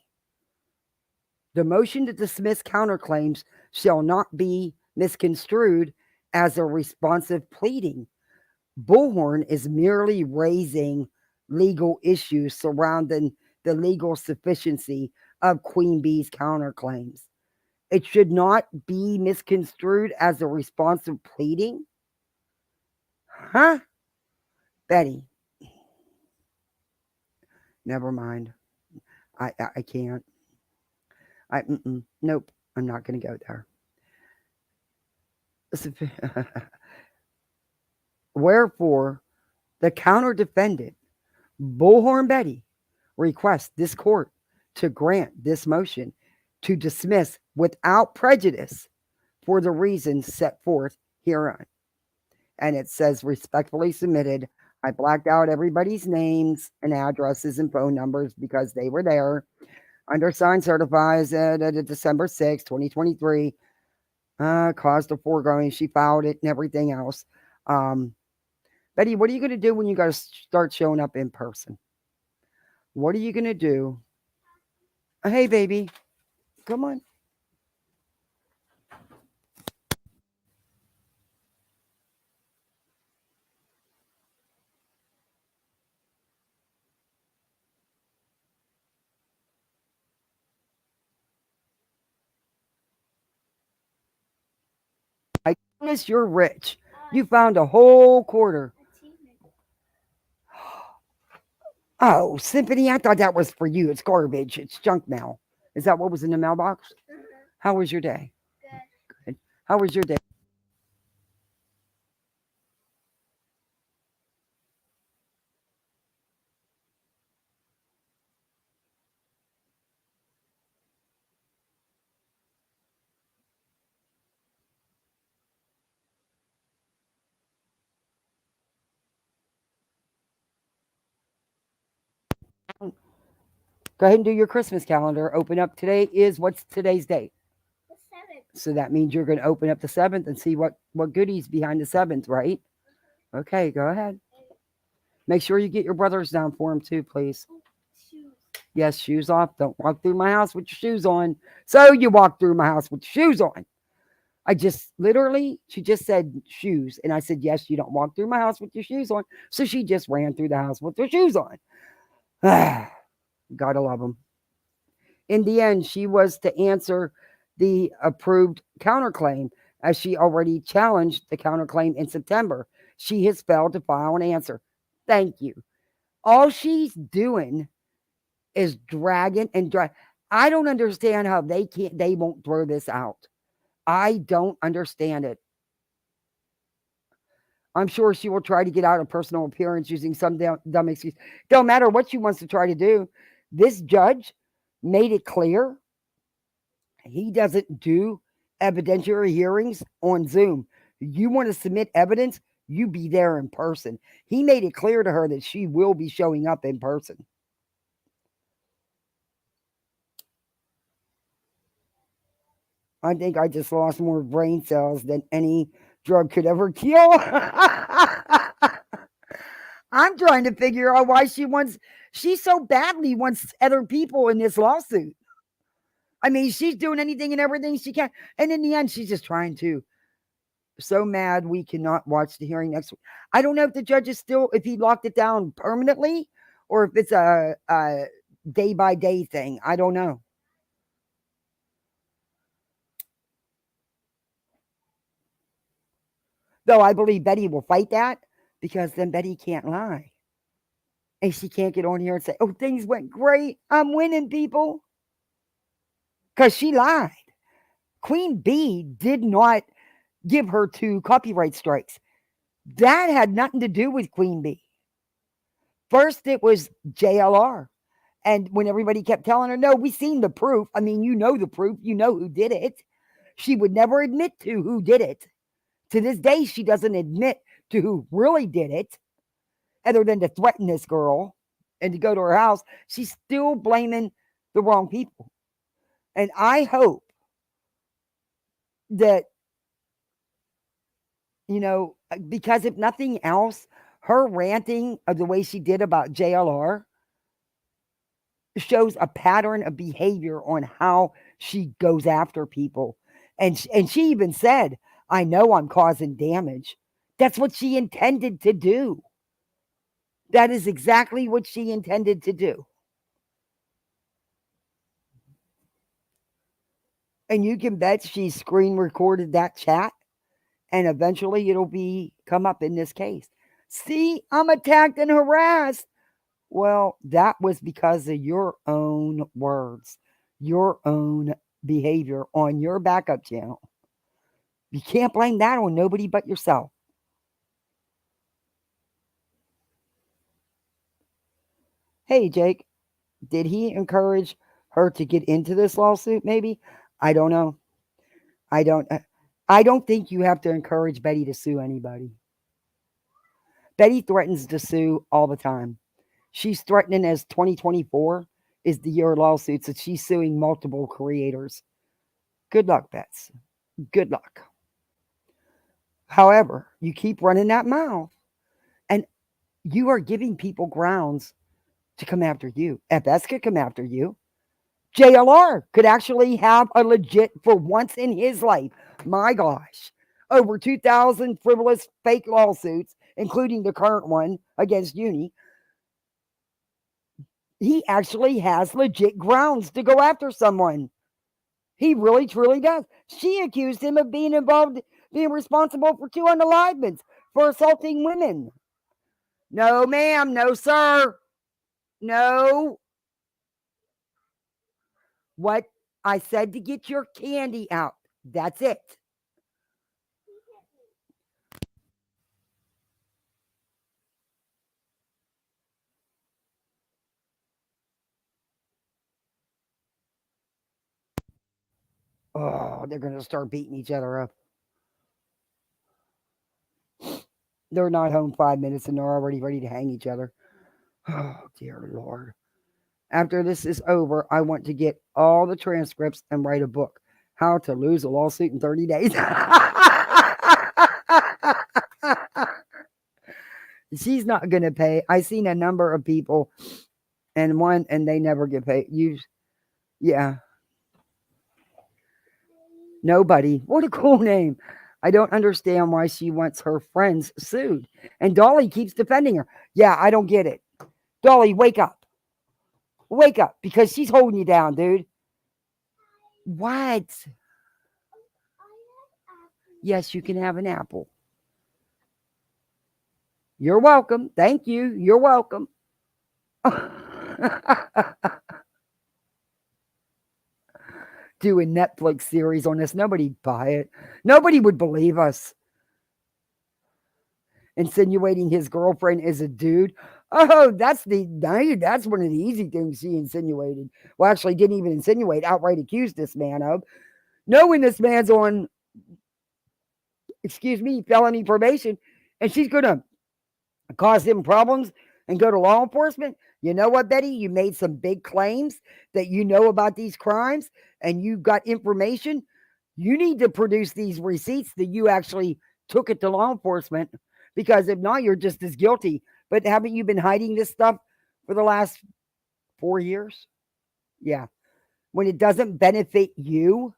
The motion to dismiss counterclaims shall not be misconstrued as a responsive pleading. Bulhorn is merely raising legal issues surrounding the legal sufficiency of Queen Bee's counterclaims. It should not be misconstrued as a responsive pleading? Huh? Betty. Never mind. I can't. Nope. I'm not going to go there. Wherefore, the counter defendant, Bulhorn Betty, requests this court to grant this motion to dismiss without prejudice for the reasons set forth herein. And it says, respectfully submitted. I blacked out everybody's names and addresses and phone numbers because they were there. Undersigned certifies December 6, 2023. Caused the foregoing. She filed it and everything else. Betty, what are you going to do when you got to start showing up in person? What are you going to do? Hey, baby. Come on. I promise you're rich. You found a whole quarter. Oh, Symphony, I thought that was for you. It's garbage. It's junk mail. Is that what was in the mailbox? How was your day? Good. How was your day? Go ahead and do your Christmas calendar. Open up today is what's today's date? The 7th. So that means you're going to open up the 7th and see what goodies behind the 7th, right? Okay, go ahead. Make sure you get your brothers down for him too, please. Shoes. Yes, shoes off. Don't walk through my house with your shoes on. So you walk through my house with your shoes on. I just literally, she just said shoes. And I said, yes, you don't walk through my house with your shoes on. So she just ran through the house with her shoes on. Gotta love them. In the end, she was to answer the approved counterclaim as she already challenged the counterclaim in September. She has failed to file an answer. Thank you. All she's doing is dragging and drag. I don't understand how they won't throw this out. I don't understand it. I'm sure she will try to get out a personal appearance using some dumb excuse. Don't matter what she wants to try to do. This judge made it clear he doesn't do evidentiary hearings on Zoom. You want to submit evidence, you be there in person. He made it clear to her that she will be showing up in person. I think I just lost more brain cells than any drug could ever kill. I'm trying to figure out why she so badly wants other people in this lawsuit. I mean, she's doing anything and everything she can. And in the end, she's just trying to. So mad we cannot watch the hearing next week. I don't know if the judge is still, if he locked it down permanently or if it's a day by day thing. I don't know. Though I believe Betty will fight that because then Betty can't lie. And she can't get on here and say, oh, things went great. I'm winning, people. Because she lied. Queen Bee did not give her 2 copyright strikes. That had nothing to do with Queen Bee. First, it was JLR. And when everybody kept telling her, no, we seen the proof. I mean, you know the proof. You know who did it. She would never admit to who did it. To this day, she doesn't admit to who really did it, other than to threaten this girl and to go to her house. She's still blaming the wrong people. And I hope that, because if nothing else, her ranting of the way she did about JLR shows a pattern of behavior on how she goes after people. And she even said, I know I'm causing damage. That's what she intended to do. That is exactly what she intended to do. And you can bet she screen recorded that chat, and eventually it'll come up in this case. See, I'm attacked and harassed. Well, that was because of your own words, your own behavior on your backup channel. You can't blame that on nobody but yourself. Hey, Jake, did he encourage her to get into this lawsuit? Maybe. I don't know. I don't think you have to encourage Betty to sue anybody. Betty threatens to sue all the time. She's threatening as 2024 is the year of lawsuits that she's suing multiple creators. Good luck, Bets. Good luck. However, you keep running that mouth and you are giving people grounds to come after you. FS could come after you. JLR could actually have a legit, for once in his life, my gosh, over 2,000 frivolous fake lawsuits, including the current one against Uni. He actually has legit grounds to go after someone. He really, truly does. She accused him of being responsible for 2 unalivements, for assaulting women. No, ma'am. No, sir. No. What I said to get your candy out. That's it. Oh, they're going to start beating each other up. They're not home 5 minutes and they're already ready to hang each other. Oh, dear Lord. After this is over, I want to get all the transcripts and write a book. How to lose a lawsuit in 30 days. She's not going to pay. I've seen a number of people and they never get paid. Yeah. Nobody. What a cool name. I don't understand why she wants her friends sued. And Dolly keeps defending her. Yeah, I don't get it. Dolly, wake up. Wake up, because she's holding you down, dude. What? Yes, you can have an apple. You're welcome. Thank you. You're welcome. Do a Netflix series on this. Nobody'd buy it. Nobody would believe us. insinuating his girlfriend is a dude. Oh, that's one of the easy things she insinuated. Well, actually, didn't even insinuate, outright accused this man of, knowing this man's on, excuse me, felony probation, and she's gonna cause him problems and go to law enforcement. You know what, Betty? You made some big claims that you know about these crimes and you got information. You need to produce these receipts that you actually took it to law enforcement, because if not, you're just as guilty. But haven't you been hiding this stuff for the last 4 years? Yeah. When it doesn't benefit you,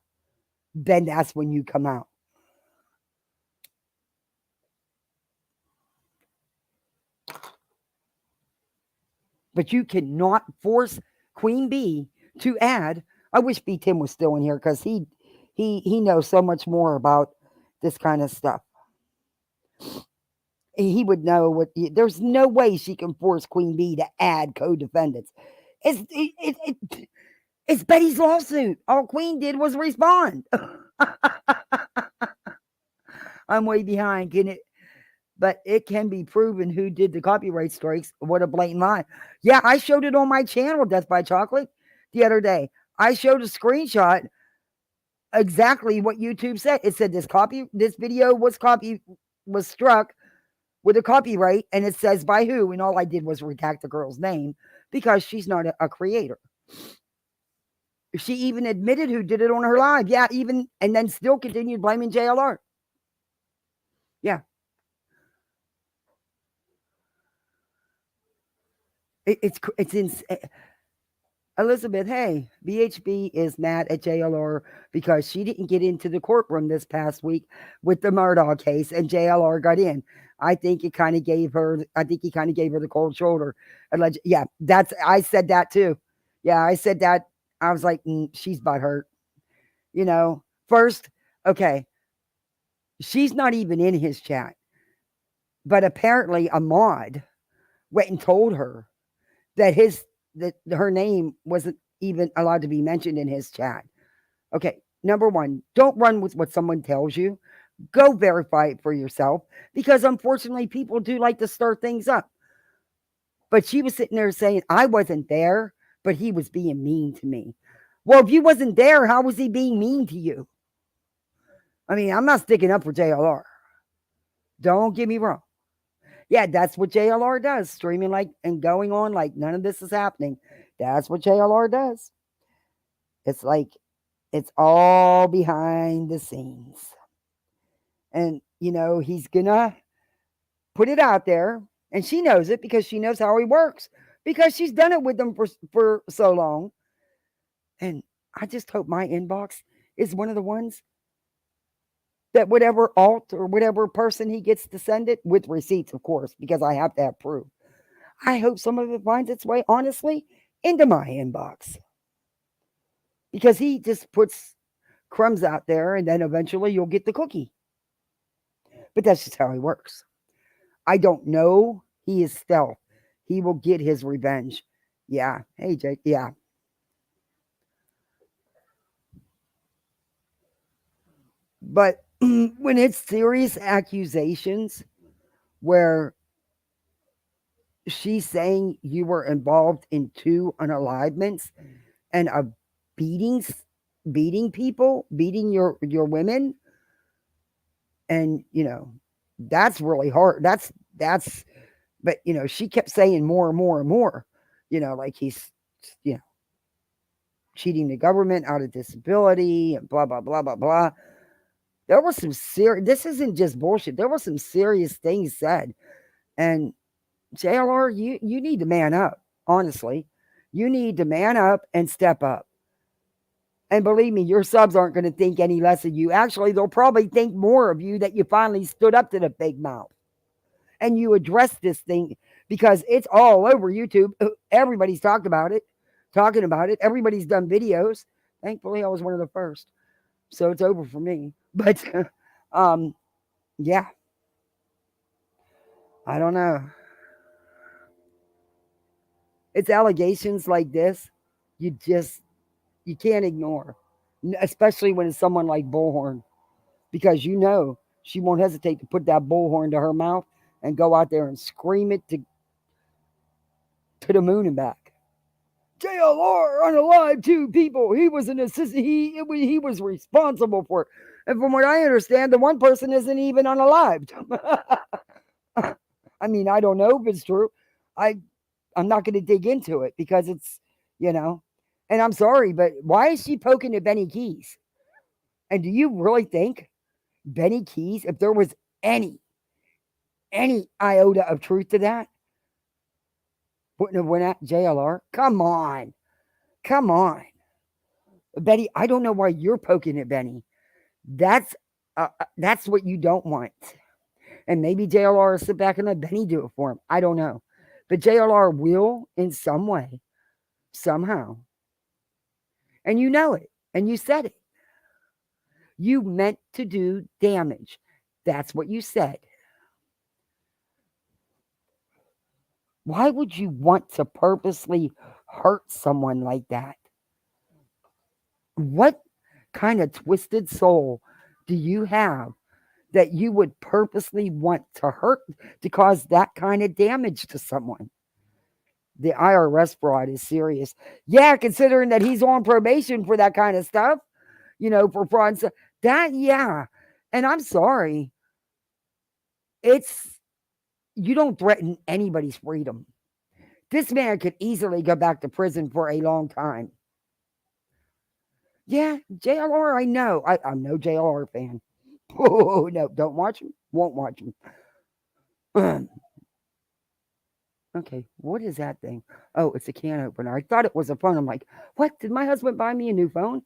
then that's when you come out. But you cannot force Queen Bee to add. I wish B Tim was still in here, because he knows so much more about this kind of stuff. He would know what. There's no way she can force Queen Bee to add co-defendants. It's Betty's lawsuit. All Queen did was respond. I'm way behind. Can it? But it can be proven who did the copyright strikes. What a blatant lie. Yeah, I showed it on my channel, Death by Chocolate, the other day. I showed a screenshot exactly what YouTube said. It said this video was struck with a copyright, and it says by who, and all I did was redact the girl's name because she's not a creator. She even admitted who did it on her live. Yeah, even, and then still continued blaming JLR. Yeah. It's in Elizabeth. Hey, BHB is mad at JLR because she didn't get into the courtroom this past week with the Murdoch case, and JLR got in. I think he kind of gave her the cold shoulder. Yeah, I said that too. Yeah, I said that. I was like, she's butthurt. First, okay, she's not even in his chat, but apparently a mod went and told her that her name wasn't even allowed to be mentioned in his chat. Okay, number one, don't run with what someone tells you. Go verify it for yourself, because unfortunately people do like to stir things up. But she was sitting there saying, I wasn't there, but he was being mean to me. Well, if you wasn't there, how was he being mean to you? I mean, I'm not sticking up for JLR. Don't get me wrong. Yeah, that's what JLR does, streaming like and going on like none of this is happening. That's what JLR does. It's like it's all behind the scenes. And, he's gonna put it out there, and she knows it because she knows how he works, because she's done it with them for so long. And I just hope my inbox is one of the ones that whatever alt or whatever person he gets to send it with receipts, of course, because I have to have proof. I hope some of it finds its way, honestly, into my inbox, because he just puts crumbs out there and then eventually you'll get the cookie. But that's just how he works. I don't know. He is stealth. He will get his revenge. Yeah. Hey, Jake. Yeah. But when it's serious accusations where she's saying you were involved in 2 unalivements and of beating people, beating your women, and that's really hard. That's but she kept saying more and more and more, like he's cheating the government out of disability and blah blah blah blah blah. There was some serious, this isn't just bullshit. There were some serious things said. And JLR, you need to man up, honestly. You need to man up and step up. And believe me, your subs aren't going to think any less of you. Actually, they'll probably think more of you that you finally stood up to the big mouth and you addressed this thing, because it's all over YouTube. Everybody's talking about it. Everybody's done videos. Thankfully, I was one of the first. So it's over for me. But yeah. I don't know. It's allegations like this you can't ignore, especially when it's someone like Bulhorn, because she won't hesitate to put that bullhorn to her mouth and go out there and scream it to the moon and back. JLR unalived two people. He was an assistant. He was responsible for it. And from what I understand, the one person isn't even unalived. I mean, I don't know if it's true. I I'm not going to dig into it because it's you know. And I'm sorry, but why is she poking at Benny Keys? And do you really think Benny Keys, if there was any iota of truth to that, wouldn't have went at JLR? Come on, Betty. I don't know why you're poking at Benny. That's that's what you don't want. And maybe JLR will sit back and let Benny do it for him. I don't know, but JLR will in some way, somehow, and you know it, and you said it. You meant to do damage. That's what you said. Why would you want to purposely hurt someone like that? What kind of twisted soul do you have that you would purposely want to hurt to cause that kind of damage to someone? The IRS fraud is serious. Yeah, considering that he's on probation for that kind of stuff, for fraud and stuff. That, yeah. And I'm sorry. You don't threaten anybody's freedom. This man could easily go back to prison for a long time. Yeah, JLR, I know. I'm no JLR fan. Oh, no, don't watch him. Won't watch him. Okay, what is that thing? Oh, it's a can opener. I thought it was a phone. I'm like, what? Did my husband buy me a new phone?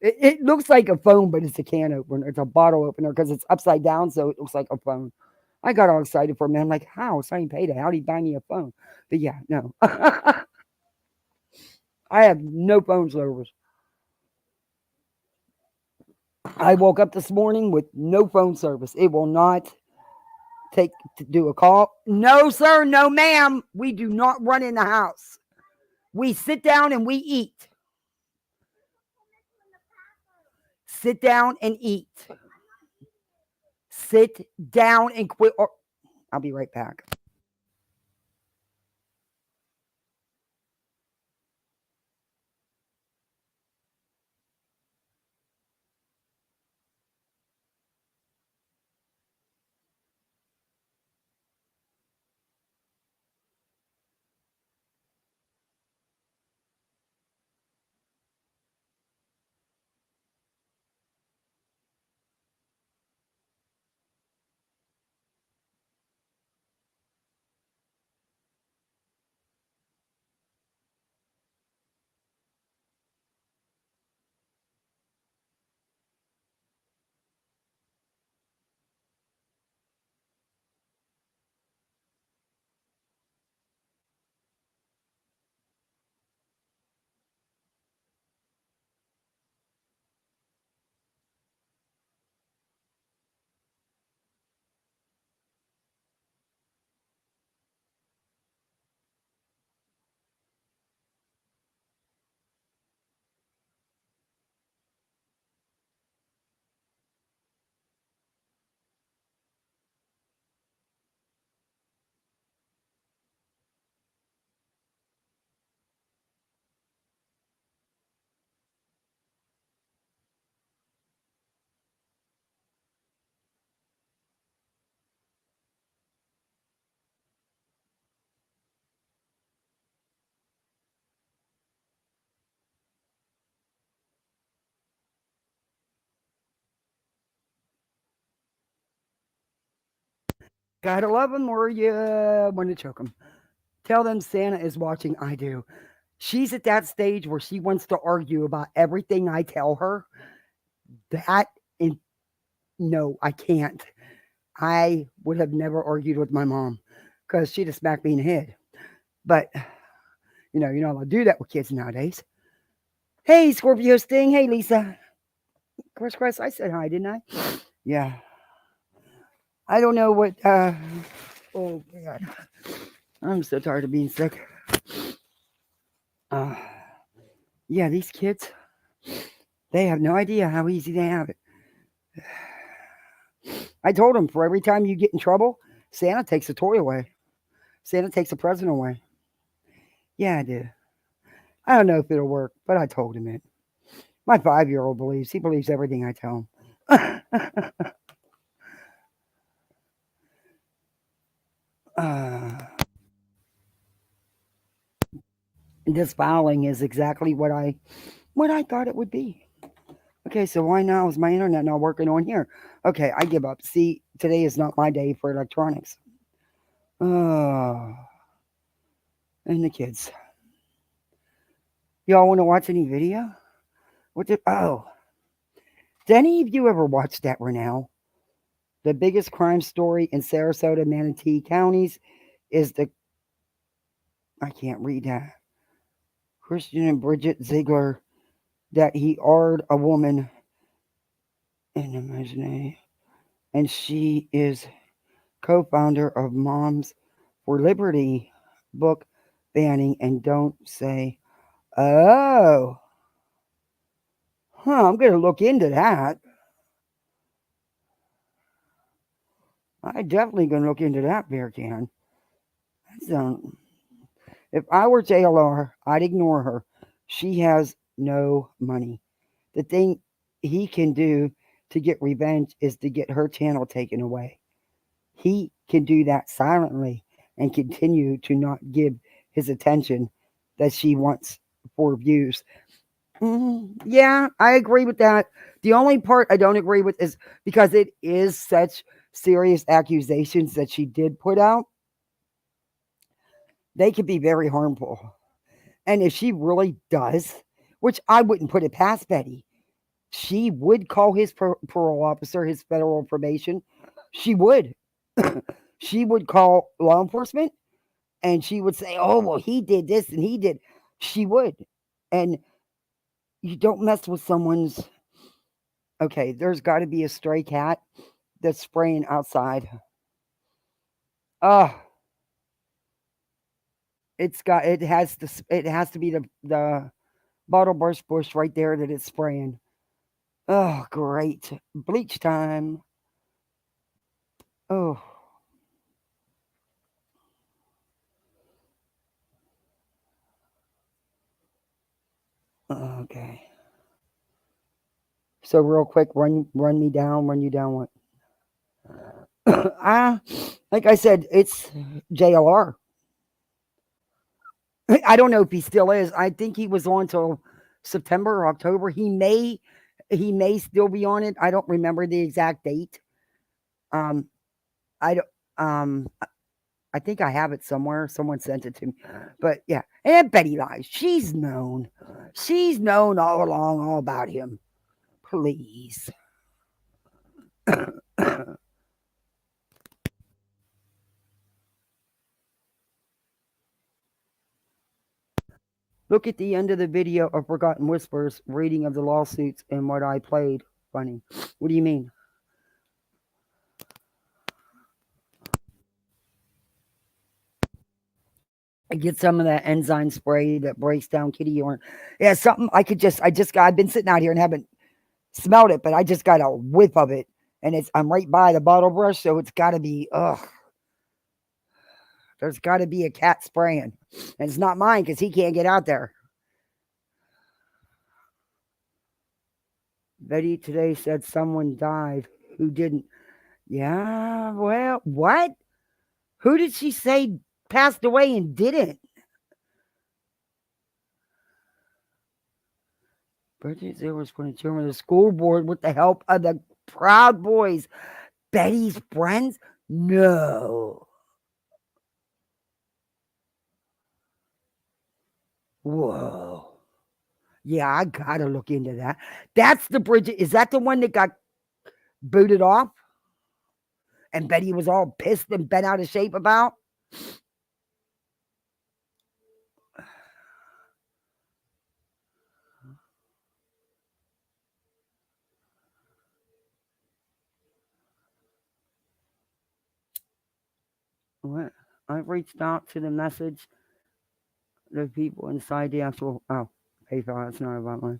It looks like a phone, but it's a can opener. It's a bottle opener because it's upside down, so it looks like a phone. I got all excited for a minute. I'm like, how? It's not even payday. How did he buy me a phone? But yeah, no. I have no phone service. I woke up this morning with no phone service. It will not take to do a call. No, sir. No, ma'am. We do not run in the house. We sit down and we eat. Sit down and eat. Sit down and quit. I'll be right back. Gotta love them or you want to choke them. Tell them Santa is watching. I do. She's at that stage where she wants to argue about everything I tell her. That, and no, I can't. I would have never argued with my mom because she'd have smacked me in the head. But, you're not allowed to do that with kids nowadays. Hey, Scorpio Sting. Hey, Lisa. Chris, I said hi, didn't I? Yeah. I don't know what, oh, God. I'm so tired of being sick. Uh, yeah, these kids, they have no idea how easy they have it. I told them for every time you get in trouble, Santa takes a toy away. Santa takes a present away. Yeah, I did. I don't know if it'll work, but I told him it. My 5-year-old believes. He believes everything I tell him. uh, this filing is exactly what I thought it would be. Okay, so why now is my internet not working on here? Okay, I give up. See, today is not my day for electronics. Oh, and the kids. Y'all want to watch any video? What did? Oh, did any of you ever watch that Renell? The biggest crime story in Sarasota, Manatee counties is the I can't read that. Christian and Bridget Ziegler that he ard a woman in imaginary, and she is co-founder of Moms for Liberty book banning and don't say, oh, I'm gonna look into that. I definitely gonna look into that, Bear Can. That's, if I were JLR, I'd ignore her. She has no money. The thing he can do to get revenge is to get her channel taken away. He can do that silently and continue to not give his attention that she wants for views. Yeah, I agree with that. The only part I don't agree with is because it is such serious accusations that she did put out, they could be very harmful. And if she really does, which I wouldn't put it past Betty, she would call his parole officer, his federal probation. She would. She would call law enforcement and she would say, oh, well, he did this and he did. She would. And you don't mess with someone's. Okay, there's got to be a stray cat that's spraying outside. Oh, it has to be the bottle bush right there that it's spraying. Oh, great. Bleach time. Oh, okay. So real quick, run me down, run you down what? Ah, like I said, it's JLR. I don't know if he still is. I think he was on till September or October. He may still be on it. I don't remember the exact date. Um, I don't. I think I have it somewhere. Someone sent it to me. But yeah, and Betty lies. She's known. She's known all along all about him. Please. Look at the end of the video of Forgotten Whispers, reading of the lawsuits and what I played. Funny. What do you mean? I get some of that enzyme spray that breaks down kitty urine. Yeah, something I've been sitting out here and haven't smelled it, but I just got a whiff of it. And I'm right by the bottle brush, so it's gotta be there's gotta be a cat spraying. And it's not mine because he can't get out there. Betty today said someone died who didn't. Yeah, well, what? Who did she say passed away and didn't? Bridget Zero was going to chairman of the school board with the help of the Proud Boys. Betty's friends? No. Whoa. Yeah, I gotta look into that. That's the Bridget. Is that the one that got booted off? And Betty was all pissed and bent out of shape about? What? I've reached out to the message, the people inside the actual. Oh, PayPal. It's not about mine.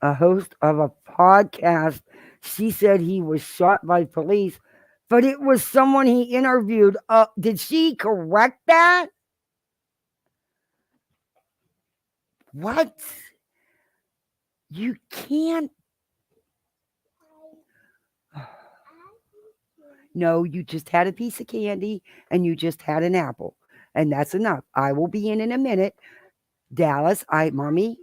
A host of a podcast. She said he was shot by police But it was someone he interviewed. Did she correct that? What? You can't. No, you just had a piece of candy and you just had an apple. And that's enough. I will be in a minute. Dallas, mommy,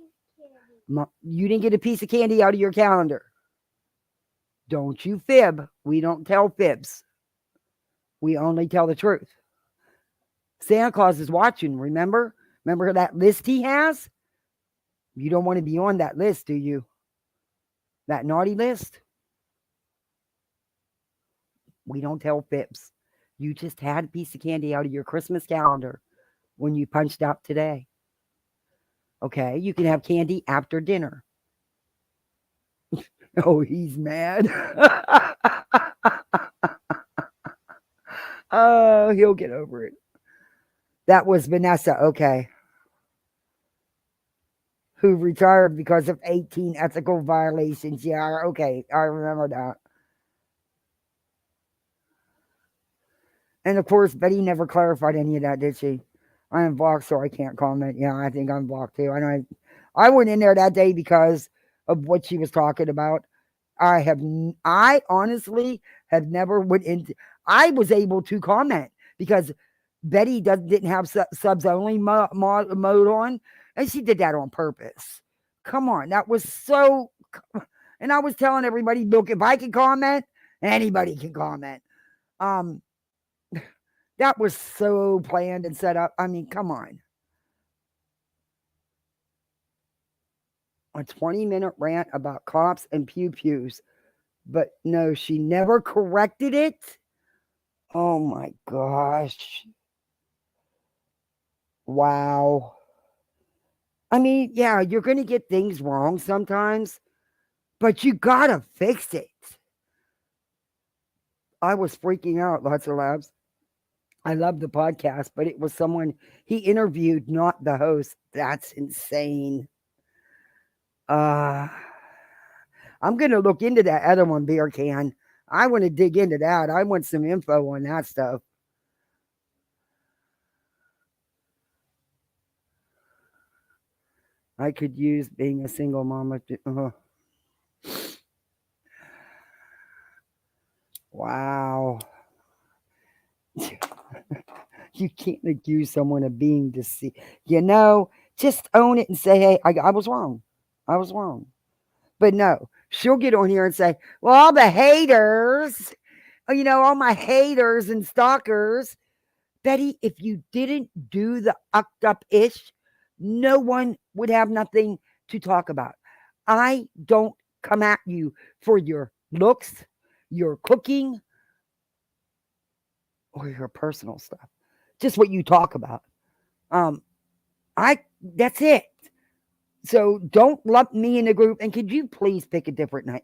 you didn't get a piece of candy out of your calendar. Don't you fib. We don't tell fibs. We only tell the truth. Santa Claus is watching, remember? Remember that list he has? You don't want to be on that list, do you? That naughty list? We don't tell fibs. You just had a piece of candy out of your Christmas calendar when you punched out today. Okay, you can have candy after dinner. Oh, he's mad. Oh, he'll get over it. That was Vanessa, okay, who retired because of 18 ethical violations. Yeah, okay, I remember that. And of course, Betty never clarified any of that, did she? I am blocked, so I can't comment. Yeah, I think I'm blocked too. I went in there that day because of what she was talking about. I honestly have never went into. I was able to comment because Betty didn't have subs only mode on, and she did that on purpose. Come on, that was so. And I was telling everybody, look, if I can comment, anybody can comment. Um, that was so planned and set up. I mean, come on. A 20-minute rant about cops and pew pews. But no, she never corrected it. Oh my gosh. Wow. I mean, yeah, you're going to get things wrong sometimes, but you got to fix it. I was freaking out, lots of labs. I love the podcast, but it was someone he interviewed, not the host. That's insane. I'm going to look into that other one, beer can. I want to dig into that. I want some info on that stuff. I could use being a single mama. Wow. You can't accuse someone of being deceived. Just own it and say, hey, I was wrong. I was wrong. But no, she'll get on here and say, well, all the haters, all my haters and stalkers. Betty, if you didn't do the ucked up ish, no one would have nothing to talk about. I don't come at you for your looks, your cooking, or your personal stuff. Just what you talk about. That's it. So don't lump me in a group. And could you please pick a different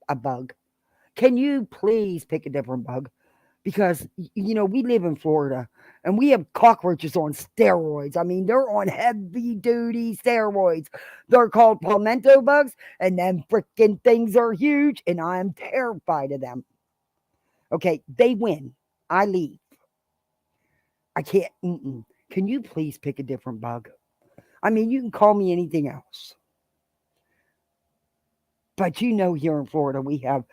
a bug? Can you please pick a different bug? Because we live in Florida and we have cockroaches on steroids. I mean, they're on heavy duty steroids. They're called palmetto bugs, and them freaking things are huge, and I'm terrified of them. Okay, they win. I leave. I can't. Can you please pick a different bug? I mean, you can call me anything else. But here in Florida, we have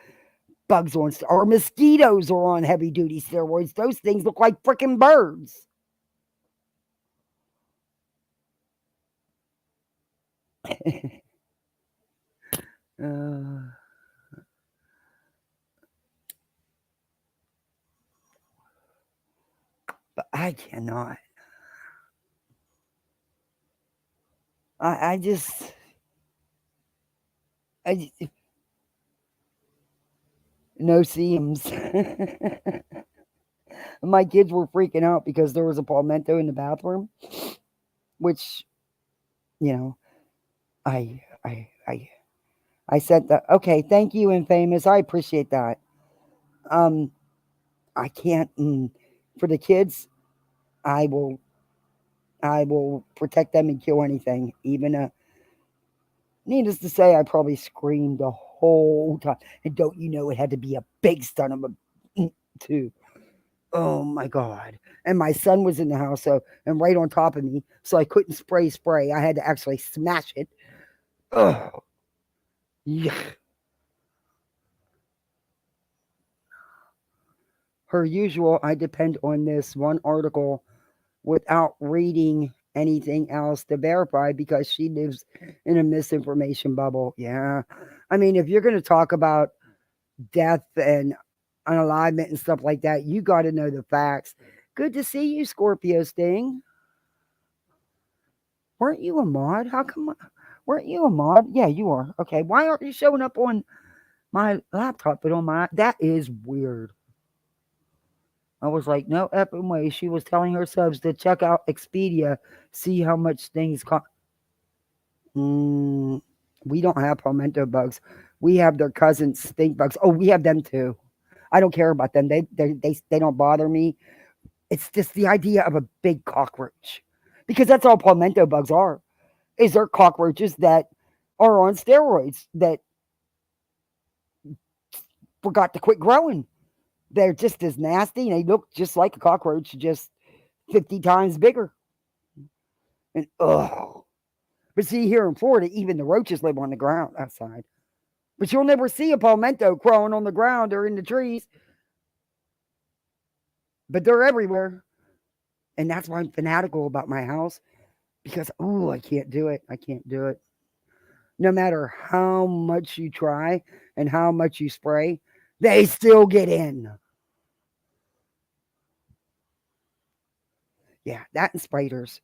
bugs on, or mosquitoes are on heavy duty steroids. Those things look like freaking birds. But I cannot. I just no seams. My kids were freaking out because there was a palmetto in the bathroom, which, I I I I said that. Okay, thank you, Infamous. I appreciate that. Um, I can't. For the kids, I will protect them and kill anything, even a. Needless to say, I probably screamed the whole time. And don't it had to be a big son of a too. Oh my god. And my son was in the house, so and right on top of me, so I couldn't spray. I had to actually smash it. Oh, yeah. Per usual, I depend on this one article without reading anything else to verify because she lives in a misinformation bubble. Yeah. I mean, if you're going to talk about death and unalignment and stuff like that, you got to know the facts. Good to see you, Scorpio Sting. Weren't you a mod? How come? Weren't you a mod? Yeah, you are. Okay. Why aren't you showing up on my laptop, but on my. That is weird. I was like, no effing way. She was telling her subs to check out Expedia, see how much things cost. Mm, we don't have palmetto bugs. We have their cousins, stink bugs. Oh, we have them too. I don't care about them. They don't bother me. It's just the idea of a big cockroach, because that's all palmetto bugs are. Is they're cockroaches that are on steroids that forgot to quit growing. They're just as nasty and they look just like a cockroach, just 50 times bigger. And ugh. But see, here in Florida, even the roaches live on the ground outside. But you'll never see a palmetto crawling on the ground or in the trees. But they're everywhere. And that's why I'm fanatical about my house. Because, oh, I can't do it. I can't do it. No matter how much you try and how much you spray, they still get in. Yeah, that and spiders.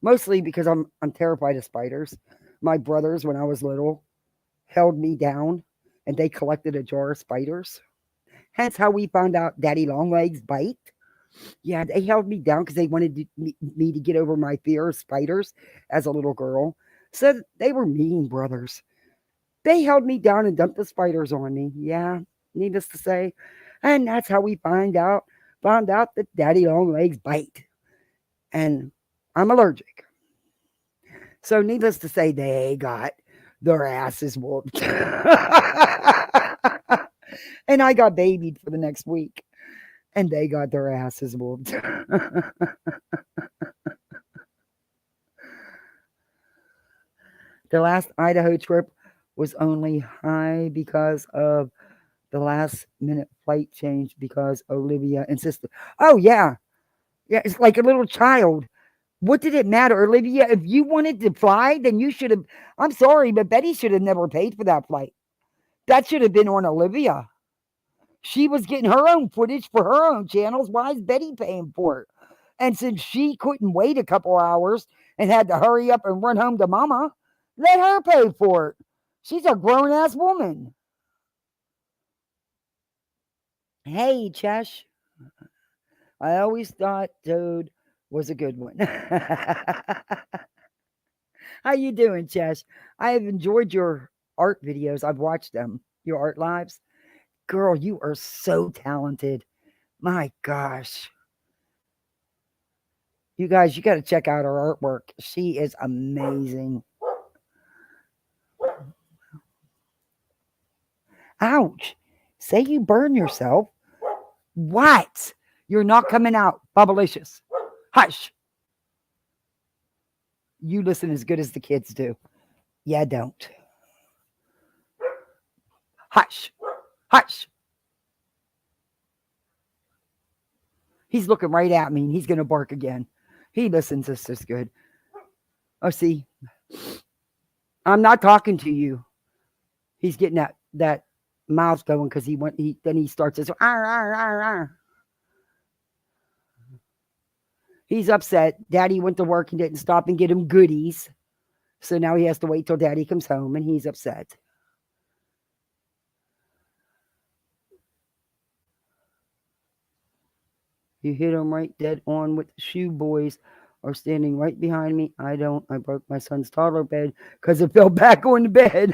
Mostly because I'm terrified of spiders. My brothers, when I was little, held me down and they collected a jar of spiders. Hence how we found out Daddy Longlegs bite. Yeah, they held me down because they wanted me to get over my fear of spiders as a little girl. So they were mean brothers. They held me down and dumped the spiders on me. Yeah, needless to say. And that's how we found out that Daddy Longlegs bite. And I'm allergic. So needless to say, they got their asses whooped. And I got babied for the next week. And they got their asses whooped. The last Idaho trip was only high because of the last minute flight change because Olivia insisted. Oh, yeah. Yeah, it's like a little child. What did it matter, Olivia? If you wanted to fly, then you should have. I'm sorry, but Betty should have never paid for that flight. That should have been on Olivia. She was getting her own footage for her own channels. Why is Betty paying for it? And since she couldn't wait a couple hours and had to hurry up and run home to mama, let her pay for it. She's a grown ass woman. Hey, Chesh. I always thought Toad was a good one. How you doing, Chesh? I have enjoyed your art videos. I've watched them, your art lives. Girl, you are so talented. My gosh. You guys, you got to check out her artwork. She is amazing. Ouch. Say you burn yourself. What? You're not coming out. Bubblicious. Hush. You listen as good as the kids do. Yeah, don't. Hush. Hush. He's looking right at me and he's going to bark again. He listens just as good. Oh, see, I'm not talking to you. He's getting that mouth going because then he starts this. Arr, arr, arr, arr. He's upset. Daddy went to work and didn't stop and get him goodies. So now he has to wait till Daddy comes home and he's upset. You hit him right dead on with the shoe boys are standing right behind me. I don't. I broke my son's toddler bed because it fell back on the bed.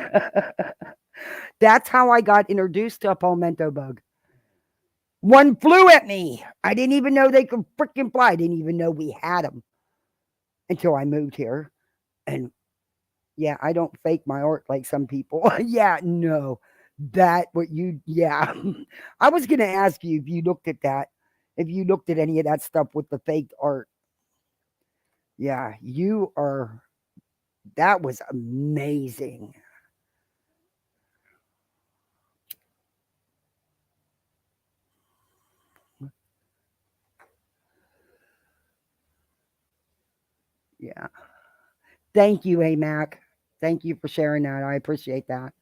That's how I got introduced to a palmetto bug. One flew at me. I didn't even know they could freaking fly. I didn't even know we had them until I moved here. And yeah, I don't fake my art like some people. Yeah, no. That what you yeah. I was gonna ask you if you looked at that, if you looked at any of that stuff with the fake art. Yeah, you are that was amazing. Yeah. Thank you, Mac. Thank you for sharing that. I appreciate that.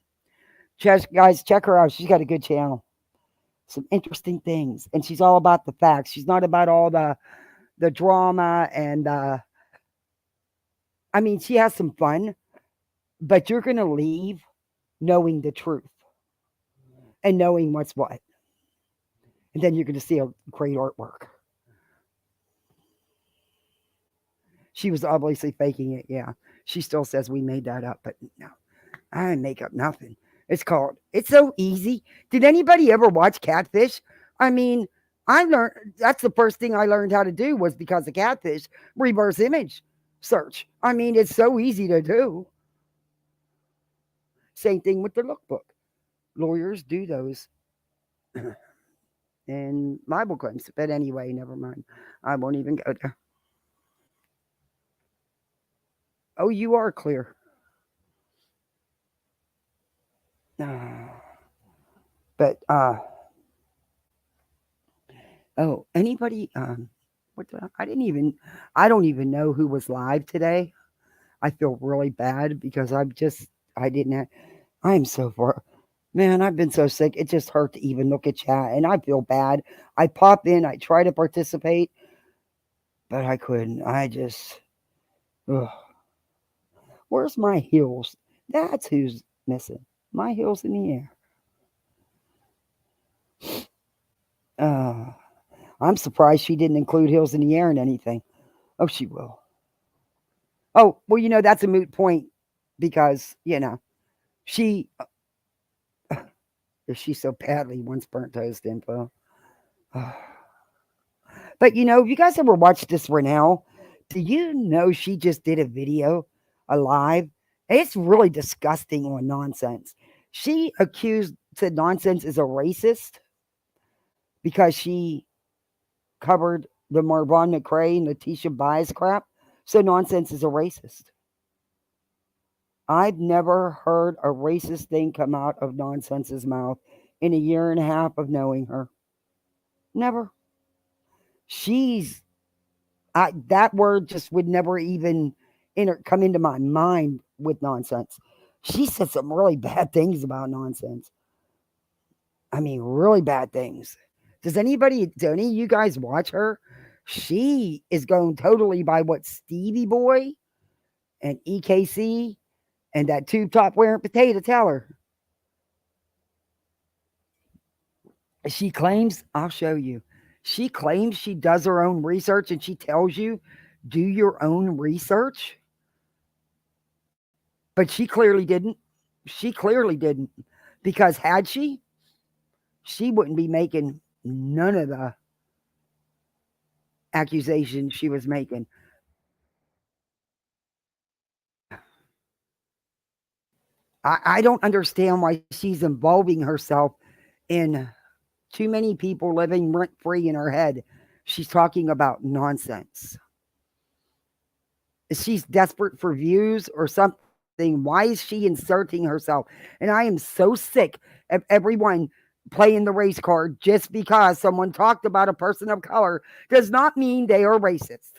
Guys, check her out. She's got a good channel. Some interesting things. And she's all about the facts. She's not about all the drama and I mean, she has some fun, but you're gonna leave knowing the truth and knowing what's what. And then you're gonna see a great artwork. She was obviously faking it, yeah. She still says we made that up, but no, I didn't make up nothing. It's so easy. Did anybody ever watch Catfish? I mean, I learned that's the first thing I learned how to do was because of Catfish, reverse image search. I mean, it's so easy to do. Same thing with the lookbook. Lawyers do those in Bible claims. But anyway, never mind. I won't even go there. Oh, you are clear. But oh, anybody what the, I don't even know who was live today. I feel really bad because I didn't have, I am so far man, I've been so sick. It just hurt to even look at chat and I feel bad. I pop in, I try to participate, but I couldn't. I just ugh. Where's my heels? That's who's missing. My heels in the air. Uh I'm surprised she didn't include heels in the air in anything. Oh, she will. Oh, well, that's a moot point because, she if she so badly wants burnt toast info. But if you guys ever watched this Renell, do you know she just did a video, a live? It's really disgusting on nonsense. She said nonsense is a racist because she covered the Marvon McCray and Letitia Bias crap. So nonsense is a racist. I've never heard a racist thing come out of nonsense's mouth in a year and a half of knowing her. Never. She's that word just would never even come into my mind with nonsense. She said some really bad things about nonsense. I mean, really bad things. Do any of you guys watch her? She is going totally by what Stevie Boy and EKC and that tube top wearing potato tell her. She claims, I'll show you. She claims she does her own research and she tells you, do your own research. But she clearly didn't. She clearly didn't. Because had she wouldn't be making none of the accusations she was making. I don't understand why she's involving herself in too many people living rent free in her head. She's talking about nonsense. She's desperate for views or something. Why is she inserting herself? And I am so sick of everyone playing the race card just because someone talked about a person of color does not mean they are racist.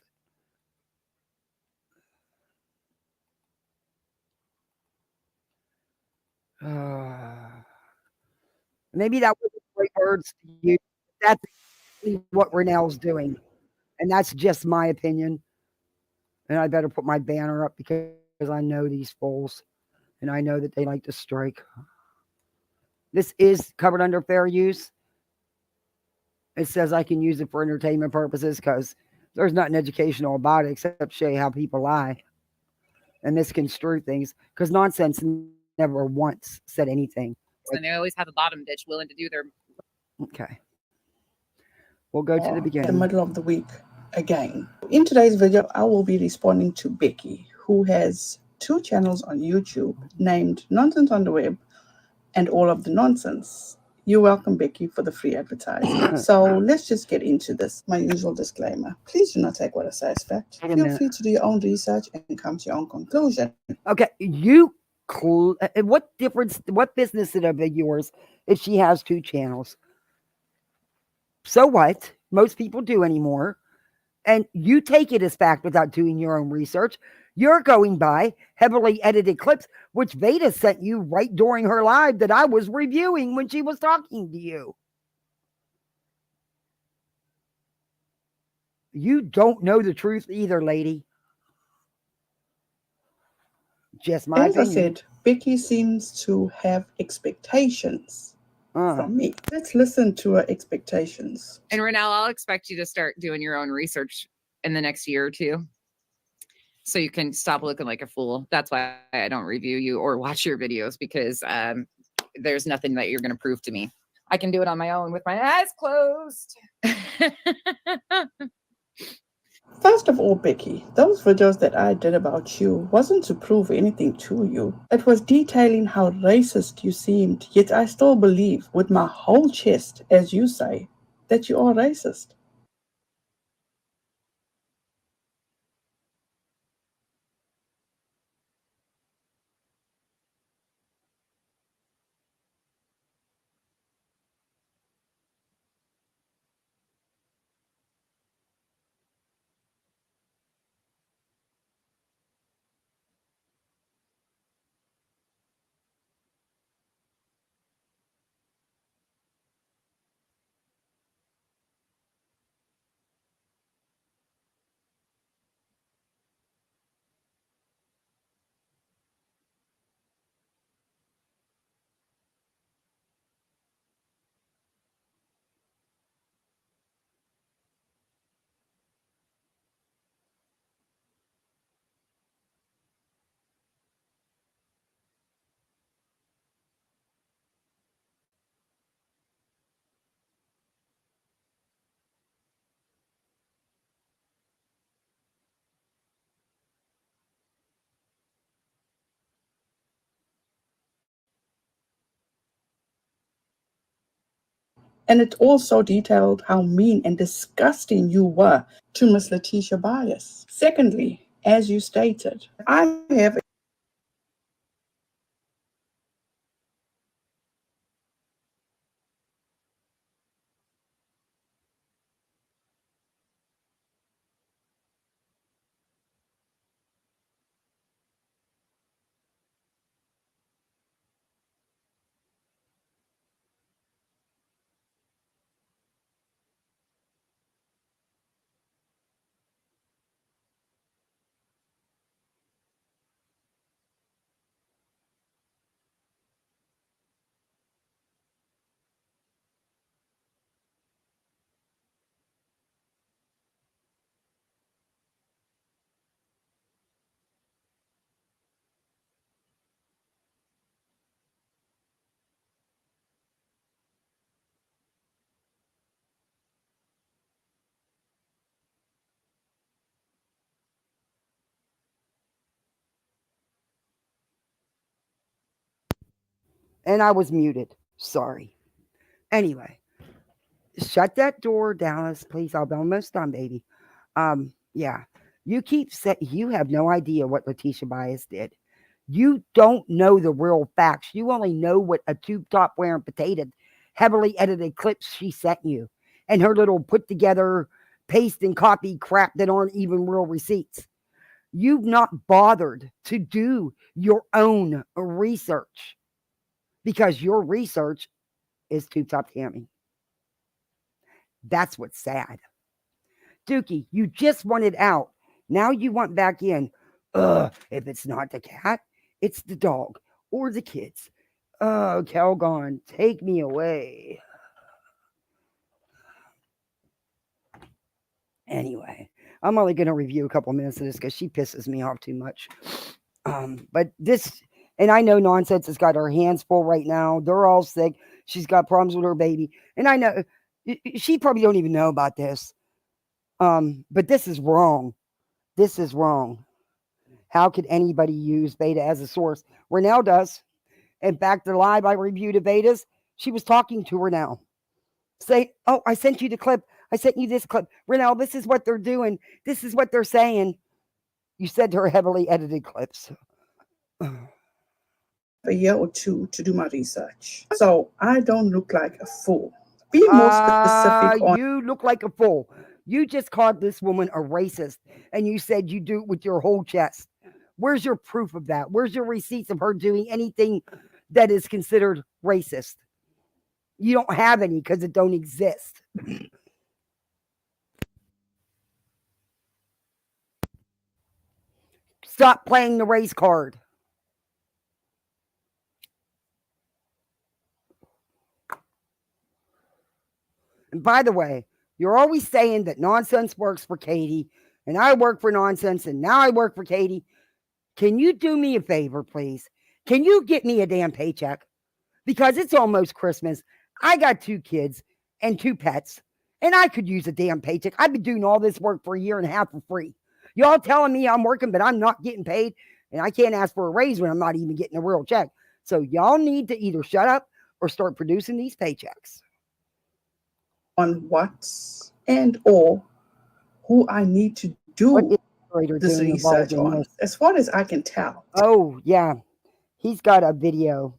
Maybe that wasn't great words to use. That's exactly what Renell's doing. And that's just my opinion. And I better put my banner up because I know these fools and I know that they like to strike. This is covered under fair use. It says I can use it for entertainment purposes because there's nothing educational about it except show you how people lie and misconstrue things because nonsense never once said anything. And they always have a bottom bitch willing to do their. Okay. We'll go to the beginning. The middle of the week again. In today's video, I will be responding to Becky, who has two channels on YouTube named Nonsense on the Web and all of the nonsense. You're welcome, Becky, for the free advertising. So let's just get into this. My usual disclaimer. Please do not take what I say as fact. Wait a Feel minute. free to do your own research and come to your own conclusion. Okay, what difference, what business is it of yours if she has two channels? So what? Most people do anymore. And you take it as fact without doing your own research. You're going by heavily edited clips, which Veda sent you right during her live that I was reviewing when she was talking to you. You don't know the truth either, lady. Just my As I opinion. said, Becky seems to have expectations from me. Let's listen to her expectations. And Renelle, I'll expect you to start doing your own research in the next year or two, so you can stop looking like a fool. That's why I don't review you or watch your videos, because there's nothing that you're going to prove to me. I can do it on my own with my eyes closed. First of all, Becky, those videos that I did about you wasn't to prove anything to you. It was detailing how racist you seemed, yet I still believe with my whole chest, as you say, that you are racist. And it also detailed how mean and disgusting you were to Miss Letitia Bias. Secondly, as you stated, I have And I was muted. Sorry. Anyway, shut that door, Dallas, please. I'll be almost done, baby. Yeah. You have no idea what Letitia Bias did. You don't know the real facts. You only know what a tube top wearing potato, heavily edited clips she sent you, and her little put together paste and copy crap that aren't even real receipts. You've not bothered to do your own research because your research is tube top Tammy. That's what's sad. Dookie, you just wanted out. Now you want back in. If it's not the cat, it's the dog or the kids. Oh, Calgon, take me away. Anyway, I'm only going to review a couple minutes of this because she pisses me off too much. But this, and I know Nonsense has got her hands full right now. They're all sick. She's got problems with her baby. And I know she probably don't even know about this. But this is wrong. This is wrong. How could anybody use Beta as a source? Renell does. And back to live, I reviewed Aveda's. She was talking to her now. Say, oh, I sent you the clip. I sent you this clip. Renelle, this is what they're doing. This is what they're saying. You sent her heavily edited clips. A year or two to do my research. So I don't look like a fool. Be more specific on. You look like a fool. You just called this woman a racist and you said you do it with your whole chest. Where's your proof of that? Where's your receipts of her doing anything that is considered racist? You don't have any because it don't exist. Stop playing the race card. And by the way, you're always saying that nonsense works for Katie, and I work for nonsense, and now I work for Katie. Can you do me a favor, please? Can you get me a damn paycheck? Because it's almost Christmas. I got 2 kids and 2 pets, and I could use a damn paycheck. I've been doing all this work for a year and a half for free. Y'all telling me I'm working, but I'm not getting paid, and I can't ask for a raise when I'm not even getting a real check. So y'all need to either shut up or start producing these paychecks. On what and or who I need to do this research on, as far as I can tell. Oh, yeah. He's got a video.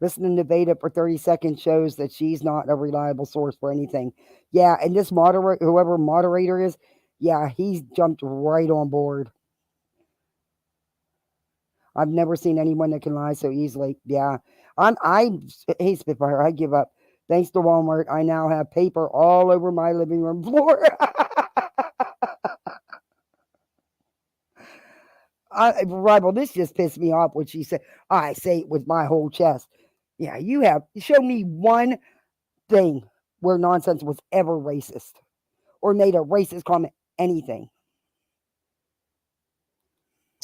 Listening to Veda for 30 seconds shows that she's not a reliable source for anything. Yeah, and this whoever moderator is, yeah, he's jumped right on board. I've never seen anyone that can lie so easily. Yeah. Hey, Spitfire, I give up. Thanks to Walmart, I now have paper all over my living room floor. Rival, this just pissed me off when she said, I say it with my whole chest. Yeah, you have. Show me one thing where nonsense was ever racist or made a racist comment, anything.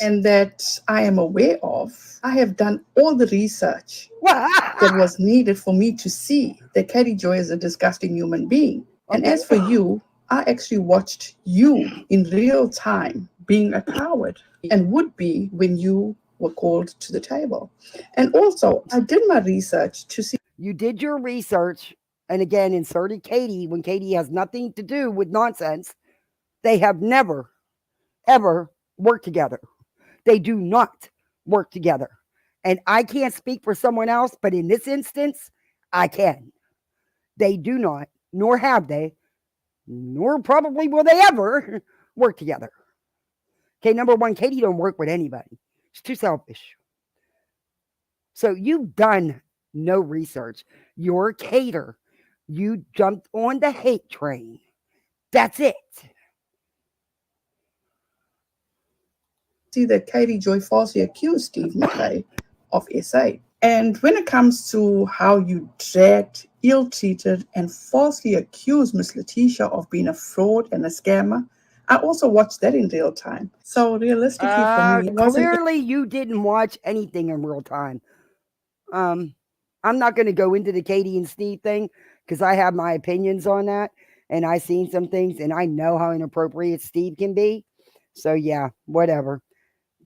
And that I am aware of. I have done all the research that was needed for me to see that Katie Joy is a disgusting human being. Okay. And as for you, I actually watched you in real time being a coward and would be when you were called to the table. And also, I did my research to see. You did your research, and again, inserted Katie when Katie has nothing to do with nonsense. They have never, ever worked together. They do not work together. And I can't speak for someone else, but in this instance, I can. They do not, nor have they, nor probably will they ever work together. Okay, number one, Katie don't work with anybody. She's too selfish. So you've done no research. You're a cater. You jumped on the hate train. That's it. See that Katie Joy falsely accused Steve McKay of SA. And when it comes to how you dragged, ill-treated, and falsely accused Miss Letitia of being a fraud and a scammer, I also watched that in real time. So realistically for me, clearly you didn't watch anything in real time. I'm not going to go into the Katie and Steve thing because I have my opinions on that, and I've seen some things, and I know how inappropriate Steve can be. So yeah, whatever.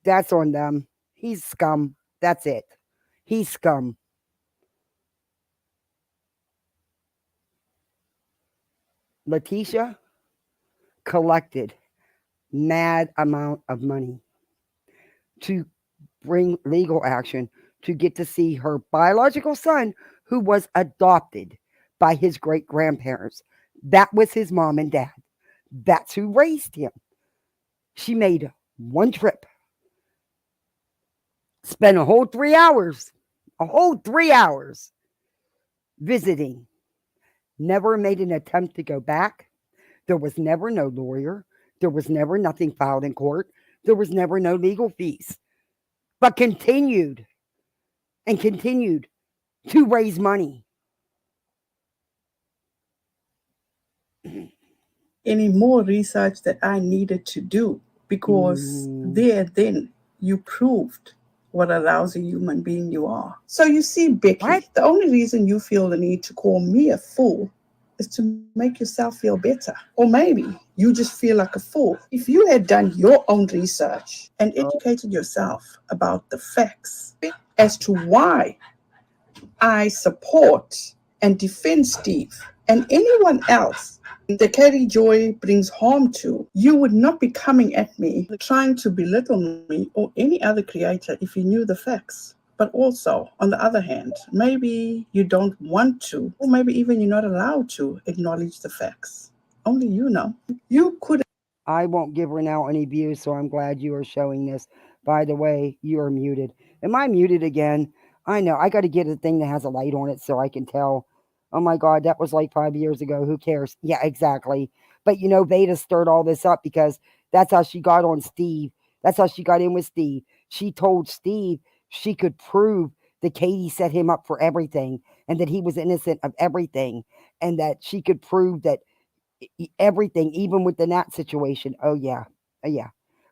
That's on them. He's scum. That's it. He's scum. Letitia collected mad amount of money to bring legal action to get to see her biological son, who was adopted by his great grandparents. That was his mom and dad. That's who raised him. She made one trip, spent a whole 3 hours visiting. Never made an attempt to go back. There was never no lawyer. There was never nothing filed in court. There was never no legal fees. But continued to raise money. Any more research that I needed to do, because then you proved what a lousy human being you are. So you see, Becky, the only reason you feel the need to call me a fool is to make yourself feel better. Or maybe you just feel like a fool. If you had done your own research and educated yourself about the facts as to why I support and defend Steve and anyone else that Katie Joy brings harm to, you would not be coming at me trying to belittle me or any other creator if you knew the facts. But also, on the other hand, maybe you don't want to, or maybe even you're not allowed to acknowledge the facts. Only you know. You could. I won't give Renell any views, so I'm glad you are showing this. By the way, you are muted. Am I muted again? I know. I got to get a thing that has a light on it so I can tell. Oh my God, that was like 5 years ago. Who cares? Yeah, exactly. But Veda stirred all this up because that's how she got on Steve. That's how she got in with Steve. She told Steve she could prove that Katie set him up for everything and that he was innocent of everything and that she could prove that everything, even with the Nat situation. Oh yeah, oh yeah.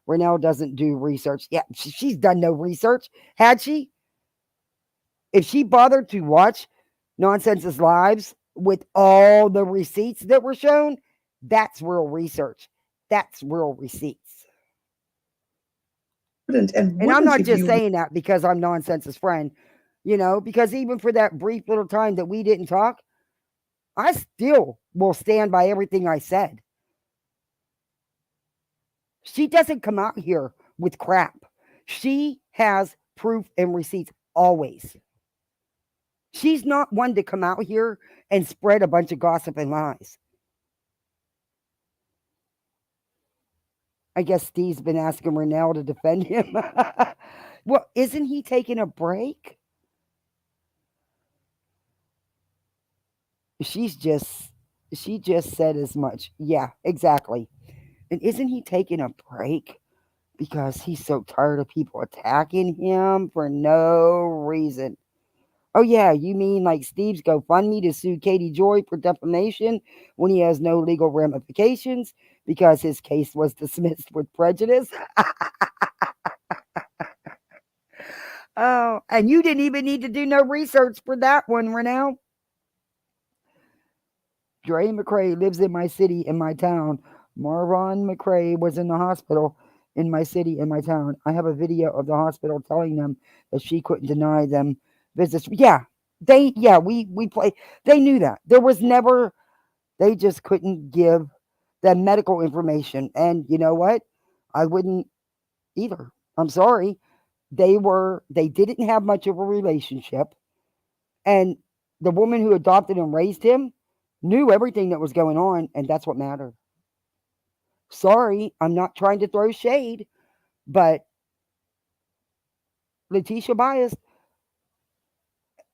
Renell doesn't do research. Yeah, she's done no research. Had she? If she bothered to watch Nonsense's lives with all the receipts that were shown, that's real research. That's real receipts. And I'm not just saying that because I'm Nonsense's friend, because even for that brief little time that we didn't talk, I still will stand by everything I said. She doesn't come out here with crap. She has proof and receipts always. She's not one to come out here and spread a bunch of gossip and lies. I guess Steve's been asking Renell to defend him. Well, isn't he taking a break? She just said as much. Yeah, exactly. And isn't he taking a break? Because he's so tired of people attacking him for no reason. Oh, yeah, you mean like Steve's GoFundMe to sue Katie Joy for defamation when he has no legal ramifications because his case was dismissed with prejudice? Oh, and you didn't even need to do no research for that one, Renell. Dre McCrae lives in my city, in my town. Marvon McCrae was in the hospital in my city, in my town. I have a video of the hospital telling them that she couldn't deny them visits. Yeah, we play. They knew that. There was never, they just couldn't give the medical information. And you know what? I wouldn't either. I'm sorry. They didn't have much of a relationship. And the woman who adopted and raised him knew everything that was going on, and that's what mattered. Sorry, I'm not trying to throw shade, but Letitia Bias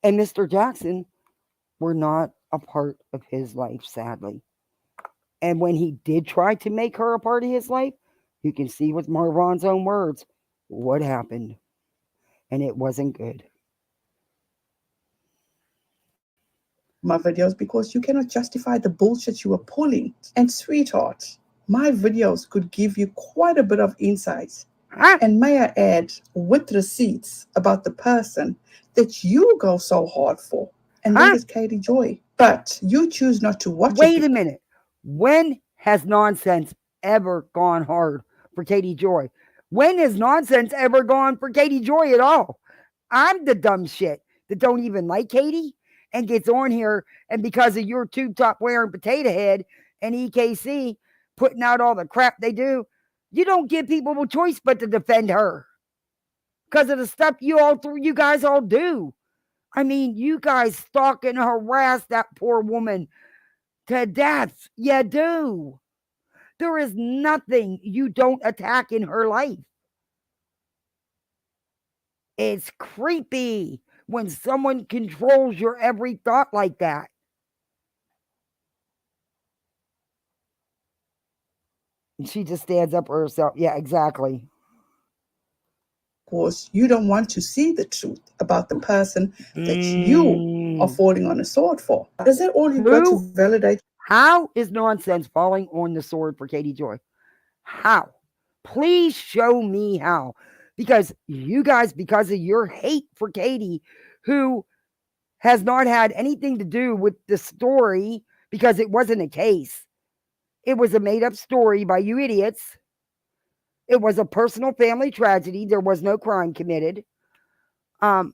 and Mr. Jackson were not a part of his life, sadly. And when he did try to make her a part of his life, you can see with Marvon's own words what happened. And it wasn't good. My videos because you cannot justify the bullshit you are pulling. And sweetheart, my videos could give you quite a bit of insights. Huh? And may I add, with receipts about the person that you go so hard for. And that is Katie Joy. But you choose not to watch it. Wait a minute. When has Nonsense ever gone hard for Katie Joy? When has Nonsense ever gone for Katie Joy at all? I'm the dumb shit that don't even like Katie and gets on here, and because of your tube top wearing potato head and EKC putting out all the crap they do, you don't give people a choice but to defend her because of the stuff you guys all do. I mean, you guys stalk and harass that poor woman to death. You do. There is nothing you don't attack in her life. It's creepy when someone controls your every thought like that. And she just stands up for herself. Yeah, exactly. Of course, you don't want to see the truth about the person that you are falling on a sword for. Is that all you've got to validate? How is Nonsense falling on the sword for Katie Joy? How? Please show me how. Because you guys, because of your hate for Katie, who has not had anything to do with the story, because it wasn't a case. It was a made up story by you idiots. It was a personal family tragedy. There was no crime committed. Um,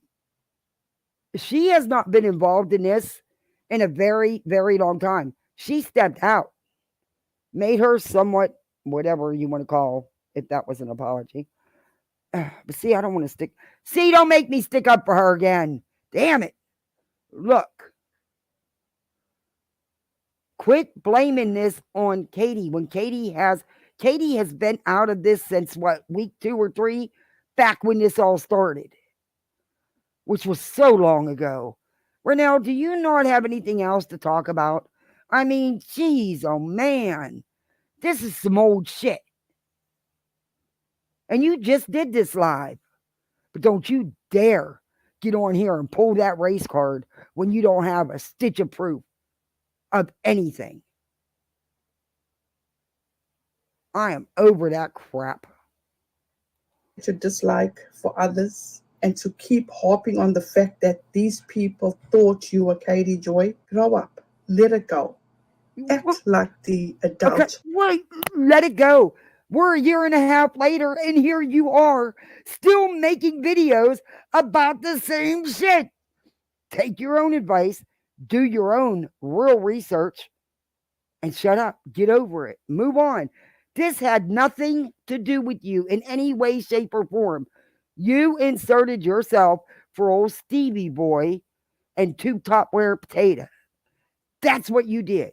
she has not been involved in this in a very, very long time. She stepped out, made her somewhat, whatever you want to call, if that was an apology. But see, I don't want to stick. See, don't make me stick up for her again. Damn it. Look, quit blaming this on Katie when Katie has been out of this since what, week 2 or 3, back when this all started, which was so long ago. Renell, do you not have anything else to talk about? I mean, geez, oh man, this is some old shit. And you just did this live. But don't you dare get on here and pull that race card when you don't have a stitch of proof of anything. I am over that crap. To dislike for others and to keep harping on the fact that these people thought you were Katie Joy. Grow up. Let it go. Act like the adult. Okay, wait, let it go. We're a year and a half later, and here you are, still making videos about the same shit. Take your own advice, do your own real research, and shut up. Get over it. Move on. This had nothing to do with you in any way, shape, or form. You inserted yourself for old Stevie Boy and Tube Top Wear Potato. That's what you did.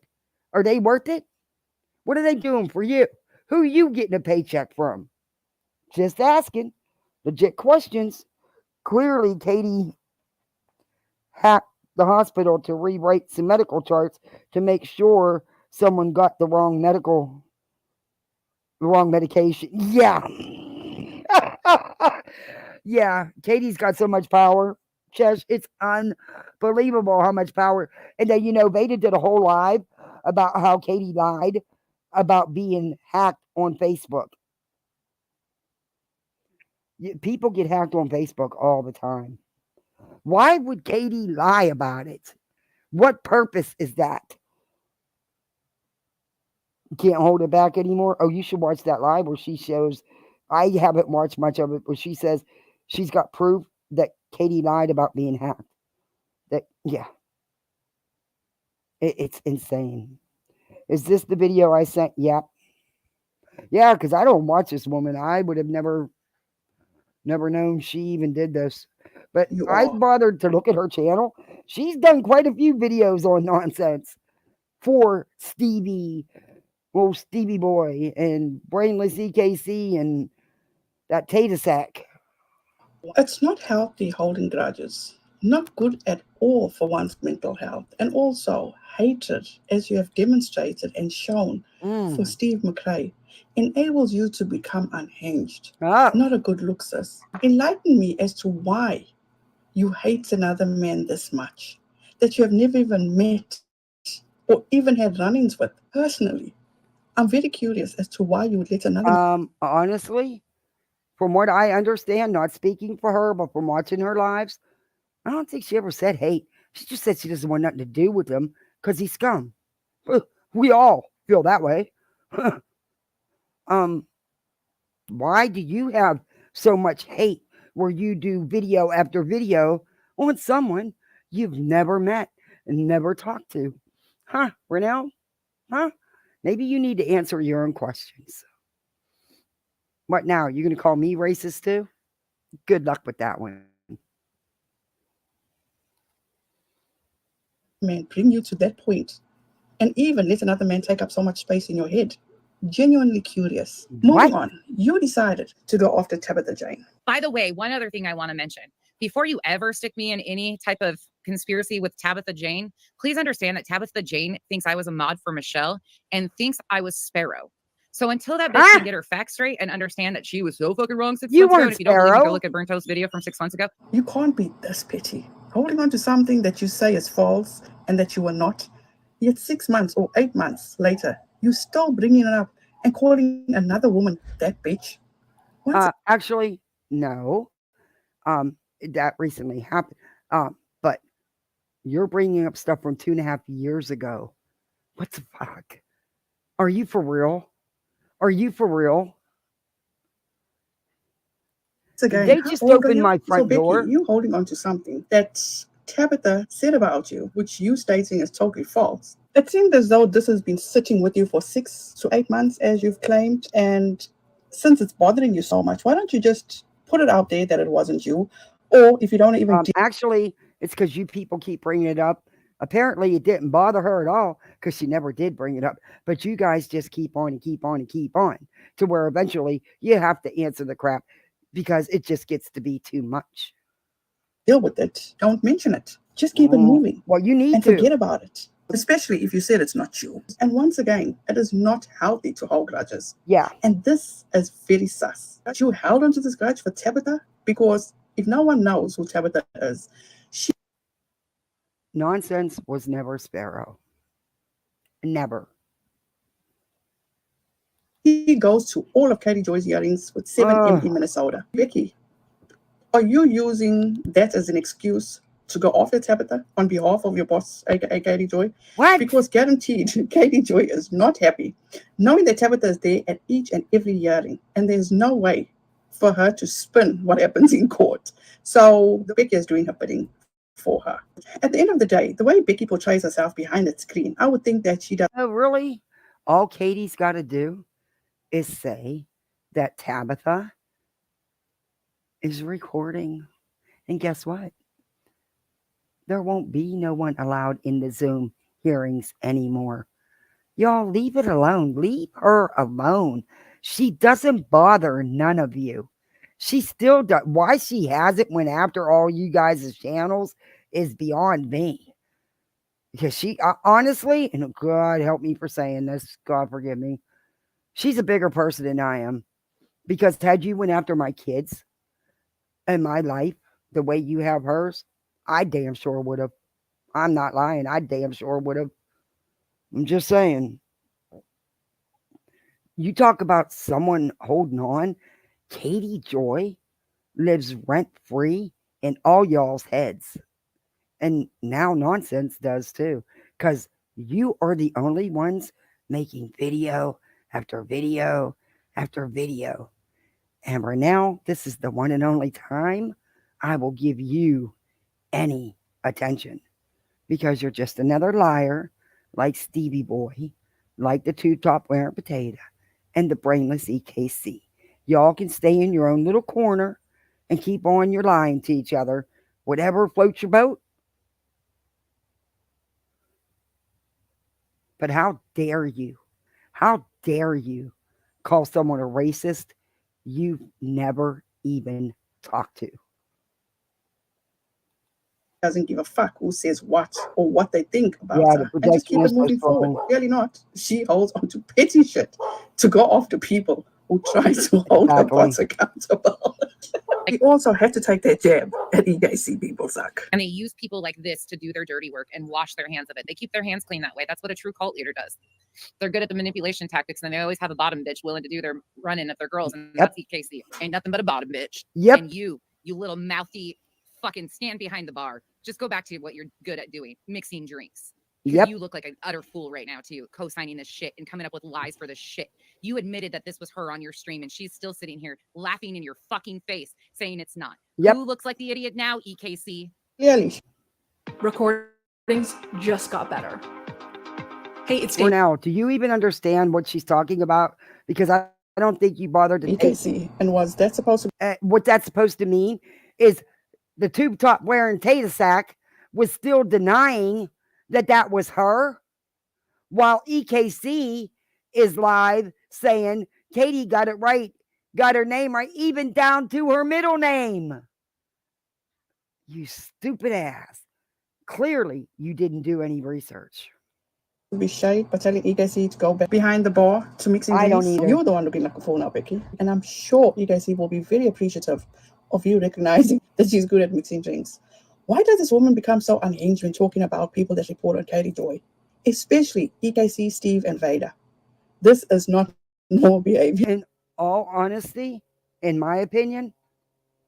Are they worth it? What are they doing for you? Who are you getting a paycheck from? Just asking. Legit questions. Clearly, Katie hacked the hospital to rewrite some medical charts to make sure someone got the wrong medication. Yeah. Yeah, Katie's got so much power. Chesh, it's unbelievable how much power. And then, Veda did a whole live about how Katie lied about being hacked on Facebook. People get hacked on Facebook all the time. Why would Katie lie about it? What purpose is that? Can't hold it back anymore. Oh, you should watch that live where she shows. I haven't watched much of it, but she says she's got proof that Katie lied about being hacked. It's insane. Is this the video I sent? Yeah. Yeah, because I don't watch this woman. I would have never known she even did this. But I bothered to look at her channel. She's done quite a few videos on nonsense for Stevie Boy and Brainless EKC and that Tata Sack. It's not healthy holding grudges. Not good at all for one's mental health. And also, hatred, as you have demonstrated and shown for Steve McRae, enables you to become unhinged. Not a good look, sis. Enlighten me as to why you hate another man this much, that you have never even met or even had run-ins with personally. I'm very curious as to why you would let another. Honestly, from what I understand, not speaking for her, but from watching her lives, I don't think she ever said hate. She just said she doesn't want nothing to do with him because he's scum. We all feel that way. Why do you have so much hate where you do video after video on someone you've never met and never talked to? Huh, Renell? Huh? Maybe you need to answer your own questions. What now? You going to call me racist too? Good luck with that one. Man, bring you to that point, and even let another man take up so much space in your head. Genuinely curious. Moving on, you decided to go after Tabitha Jane. By the way, one other thing I want to mention. Before you ever stick me in any type of conspiracy with Tabitha Jane, please understand that Tabitha Jane thinks I was a mod for Michelle and thinks I was Sparrow. So until that bitch can get her facts straight and understand that she was so fucking wrong 6 months ago, and if you don't believe me, go look at Burnt Toast video from 6 months ago. You can't be this petty. Holding on to something that you say is false and that you were not. Yet 6 months or 8 months later, you still bringing it up and calling another woman that bitch. Actually, no. That recently happened. But you're bringing up stuff from 2.5 years ago. What the fuck? Are you for real? Are you for real? Again, They how just old are opened you? my So, front Becky, door. you holding on to something that Tabitha said about you, which you stating is totally false. It seemed as though this has been sitting with you for 6 to 8 months, as you've claimed, and since it's bothering you so much, why don't you just put it out there that it wasn't you? Or if you don't even Actually, it's because you people keep bringing it up. Apparently, it didn't bother her at all because she never did bring it up. But you guys just keep on and keep on and keep on to where eventually you have to answer the crap because it just gets to be too much. deal with it, don't mention it. Just keep it moving Well, you need and to. forget about it, especially if you said it's not you. And once again, it is not healthy to hold grudges. Yeah. And this is very sus. You held onto this grudge for Tabitha because if no one knows who Tabitha is, Nonsense was never Sparrow. Never. he goes to all of Katie Joy's earrings with 7M in Minnesota. Becky, are you using that as an excuse to go after Tabitha on behalf of your boss, aka Katie Joy? What? Because guaranteed, Katie Joy is not happy knowing that Tabitha is there at each and every hearing, and there's no way for her to spin what happens in court. So the Becky is doing her bidding for her. At the end of the day, the way Becky portrays herself behind that screen, I would think that she does. Oh, really? All Katie's got to do is say that Tabitha is recording. And guess what? There won't be no one allowed in the Zoom hearings anymore. Y'all leave it alone. Leave her alone. She doesn't bother none of you. She still does. Why she hasn't went after all you guys' channels is beyond me. Because she honestly, and God help me for saying this, God forgive me, she's a bigger person than I am. Because had you went after my kids and my life the way you have hers, I damn sure would have. I'm not lying. I damn sure would have. I'm just saying. You talk about someone holding on. Katie Joy lives rent free in all y'all's heads. And now nonsense does too. Because you are the only ones making video after video after video. And right now, this is the one and only time I will give you any attention because you're just another liar like Stevie Boy, like the two top wearing potato, and the brainless EKC. Y'all can stay in your own little corner and keep on your lying to each other. Whatever floats your boat. But how dare you? How dare you call someone a racist you've never even talked to? Doesn't give a fuck who says what or what they think about Yeah, the her and just keep it protectionist are moving forward. strong. Really not. She holds on to petty shit to go after people who try to hold her Exactly. boss accountable. We also have to take that jab at EGC people suck. And they use people like this to do their dirty work and wash their hands of it. They keep their hands clean that way. That's what a true cult leader does. They're good at the manipulation tactics, and they always have a bottom bitch willing to do their run-in if they're girls, and Yep. that's EKC. Ain't nothing but a bottom bitch. Yep. And you little mouthy fucking stand behind the bar. Just go back to what you're good at doing, mixing drinks. Yep. You look like an utter fool right now, too, co-signing this shit and coming up with lies for this shit. You admitted that this was her on your stream, and she's still sitting here laughing in your fucking face, saying it's not. Yep. Who looks like the idiot now? EKC. Clearly. Recordings just got better. Hey, it's For now, do you even understand what she's talking about? Because I don't think you bothered to take EKC. And was that supposed to what that's supposed to mean is the tube top wearing Tata Sack was still denying that that was her, while EKC is live saying Katie got it right, got her name right, even down to her middle name. You stupid ass. Clearly, you didn't do any research. be shade by telling EKC to go back behind the bar to mixing I don't drinks? either. You're the one looking like a fool now, Becky. And I'm sure EKC will be very appreciative of you recognizing that she's good at mixing drinks. Why does this woman become so unhinged when talking about people that report on Katie Joy? Especially EKC, Steve, and Vader. This is not normal behavior. In all honesty, in my opinion,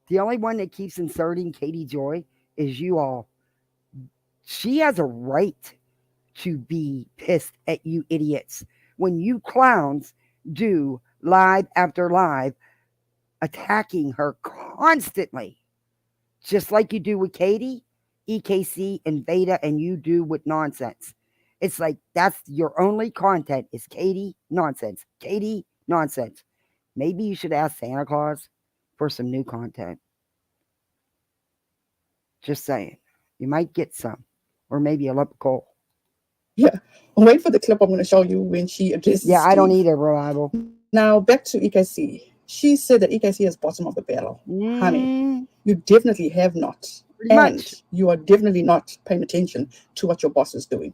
the only one that keeps inserting Katie Joy is you all. She has a right to be pissed at you idiots when you clowns do live after live attacking her constantly, just like you do with Katie, EKC, and Veda, and you do with nonsense. It's like that's your only content is Katie nonsense. Katie nonsense. Maybe you should ask Santa Claus for some new content. Just saying. You might get some. Or maybe a lump of coal. Yeah. Wait for the clip I'm going to show you when she addresses Yeah, I don't Steve. need a reliable. Now, back to EKC. She said that EKC is bottom of the barrel. Honey, you definitely have not. Pretty And much. you are definitely not paying attention to what your boss is doing.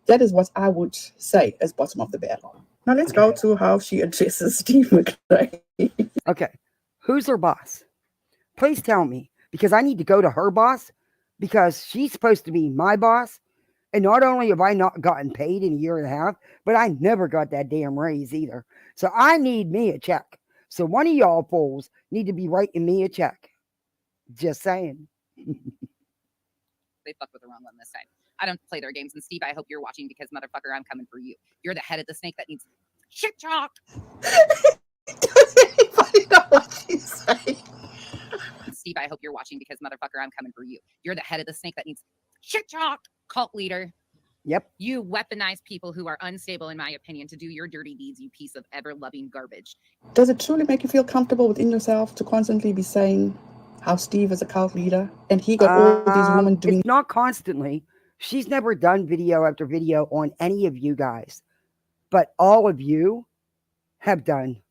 That is what I would say as bottom of the barrel. Now, let's go to how she addresses Steve McRae. Okay. Who's her boss? Please tell me. Because I need to go to her boss. Because she's supposed to be my boss. And not only have I not gotten paid in a year and a half, but I never got that damn raise either. So I need me a check. So one of y'all fools need to be writing me a check. Just saying. They fucked with the wrong one this time. I don't play their games. And Steve, I hope you're watching because motherfucker, I'm coming for you. You're the head of the snake that needs shit talk. Does anybody know what she's saying? Steve, I hope you're watching because motherfucker, I'm coming for you. You're the head of the snake that needs shit talk. Cult leader. Yep. You weaponize people who are unstable, in my opinion, to do your dirty deeds, you piece of ever-loving garbage. Does it truly make you feel comfortable within yourself to constantly be saying how Steve is a cult leader and he got all these women doing? It's not constantly. She's never done video after video on any of you guys. But all of you have done.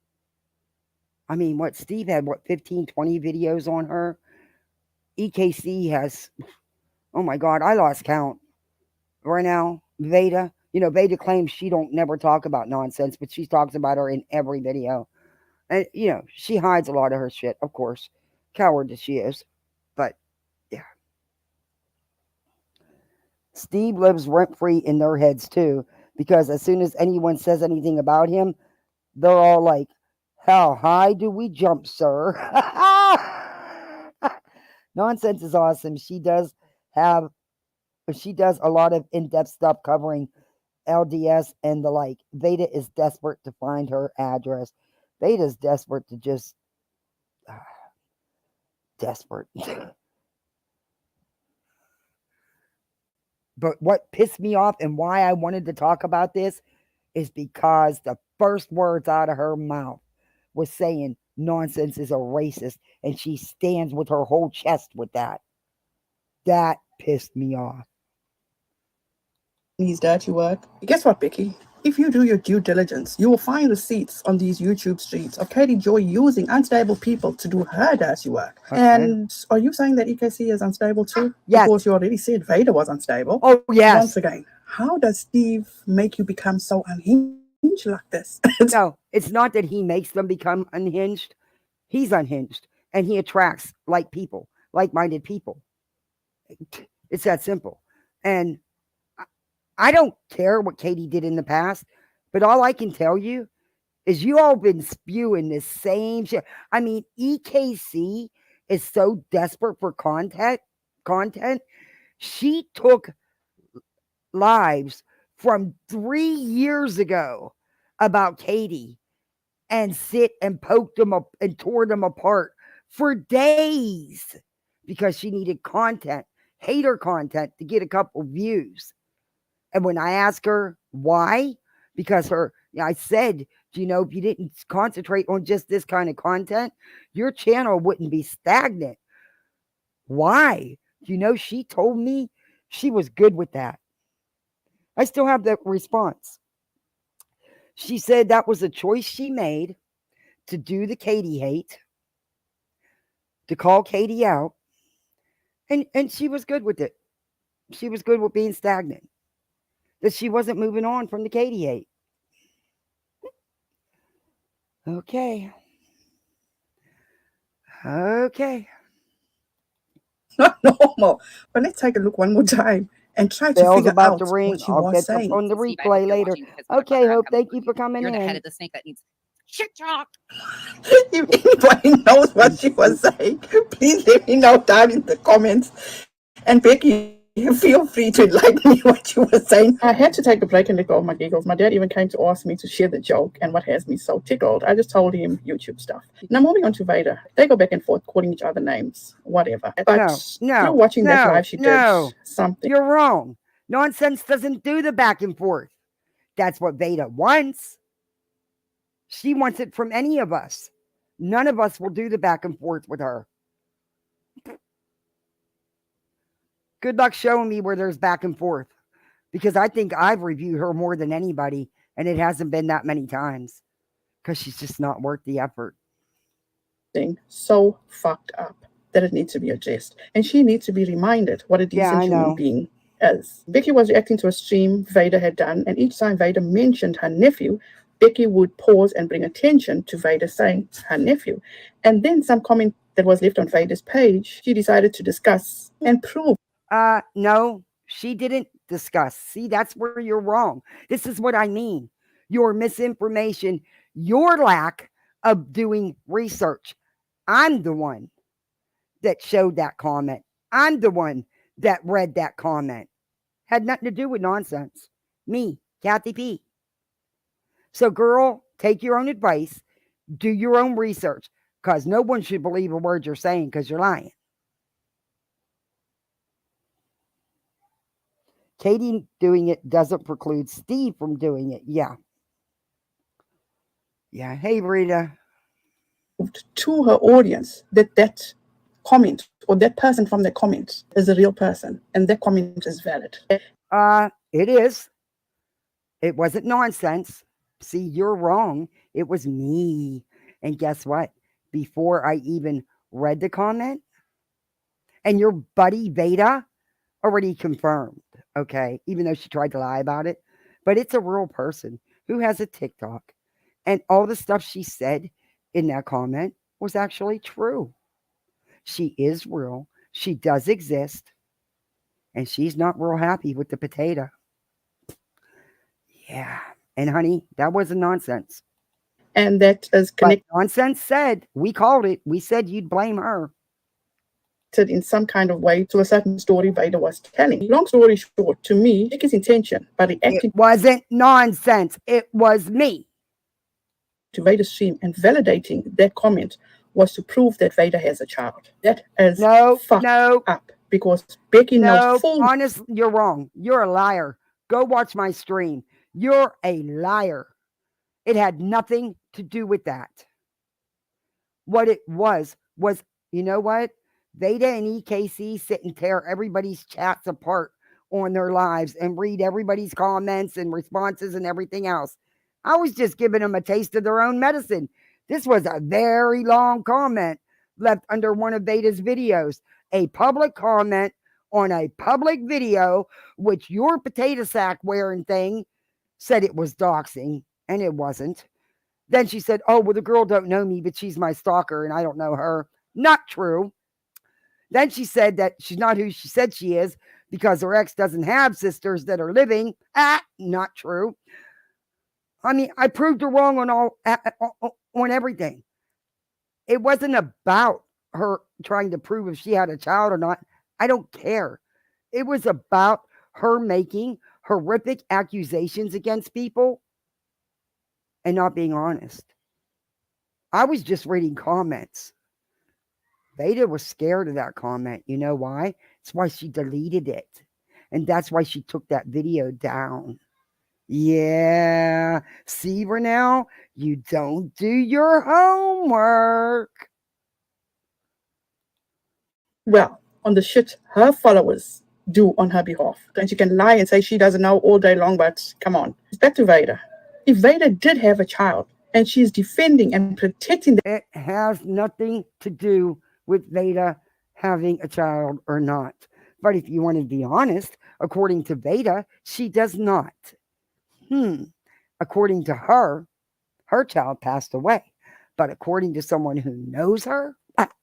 I mean, what, Steve had, 15, 20 videos on her? EKC has, oh my God, I lost count. Right now, Veda, Veda claims she don't never talk about nonsense, but she talks about her in every video. And, she hides a lot of her shit, of course. Coward that she is. But, yeah. Steve lives rent-free in their heads, too, because as soon as anyone says anything about him, they're all like, how high do we jump, sir? Nonsense is awesome. She does a lot of in-depth stuff covering LDS and the like. Veda is desperate to find her address. Veda is desperate to just desperate. But what pissed me off and why I wanted to talk about this is because the first words out of her mouth was saying nonsense is a racist, and she stands with her whole chest with that. That pissed me off. These dirty work. Guess what, Becky? If you do your due diligence, you will find receipts on these YouTube streets of Katie Joy using unstable people to do her dirty work. Okay. And are you saying that EKC is unstable too? Yes. Because you already said Vader was unstable. Oh, yes. Once again, how does Steve make you become so unhinged like this? No, it's not that he makes them become unhinged. He's unhinged. And he attracts like-minded people. It's that simple. And I don't care what Katie did in the past, but all I can tell you is you all been spewing this same shit. I mean, EKC is so desperate for content. She took lives from 3 years ago about Katie and sit and poke them up and tore them apart for days because she needed content, hater content, to get a couple views. And when I asked her why, because I said, if you didn't concentrate on just this kind of content, your channel wouldn't be stagnant. Why? She told me she was good with that. I still have that response. She said that was a choice she made to do the Katie hate, to call Katie out, and she was good with it. She was good with being stagnant. That she wasn't moving on from the Katie hate. Okay. Not normal. But let's take a look one more time and try to Bell's figure about out to ring. what she I'll was get saying. on the Steve, I hope replay you're later. watching because Okay, motherfucker, I'm Hope, coming thank for you for coming You're in. the head of the snake that needs shit talk. If anybody knows what she was saying, please let me know down in the comments. And Becky, Feel free to enlighten me what you were saying. I had to take a break and let go of my giggles. My dad even came to ask me to share the joke, and what has me so tickled, I just told him YouTube stuff. Now moving on to Vader. They go back and forth calling each other names, whatever. But through watching that live, she did something. You're wrong. Nonsense doesn't do the back and forth. That's what Veda wants. She wants it from any of us. None of us will do the back and forth with her. Good luck showing me where there's back and forth, because I think I've reviewed her more than anybody, and it hasn't been that many times because she's just not worth the effort. So fucked up that it needs to be addressed, and she needs to be reminded what a decent human being is. Becky was reacting to a stream Vader had done, and each time Vader mentioned her nephew, Becky would pause and bring attention to Vader saying her nephew. And then some comment that was left on Vader's page, she decided to discuss and prove. No, she didn't discuss. See, that's where you're wrong. This is what I mean. Your misinformation, your lack of doing research. I'm the one that showed that comment. I'm the one that read that comment. Had nothing to do with nonsense. Me, Kathy P. So, girl, take your own advice. Do your own research, because no one should believe a word you're saying because you're lying. Katie doing it doesn't preclude Steve from doing it. Yeah. Hey, Rita. To her audience that comment or that person from the comment is a real person, and that comment is valid. It is. It wasn't nonsense. See, you're wrong. It was me. And guess what? Before I even read the comment, and your buddy Veda already confirmed, okay, even though she tried to lie about it, but it's a real person who has a TikTok, and all the stuff she said in that comment was actually true. She is real. She does exist, and she's not real happy with the potato. Yeah. And honey, that wasn't nonsense. And that is connected. Nonsense said, we called it. We said you'd blame her. In some kind of way to a certain story Vader was telling. Long story short, to me, Becky's intention by reacting. It wasn't nonsense. It was me. To Vader's stream and validating that comment was to prove that Vader has a child. That is fucked up, because Becky knows full. Honest, you're wrong. You're a liar. Go watch my stream. You're a liar. It had nothing to do with that. What it was, you know what? Veda and EKC sit and tear everybody's chats apart on their lives and read everybody's comments and responses and everything else. I was just giving them a taste of their own medicine. This was a very long comment left under one of Veda's videos. A public comment on a public video, which your potato sack wearing thing said it was doxing, and it wasn't. Then she said, oh, well, the girl don't know me, but she's my stalker and I don't know her. Not true. Then she said that she's not who she said she is because her ex doesn't have sisters that are living. Not true. I mean, I proved her wrong on everything. It wasn't about her trying to prove if she had a child or not. I don't care. It was about her making horrific accusations against people and not being honest. I was just reading comments. Veda was scared of that comment. You know why? It's why she deleted it. And that's why she took that video down. Yeah. See, Renelle, you don't do your homework. Well, on the shit her followers do on her behalf. And she can lie and say she doesn't know all day long, but come on. Back to Veda. If Veda did have a child and she's defending and protecting it has nothing to do with Veda having a child or not. But if you want to be honest, according to Veda, she does not. According to her, her child passed away. But according to someone who knows her,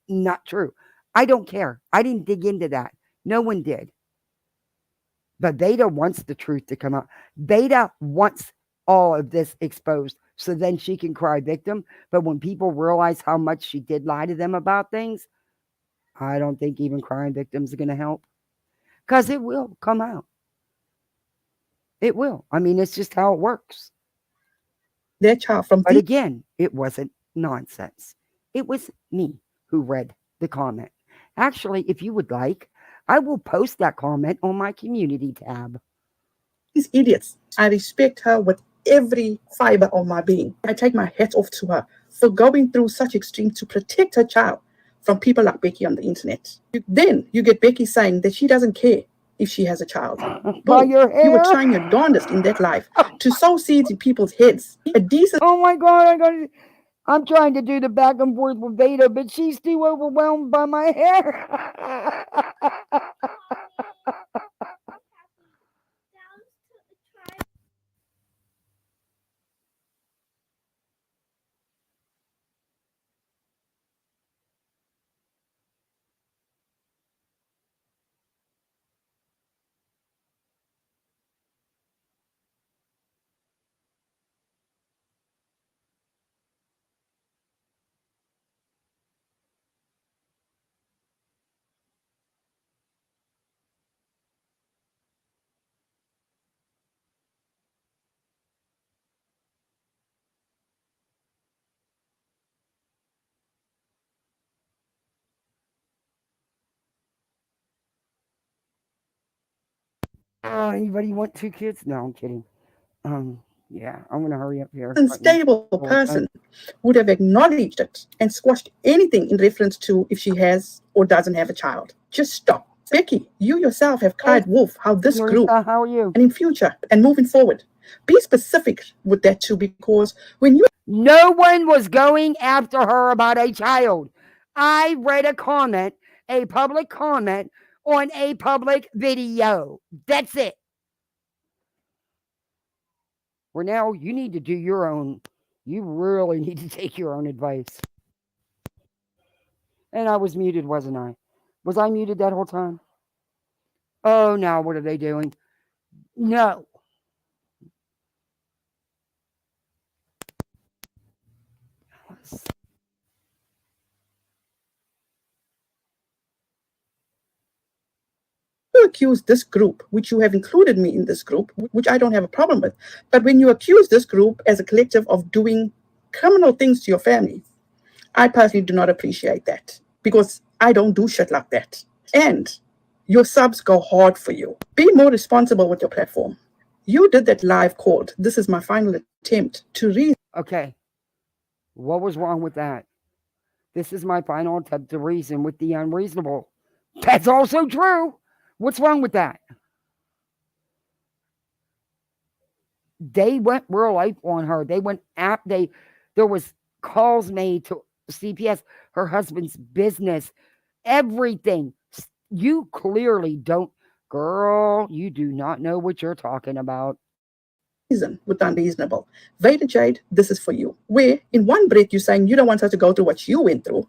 not true. I don't care. I didn't dig into that. No one did. But Veda wants the truth to come out. Veda wants all of this exposed so then she can cry victim. But when people realize how much she did lie to them about things, I don't think even crying victims are going to help. because it will come out. It will. I mean, it's just how it works. their child from But again, it wasn't nonsense. It was me who read the comment. Actually, if you would like, I will post that comment on my community tab. these idiots. I respect her with every fiber of my being. I take my hat off to her for going through such extreme to protect her child from people like Becky on the internet. Then you get Becky saying that she doesn't care if she has a child. By Bull, your you were hair. trying your darndest in that life to sow seeds in people's heads. A decent Oh my God, I'm trying to do the back and forth with Veda, but she's too overwhelmed by my hair. Anybody want 2 kids? No, I'm kidding. Yeah, I'm gonna hurry up here. stable person would have acknowledged it and squashed anything in reference to if she has or doesn't have a child. Just stop. Becky, you yourself have cried wolf how this grew. Marisa, how are you? And in future and moving forward, be specific with that too, because when you No one was going after her about a child. I read a comment, a public comment on a public video. That's it. Where now you need to do your own. You really need to take your own advice. And I was muted, wasn't I? Was I muted that whole time? Oh, now what are they doing? No. accuse this group, which you have included me in this group, which I don't have a problem with, but when you accuse this group as a collective of doing criminal things to your family, I personally do not appreciate that because I don't do shit like that. And your subs go hard for you. Be more responsible with your platform. You did that live called, this is my final attempt to reason. Okay. What was wrong with that? This is my final attempt to reason with the unreasonable. That's also true. What's wrong with that? They went real life on her. They went at there was calls made to CPS, her husband's business, everything. You clearly don't, girl, you do not know what you're talking about. With unreasonable. Veda Jade, this is for you. Where in one breath you're saying you don't want her to go through what you went through,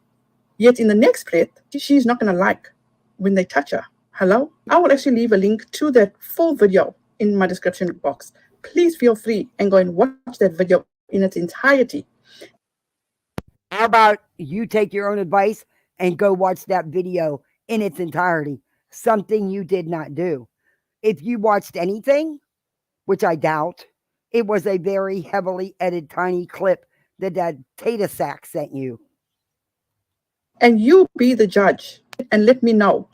yet in the next breath, she's not going to like when they touch her. Hello? I will actually leave a link to that full video in my description box. Please feel free and go and watch that video in its entirety. How about you take your own advice and go watch that video in its entirety? Something you did not do. If you watched anything, which I doubt, it was a very heavily edited tiny clip that Tata Sack sent you. And you be the judge and let me know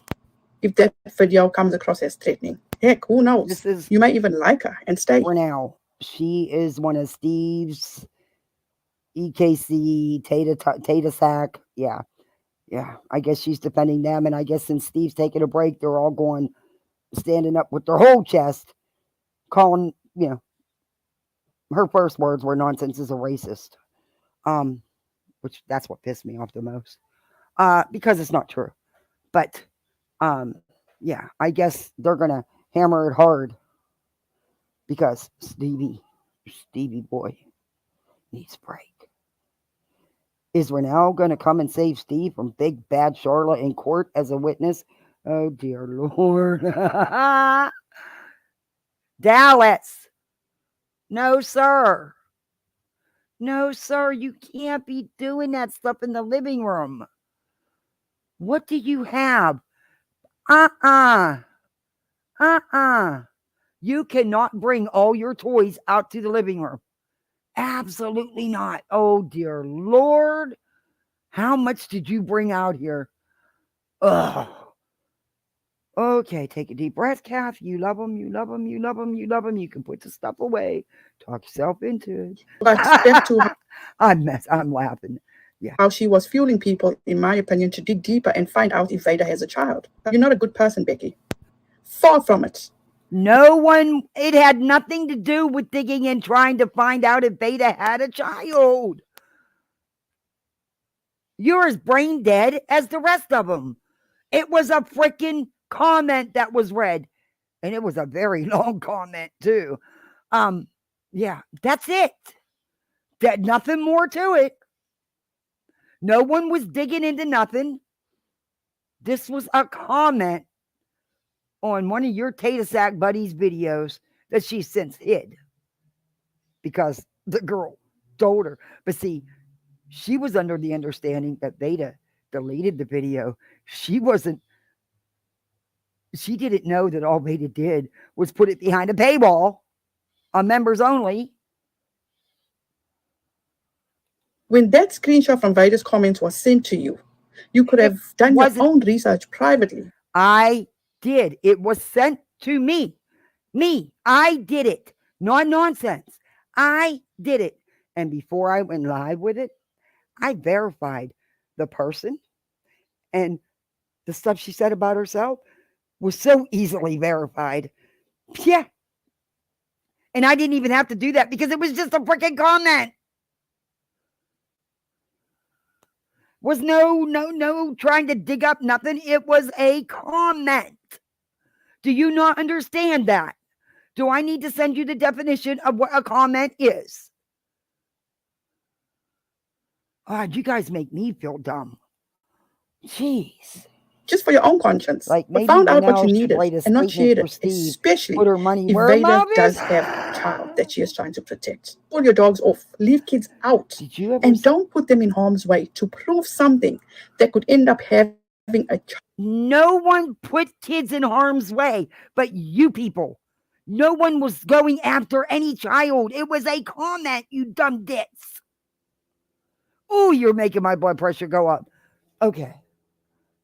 if that video comes across as threatening. Heck, who knows? You may even like her and stay. For now, she is one of Steve's EKC, Tata Sack. Yeah. I guess she's defending them. And I guess since Steve's taking a break, they're all going, standing up with their whole chest, calling, her first words were nonsense is a racist. Which that's what pissed me off the most. Because it's not true. But yeah, I guess they're gonna hammer it hard because Stevie boy needs a break. Is Renell gonna come and save Steve from big bad Charlotte in court as a witness? Oh dear Lord. Dallas. No, sir. No, sir, you can't be doing that stuff in the living room. What do you have? You cannot bring all your toys out to the living room. Absolutely not. Oh, dear Lord. How much did you bring out here? Ugh. Okay, take a deep breath, Kath. You love them, you love them, you love them, you love them. You can put the stuff away. Talk yourself into But back to it. I'm laughing. Yeah. how she was fueling people, in my opinion, to dig deeper and find out if Veda has a child. You're not a good person, Becky. Far from it. No one, it had nothing to do with digging and trying to find out if Veda had a child. You're as brain dead as the rest of them. It was a freaking comment that was read. And it was a very long comment too. Yeah, that's it. Nothing more to it. No one was digging into nothing. This was a comment on one of your Tata Sack buddies' videos that she since hid because the girl told her. But see, she was under the understanding that Veda deleted the video. She didn't know that all Veda did was put it behind a paywall on members only. When that screenshot from Veda's comments was sent to you, you could have done your own research privately. I did. It was sent to me. I did it. Not nonsense. I did it. And before I went live with it, I verified the person, and the stuff she said about herself was so easily verified. Yeah. And I didn't even have to do that because it was just a freaking comment. Was no trying to dig up nothing. It was a comment. Do you not understand that? Do I need to send you the definition of what a comment is? God, you guys make me feel dumb. Jeez. Just for your own conscience. Like but found out what you needed and not shared it, Steve, especially put her money if where her Veda mouth does is. have a child that she is trying to protect. Pull your dogs off, leave kids out, Did you ever and don't put them in harm's way to prove something that could end up having a child. No one put kids in harm's way, but you people. No one was going after any child. It was a comment, you dumb dicks. Oh, you're making my blood pressure go up. Okay.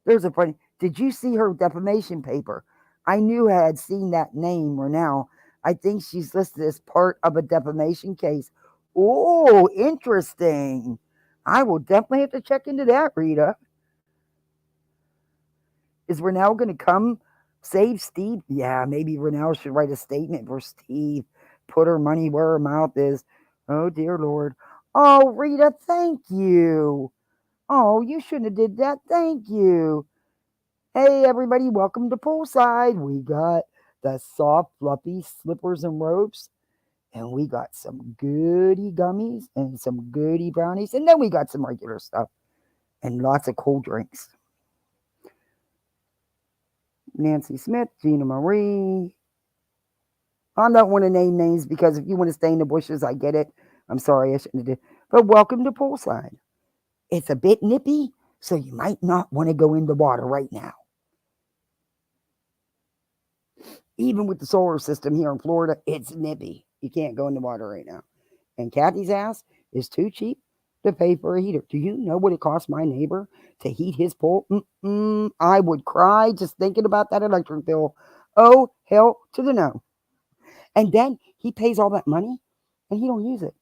There's a funny. Did you see her defamation paper? I knew I had seen that name, Renell. I think she's listed as part of a defamation case. Oh, interesting. I will definitely have to check into that, Rita. Is Renell going to come save Steve? Yeah, maybe Renell should write a statement for Steve. Put her money where her mouth is. Oh, dear Lord. Oh, Rita, thank you. Oh, you shouldn't have did that. Thank you. Hey, everybody, welcome to Poolside. We got the soft, fluffy slippers and ropes. And we got some goody gummies and some goody brownies. And then we got some regular stuff and lots of cold drinks. Nancy Smith, Gina Marie. I don't want to name names because if you want to stay in the bushes, I get it. I'm sorry, I shouldn't have did. But welcome to Poolside. It's a bit nippy, so you might not want to go in the water right now. Even with the solar system here in Florida, it's nippy. You can't go in the water right now. And Kathy's ass is too cheap to pay for a heater. Do you know what it costs my neighbor to heat his pool? I would cry just thinking about that electric bill. Oh, hell to the no. And then he pays all that money and he don't use it.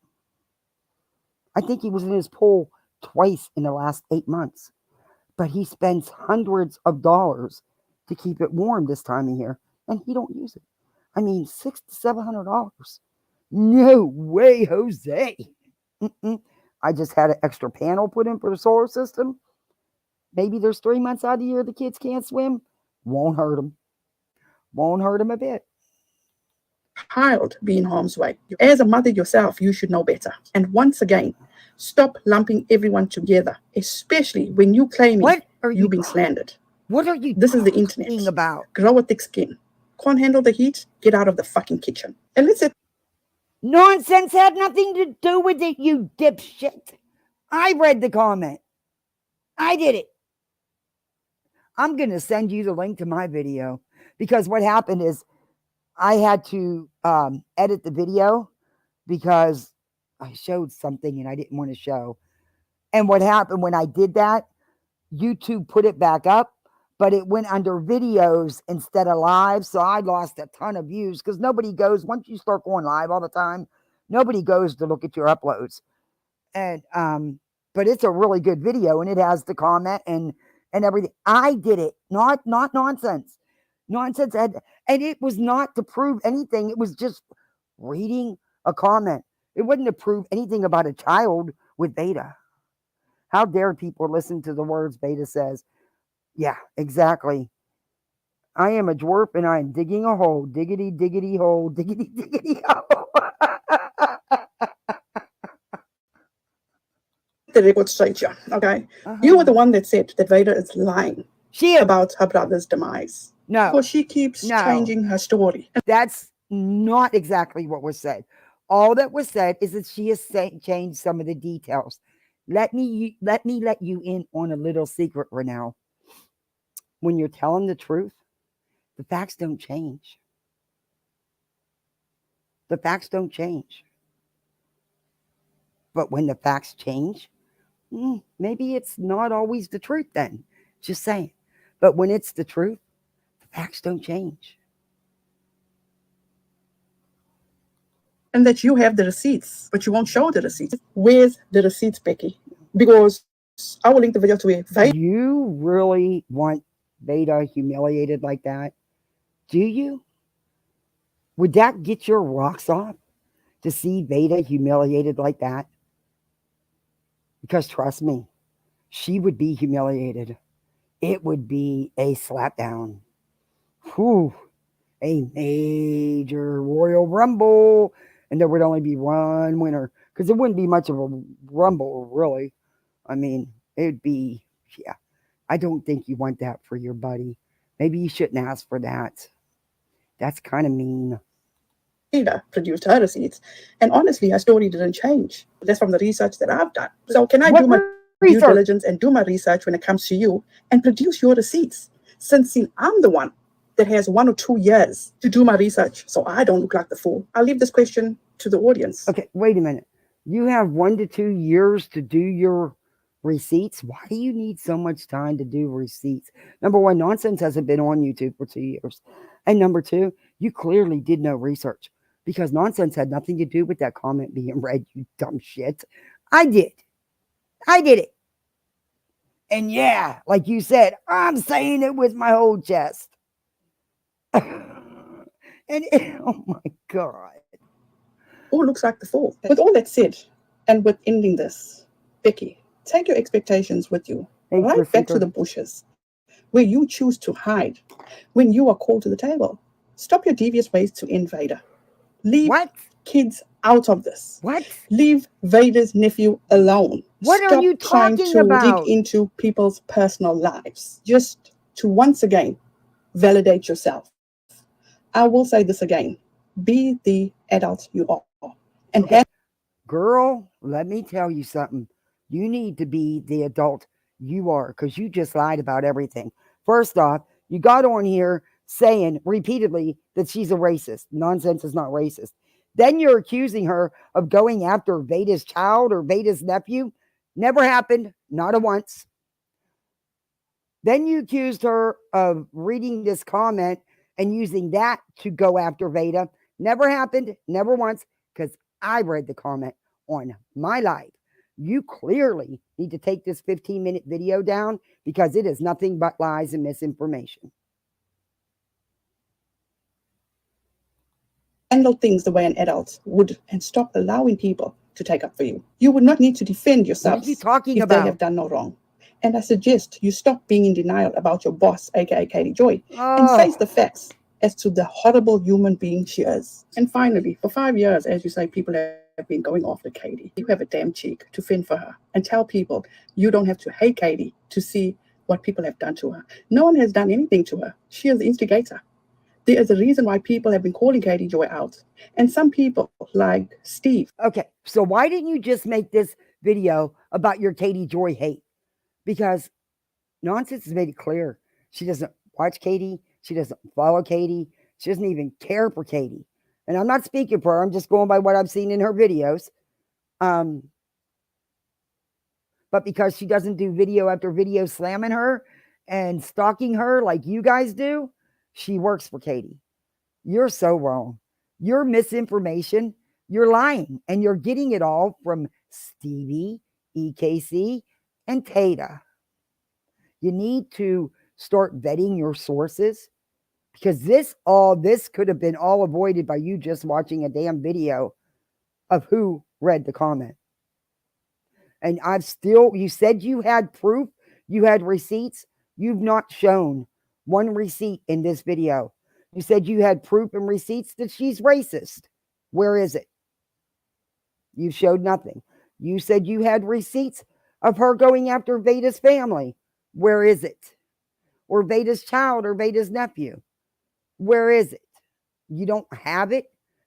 I think he was in his pool twice in the last 8 months. But he spends hundreds of dollars to keep it warm this time of year. And he don't use it. I mean, $600 to $700. No way, Jose. I just had an extra panel put in for the solar system. Maybe there's 3 months out of the year the kids can't swim. Won't hurt them. Won't hurt them a bit. Child be in harm's way. As a mother yourself, you should know better. And once again, stop lumping everyone together, especially when you claim you've been slandered. What are you This is the internet. About? Grow a thick skin. Can't handle the heat? Get out of the fucking kitchen. And let's Nonsense had nothing to do with it, you dipshit. I read the comment. I did it. I'm going to send you the link to my video because what happened is I had to edit the video because I showed something and I didn't want to show. And what happened when I did that, YouTube put it back up, but it went under videos instead of live. So I lost a ton of views because nobody goes, once you start going live all the time, nobody goes to look at your uploads. And but it's a really good video and it has the comment and everything. I did it, not nonsense. Nonsense and it was not to prove anything. It was just reading a comment. It wasn't to prove anything about a child with Beta. How dare people listen to the words Beta says? Yeah, exactly. I am a dwarf and I am digging a hole. Diggity, diggity hole. Diggity, diggity hole. The record straight here, okay? You were the one that said that Vader is lying about her brother's demise. No. Because she keeps changing her story. That's not exactly what was said. All that was said is that she has changed some of the details. Let me let you in on a little secret, Renelle. When you're telling the truth, the facts don't change. The facts don't change. But when the facts change, maybe it's not always the truth then. Just saying. But when it's the truth, the facts don't change. And that you have the receipts, but you won't show the receipts. Where's the receipts, Becky? Because I will link the video to where Vader. You really want Veda humiliated like that? Do you? Would that get your rocks off to see Veda humiliated like that? Because trust me, she would be humiliated. It would be a slapdown. Whew. A major Royal Rumble. And there would only be one winner. Because it wouldn't be much of a rumble, really. I mean, it would be, yeah. I don't think you want that for your buddy. Maybe you shouldn't ask for that. That's kind of mean. Produced her receipts. And honestly, her story didn't change. That's from the research that I've done. So can I do my due diligence and do my research when it comes to you and produce your receipts? Since I'm the one that has 1 or 2 years to do my research, so I don't look like the fool. I'll leave this question to the audience. Okay, wait a minute. You have 1 to 2 years to do your receipts? Why do you need so much time to do receipts? Number one, Nonsense hasn't been on YouTube for 2 years. And number two, you clearly did no research because Nonsense had nothing to do with that comment being read, you dumb shit. I did it. And yeah, like you said, I'm saying it with my whole chest. Oh my God. Who looks like the fool? With all that said, and with ending this, Becky, take your expectations with you. Right back to the bushes, where you choose to hide when you are called to the table. Stop your devious ways to end Vader. Leave kids out of this. Leave Vader's nephew alone. What Stop are you talking trying to about? dig into people's personal lives. Just to once again validate yourself. I will say this again. Be the adult you are. And girl, let me tell you something. You need to be the adult you are because you just lied about everything. First off, you got on here saying repeatedly that she's a racist. Nonsense is not racist. Then you're accusing her of going after Veda's child or Veda's nephew. Never happened, not a once. Then you accused her of reading this comment and using that to go after Veda. Never happened, never once, because I read the comment on my live. You clearly need to take this 15-minute video down because it is nothing but lies and misinformation. Handle things the way an adult would and stop allowing people to take up for you. You would not need to defend yourselves what are you talking if about? they have done no wrong. And I suggest you stop being in denial about your boss, aka Katie Joy, and face the facts as to the horrible human being she is. And finally, for 5 years, as you say, people have been going after Katie. You have a damn cheek to fend for her and tell people you don't have to hate Katie to see what people have done to her. No one has done anything to her. She is the instigator. There is a reason why people have been calling Katie Joy out. And some people, like Steve. Okay, so why didn't you just make this video about your Katie Joy hate? Because Nonsense has made it clear she doesn't watch Katie. She doesn't follow Katie. She doesn't even care for Katie. And I'm not speaking for her. I'm just going by what I've seen in her videos. But because she doesn't do video after video slamming her and stalking her like you guys do, she works for Katie. You're so wrong. You're misinformation. You're lying. And you're getting it all from Stevie, EKC, and Tata. You need to start vetting your sources, because this could have been all avoided by you just watching a damn video of who read the comment. And you said you had proof, you had receipts. You've not shown one receipt in this video. You said you had proof and receipts that she's racist. Where is it? You showed nothing. You said you had receipts of her going after Veda's family. Where is it? Or Veda's child or Veda's nephew. Where is it? You don't have it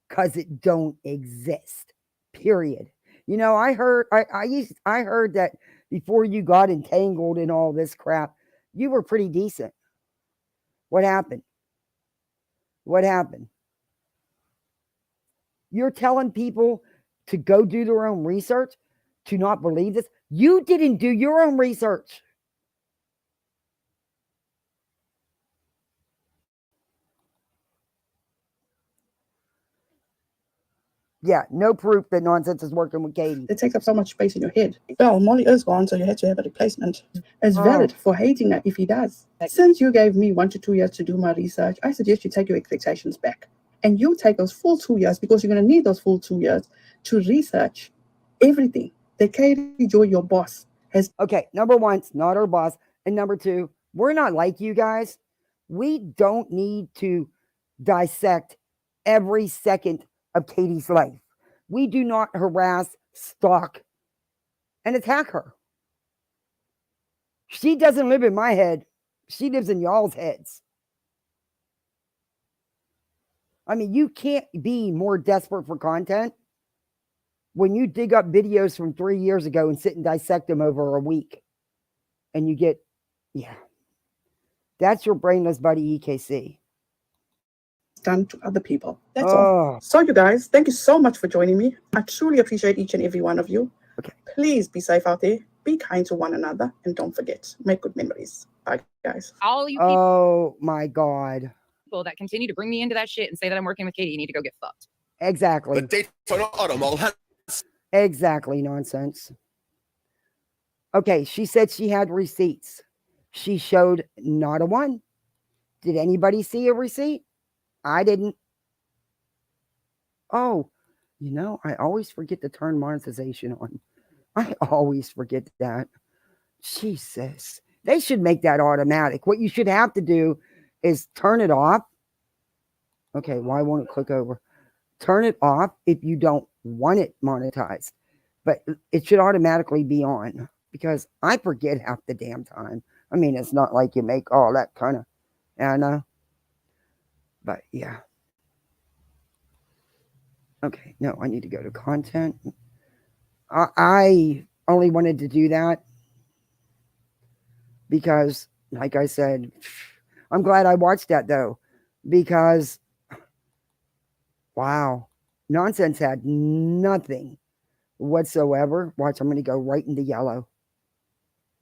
because it don't exist. Period. You know, I heard that before you got entangled in all this crap, you were pretty decent. What happened? What happened? You're telling people to go do their own research, to not believe this. You didn't do your own research. Yeah, no proof that nonsense is working with Katie. It takes up so much space in your head. Well, Molly is gone, so you had to have a replacement. It's valid for hating her if he does. Since you gave me 1 to 2 years to do my research, I suggest you take your expectations back. And you take those full 2 years, because you're going to need those full 2 years to research everything that Katie Joy, your boss, has. Okay, number one, it's not our boss. And number two, we're not like you guys. We don't need to dissect every second of Katie's life. We do not harass, stalk, and attack her. She doesn't live in my head. She lives in y'all's heads. I mean, you can't be more desperate for content when you dig up videos from 3 years ago and sit and dissect them over a week. And you get, yeah. That's your brainless buddy EKC. Done to other people. That's all. So you guys, thank you so much for joining me. I truly appreciate each and every one of you. Okay. Please be safe out there. Be kind to one another. And don't forget, make good memories. Bye, guys. All you Oh, my God. people that continue to bring me into that shit and say that I'm working with Katie, you need to go get fucked. Exactly. Exactly, nonsense. Okay, she said she had receipts. She showed not a one. Did anybody see a receipt? I didn't. Oh, you know, I always forget to turn monetization on. I always forget that. Jesus. They should make that automatic. What you should have to do is turn it off. Okay, why won't it click over? Turn it off if you don't want it monetized. But it should automatically be on, because I forget half the damn time. I mean, it's not like you make all that kind of, I know. But yeah. Okay, no, I need to go to content. I only wanted to do that because, like I said, I'm glad I watched that though, because wow, nonsense had nothing whatsoever. Watch, I'm going to go right into yellow.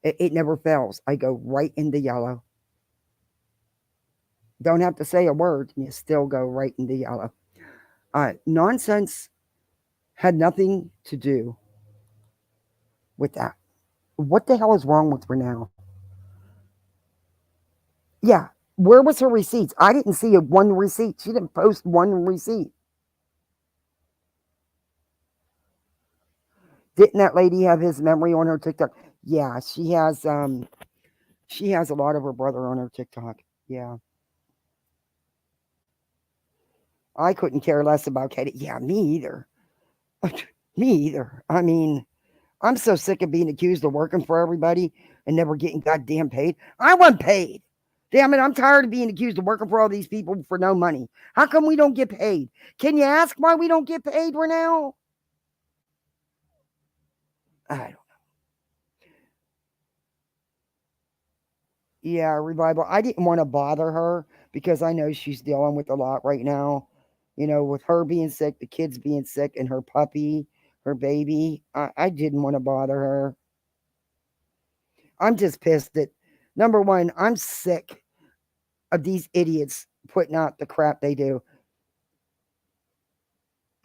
It never fails. I go right into yellow. Don't have to say a word, and you still go right into yellow. Nonsense had nothing to do with that. What the hell is wrong with her now? Yeah, where was her receipts? I didn't see one receipt. She didn't post one receipt. Didn't that lady have his memory on her TikTok? Yeah, she has a lot of her brother on her TikTok. Yeah. I couldn't care less about Katie. Yeah, me either. Me either. I mean, I'm so sick of being accused of working for everybody and never getting goddamn paid. I want paid. Damn it, I'm tired of being accused of working for all these people for no money. How come we don't get paid? Can you ask why we don't get paid right now? I don't know. Yeah, Revival. I didn't want to bother her because I know she's dealing with a lot right now. With her being sick, the kids being sick, and her puppy, her baby. I didn't want to bother her. I'm just pissed that, number one, I'm sick of these idiots putting out the crap they do.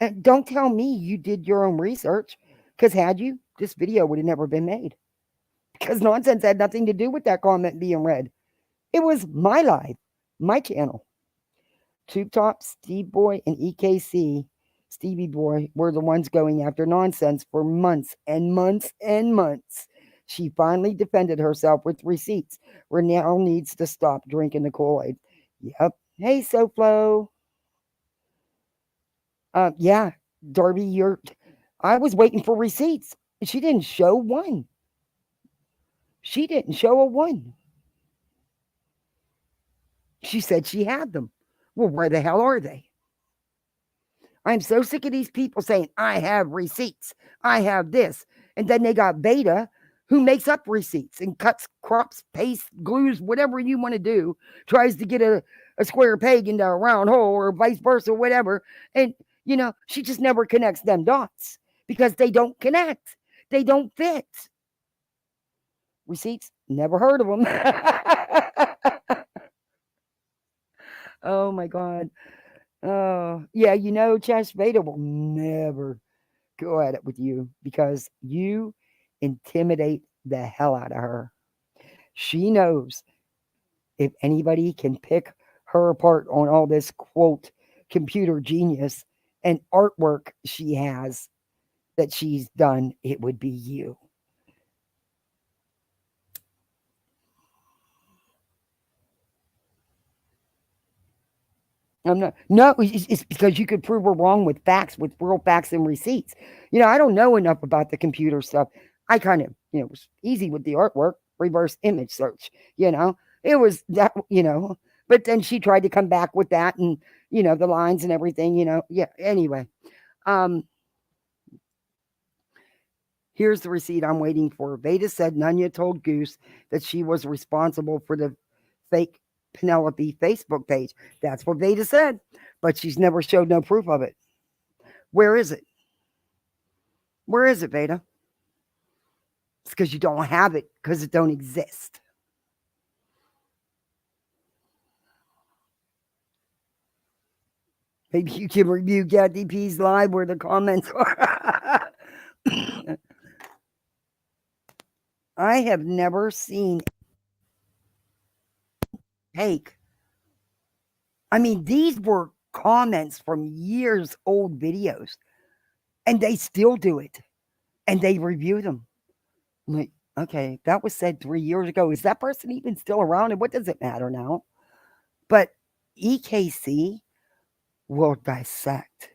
And don't tell me you did your own research, because had you, this video would have never been made. Because nonsense had nothing to do with that comment being read. It was my live, my channel. Tube Top, Steve Boy, and EKC, Stevie Boy, were the ones going after nonsense for months and months and months. She finally defended herself with receipts. Renelle needs to stop drinking the Kool-Aid. Yep. Hey, SoFlo. Yeah, Darby, I was waiting for receipts. She didn't show one. She didn't show a one. She said she had them. Well, where the hell are they? I'm so sick of these people saying, I have receipts. I have this. And then they got Beta, who makes up receipts and cuts, crops, pastes, glues, whatever you want to do, tries to get a square peg into a round hole or vice versa, whatever. And, she just never connects them dots because they don't connect. They don't fit. Receipts, never heard of them. Oh, my God. Oh, yeah, Chash Beta will never go at it with you because you intimidate the hell out of her. She knows if anybody can pick her apart on all this, quote, computer genius and artwork she has that she's done, it would be you. I'm not. No, it's because you could prove her wrong with facts, with real facts and receipts. I don't know enough about the computer stuff. I kind of, it was easy with the artwork, reverse image search. It was that. But then she tried to come back with that, and the lines and everything. Yeah. Anyway, here's the receipt I'm waiting for. Veda said Nunya told Goose that she was responsible for the fake Penelope Facebook page. That's what Veda said, but she's never showed no proof of it. Where is it? Where is it, Veda? It's because you don't have it, because it don't exist. Maybe you can review Kathy P's live where the comments are. I have never seen take. I mean, these were comments from years old videos, and they still do it, and they review them. I'm like, okay, that was said 3 years ago. Is that person even still around? And what does it matter now? But EKC will dissect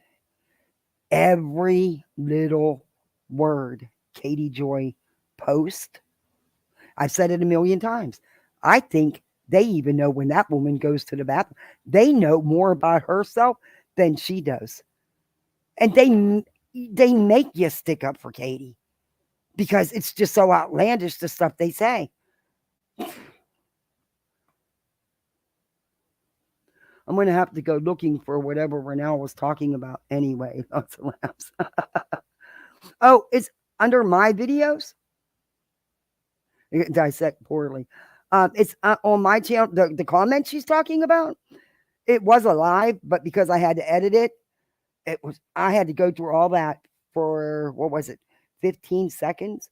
every little word Katie Joy posts. I've said it a million times. I think they even know when that woman goes to the bathroom. They know more about herself than she does. And they make you stick up for Katie because it's just so outlandish, the stuff they say. I'm going to have to go looking for whatever Renelle was talking about anyway. Lots of laughs. Oh, it's under my videos? Dissect poorly. It's on my channel. The comment she's talking about, it was a live, but because I had to edit it, I had to go through all that for, what was it, 15 seconds?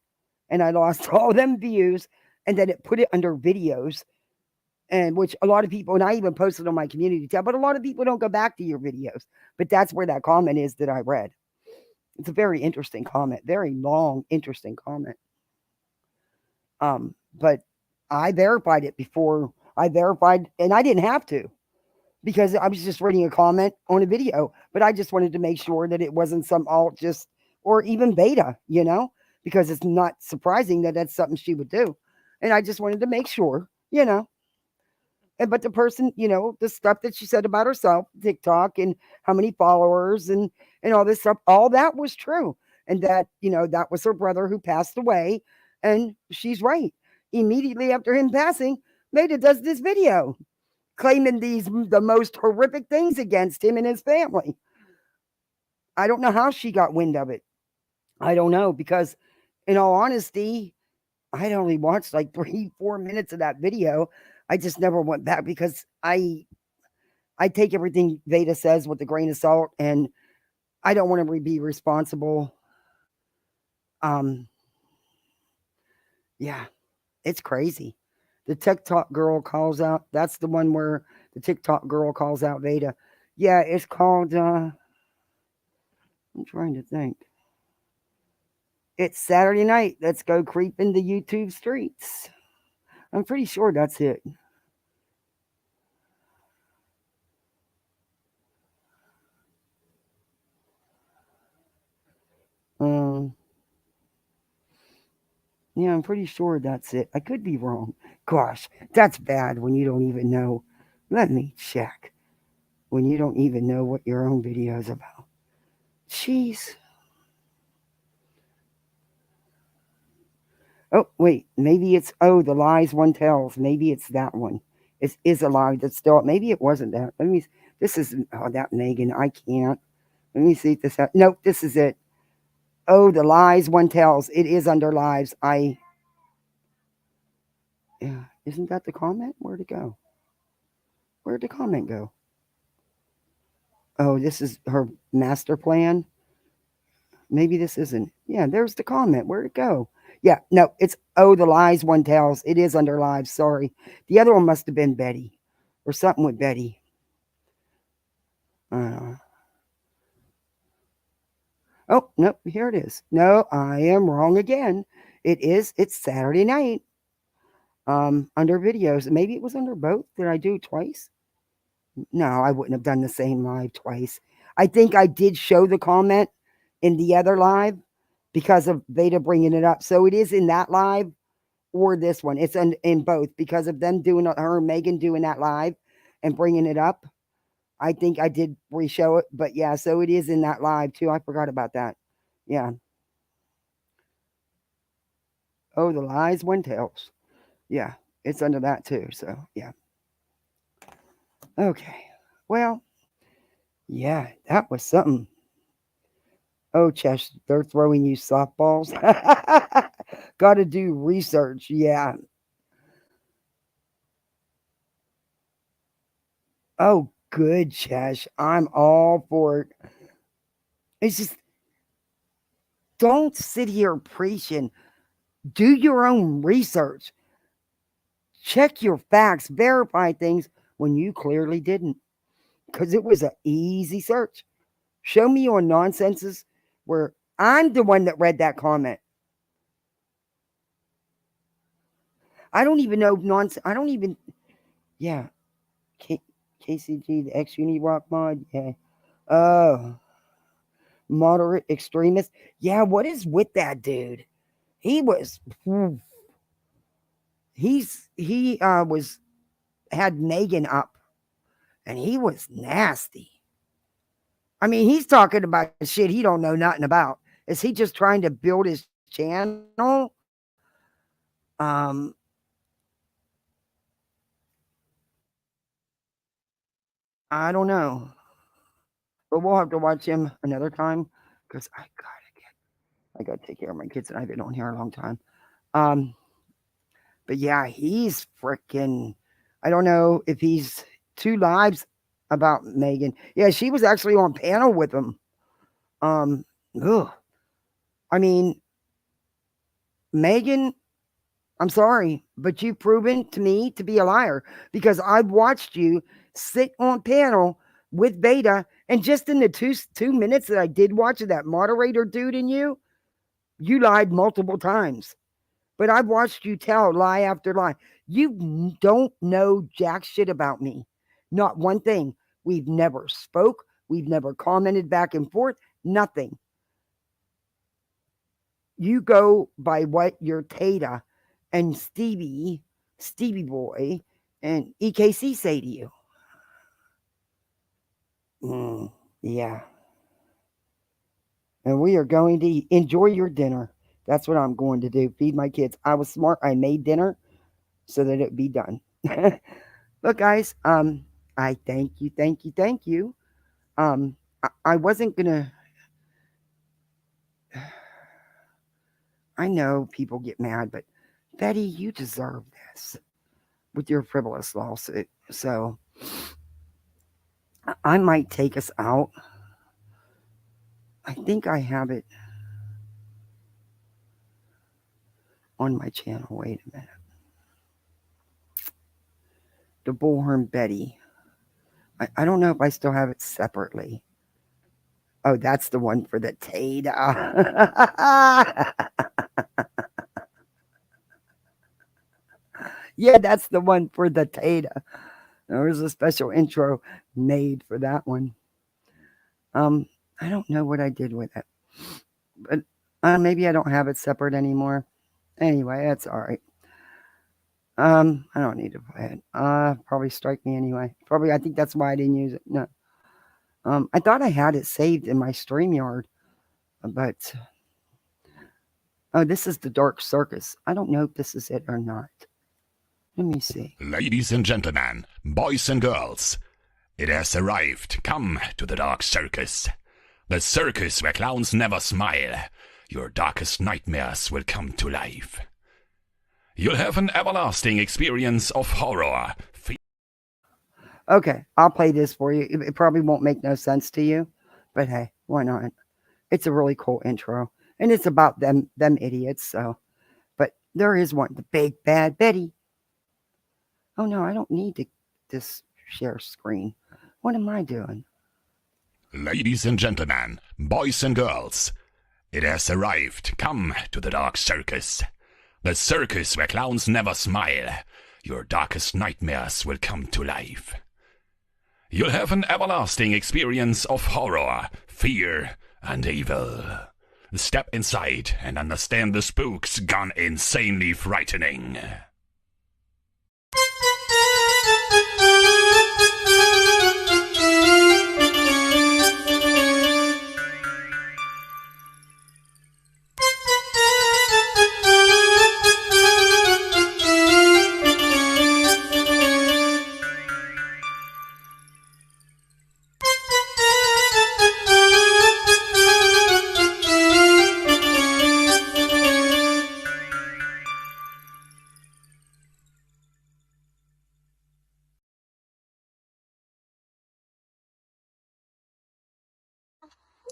And I lost all them views, and then it put it under videos, and which a lot of people, and I even posted on my community tab, but a lot of people don't go back to your videos. But that's where that comment is that I read. It's a very interesting comment, very long, interesting comment. But I verified it before I verified, and I didn't have to because I was just reading a comment on a video, but I just wanted to make sure that it wasn't some alt just, or even beta, because it's not surprising that that's something she would do. And I just wanted to make sure, but the person, the stuff that she said about herself, TikTok and how many followers and all this stuff, all that was true. And that, that was her brother who passed away. And she's right. Immediately after him passing, Maida does this video. claiming the most horrific things against him and his family. I don't know how she got wind of it. I don't know, because in all honesty, I'd only watched like 3-4 minutes of that video. I just never went back because I take everything Veda says with a grain of salt, and I don't want to be responsible. Um, yeah, it's crazy. The TikTok girl calls out. That's the one where the TikTok girl calls out Veda. Yeah, it's called. I'm trying to think. It's Saturday night. Let's go creep in the YouTube streets. I'm pretty sure that's it. Um, yeah, I'm pretty sure that's it. I could be wrong. Gosh, that's bad when you don't even know. Let me check. When you don't even know what your own video is about. Jeez. Oh, wait. Maybe it's, the lies one tells. Maybe it's that one. It is a lie that's still, maybe it wasn't that. This isn't, that Megan. I can't. Let me see if this, nope, this is it. Oh, the lies one tells. It is under lives. Yeah, isn't that the comment? Where'd it go? Where'd the comment go? Oh, this is her master plan. Maybe this isn't. Yeah, there's the comment. Where'd it go? Yeah, no, it's the lies one tells. It is under lives. Sorry. The other one must have been Betty or something with Betty. Oh, nope, here it is. No, I am wrong again. It's Saturday night. Under videos. Maybe it was under both. Did I do it twice? No, I wouldn't have done the same live twice. I think I did show the comment in the other live because of Veda bringing it up. So it is in that live or this one. It's in both because of them doing, her and Megan doing that live and bringing it up. I think I did re-show it. But yeah, so it is in that live too. I forgot about that. Yeah. Oh, the lies one tells. Yeah, it's under that too. So yeah. Okay. Well, yeah, that was something. Oh, Chesh, they're throwing you softballs. Got to do research. Yeah. Oh, good, Chesh. I'm all for it. It's just, don't sit here preaching. Do your own research. Check your facts. Verify things when you clearly didn't. Because it was an easy search. Show me your nonsenses where I'm the one that read that comment. I don't even know nonsense. I don't even. Yeah. KCG, the X Uni Rock mod. Yeah. Moderate extremist. Yeah. What is with that dude? He was. He was had Megan up, and he was nasty. I mean, he's talking about shit he don't know nothing about. Is he just trying to build his channel? I don't know. But we'll have to watch him another time because I gotta take care of my kids and I've been on here a long time. But yeah, he's freaking. I don't know if he's two lives about Megan. Yeah, she was actually on panel with him. Ugh. I mean, Megan, I'm sorry, but you've proven to me to be a liar because I've watched you sit on panel with Beta, and just in the two minutes that I did watch of that moderator dude and you lied multiple times. But I've watched you tell lie after lie. You don't know jack shit about me. Not one thing. We've never spoke. We've never commented back and forth. Nothing. You go by what your Tata and Stevie Boy, and EKC say to you. Yeah. And we are going to enjoy your dinner. That's what I'm going to do. Feed my kids. I was smart. I made dinner so that it be done. Look, guys, I thank you. I wasn't gonna. I know people get mad, but Betty, you deserve this with your frivolous lawsuit. So I might take us out. I think I have it on my channel. Wait a minute. The Bulhorn Betty. I don't know if I still have it separately. Oh, that's the one for the Tata. Yeah, that's the one for the Tata. There was a special intro made for that one. I don't know what I did with it, but maybe I don't have it separate anymore. Anyway, that's all right. I don't need to play it. Probably strike me anyway. Probably, I think that's why I didn't use it. No. I thought I had it saved in my StreamYard, but oh, this is the Dark Circus. I don't know if this is it or not. Let me see. Ladies and gentlemen, boys and girls, it has arrived. Come to the Dark Circus. The circus where clowns never smile. Your darkest nightmares will come to life. You'll have an everlasting experience of horror. Okay, I'll play this for you. It probably won't make no sense to you, but hey, why not? It's a really cool intro, and it's about them idiots. So, but there is one, the Big Bad Betty. Oh no, I don't need this share screen. What am I doing? Ladies and gentlemen, boys and girls, it has arrived. Come to the Dark Circus. The circus where clowns never smile. Your darkest nightmares will come to life. You'll have an everlasting experience of horror, fear, and evil. Step inside and understand the spooks gone insanely frightening.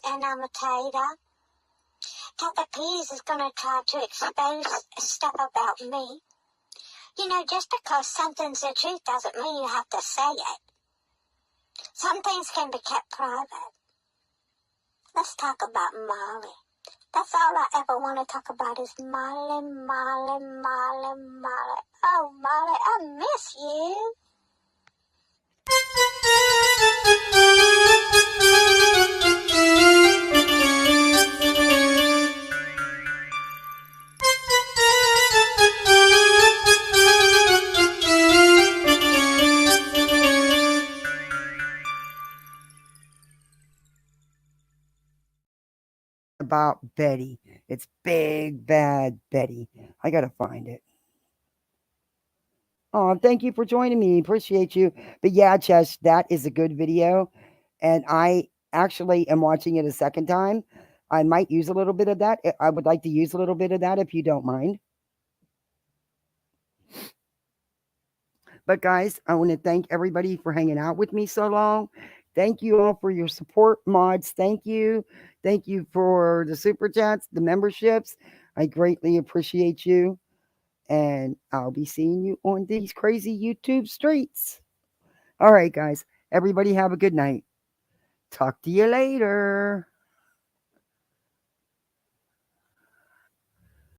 And I'm a tater. Papa Peas is going to try to expose stuff about me. You know, just because something's the truth doesn't mean you have to say it. Some things can be kept private. Let's talk about Molly. That's all I ever want to talk about is Molly, Molly, Molly, Molly. Oh, Molly, I miss you. About Betty. It's Big Bad Betty. I gotta find it. Oh, thank you for joining me. Appreciate you. But yeah, Chesh, that is a good video. And I actually am watching it a second time. I might use a little bit of that. I would like to use a little bit of that if you don't mind. But guys, I want to thank everybody for hanging out with me so long. Thank you all for your support, mods. Thank you. Thank you for the super chats, the memberships. I greatly appreciate you. And I'll be seeing you on these crazy YouTube streets. All right, guys. Everybody have a good night. Talk to you later.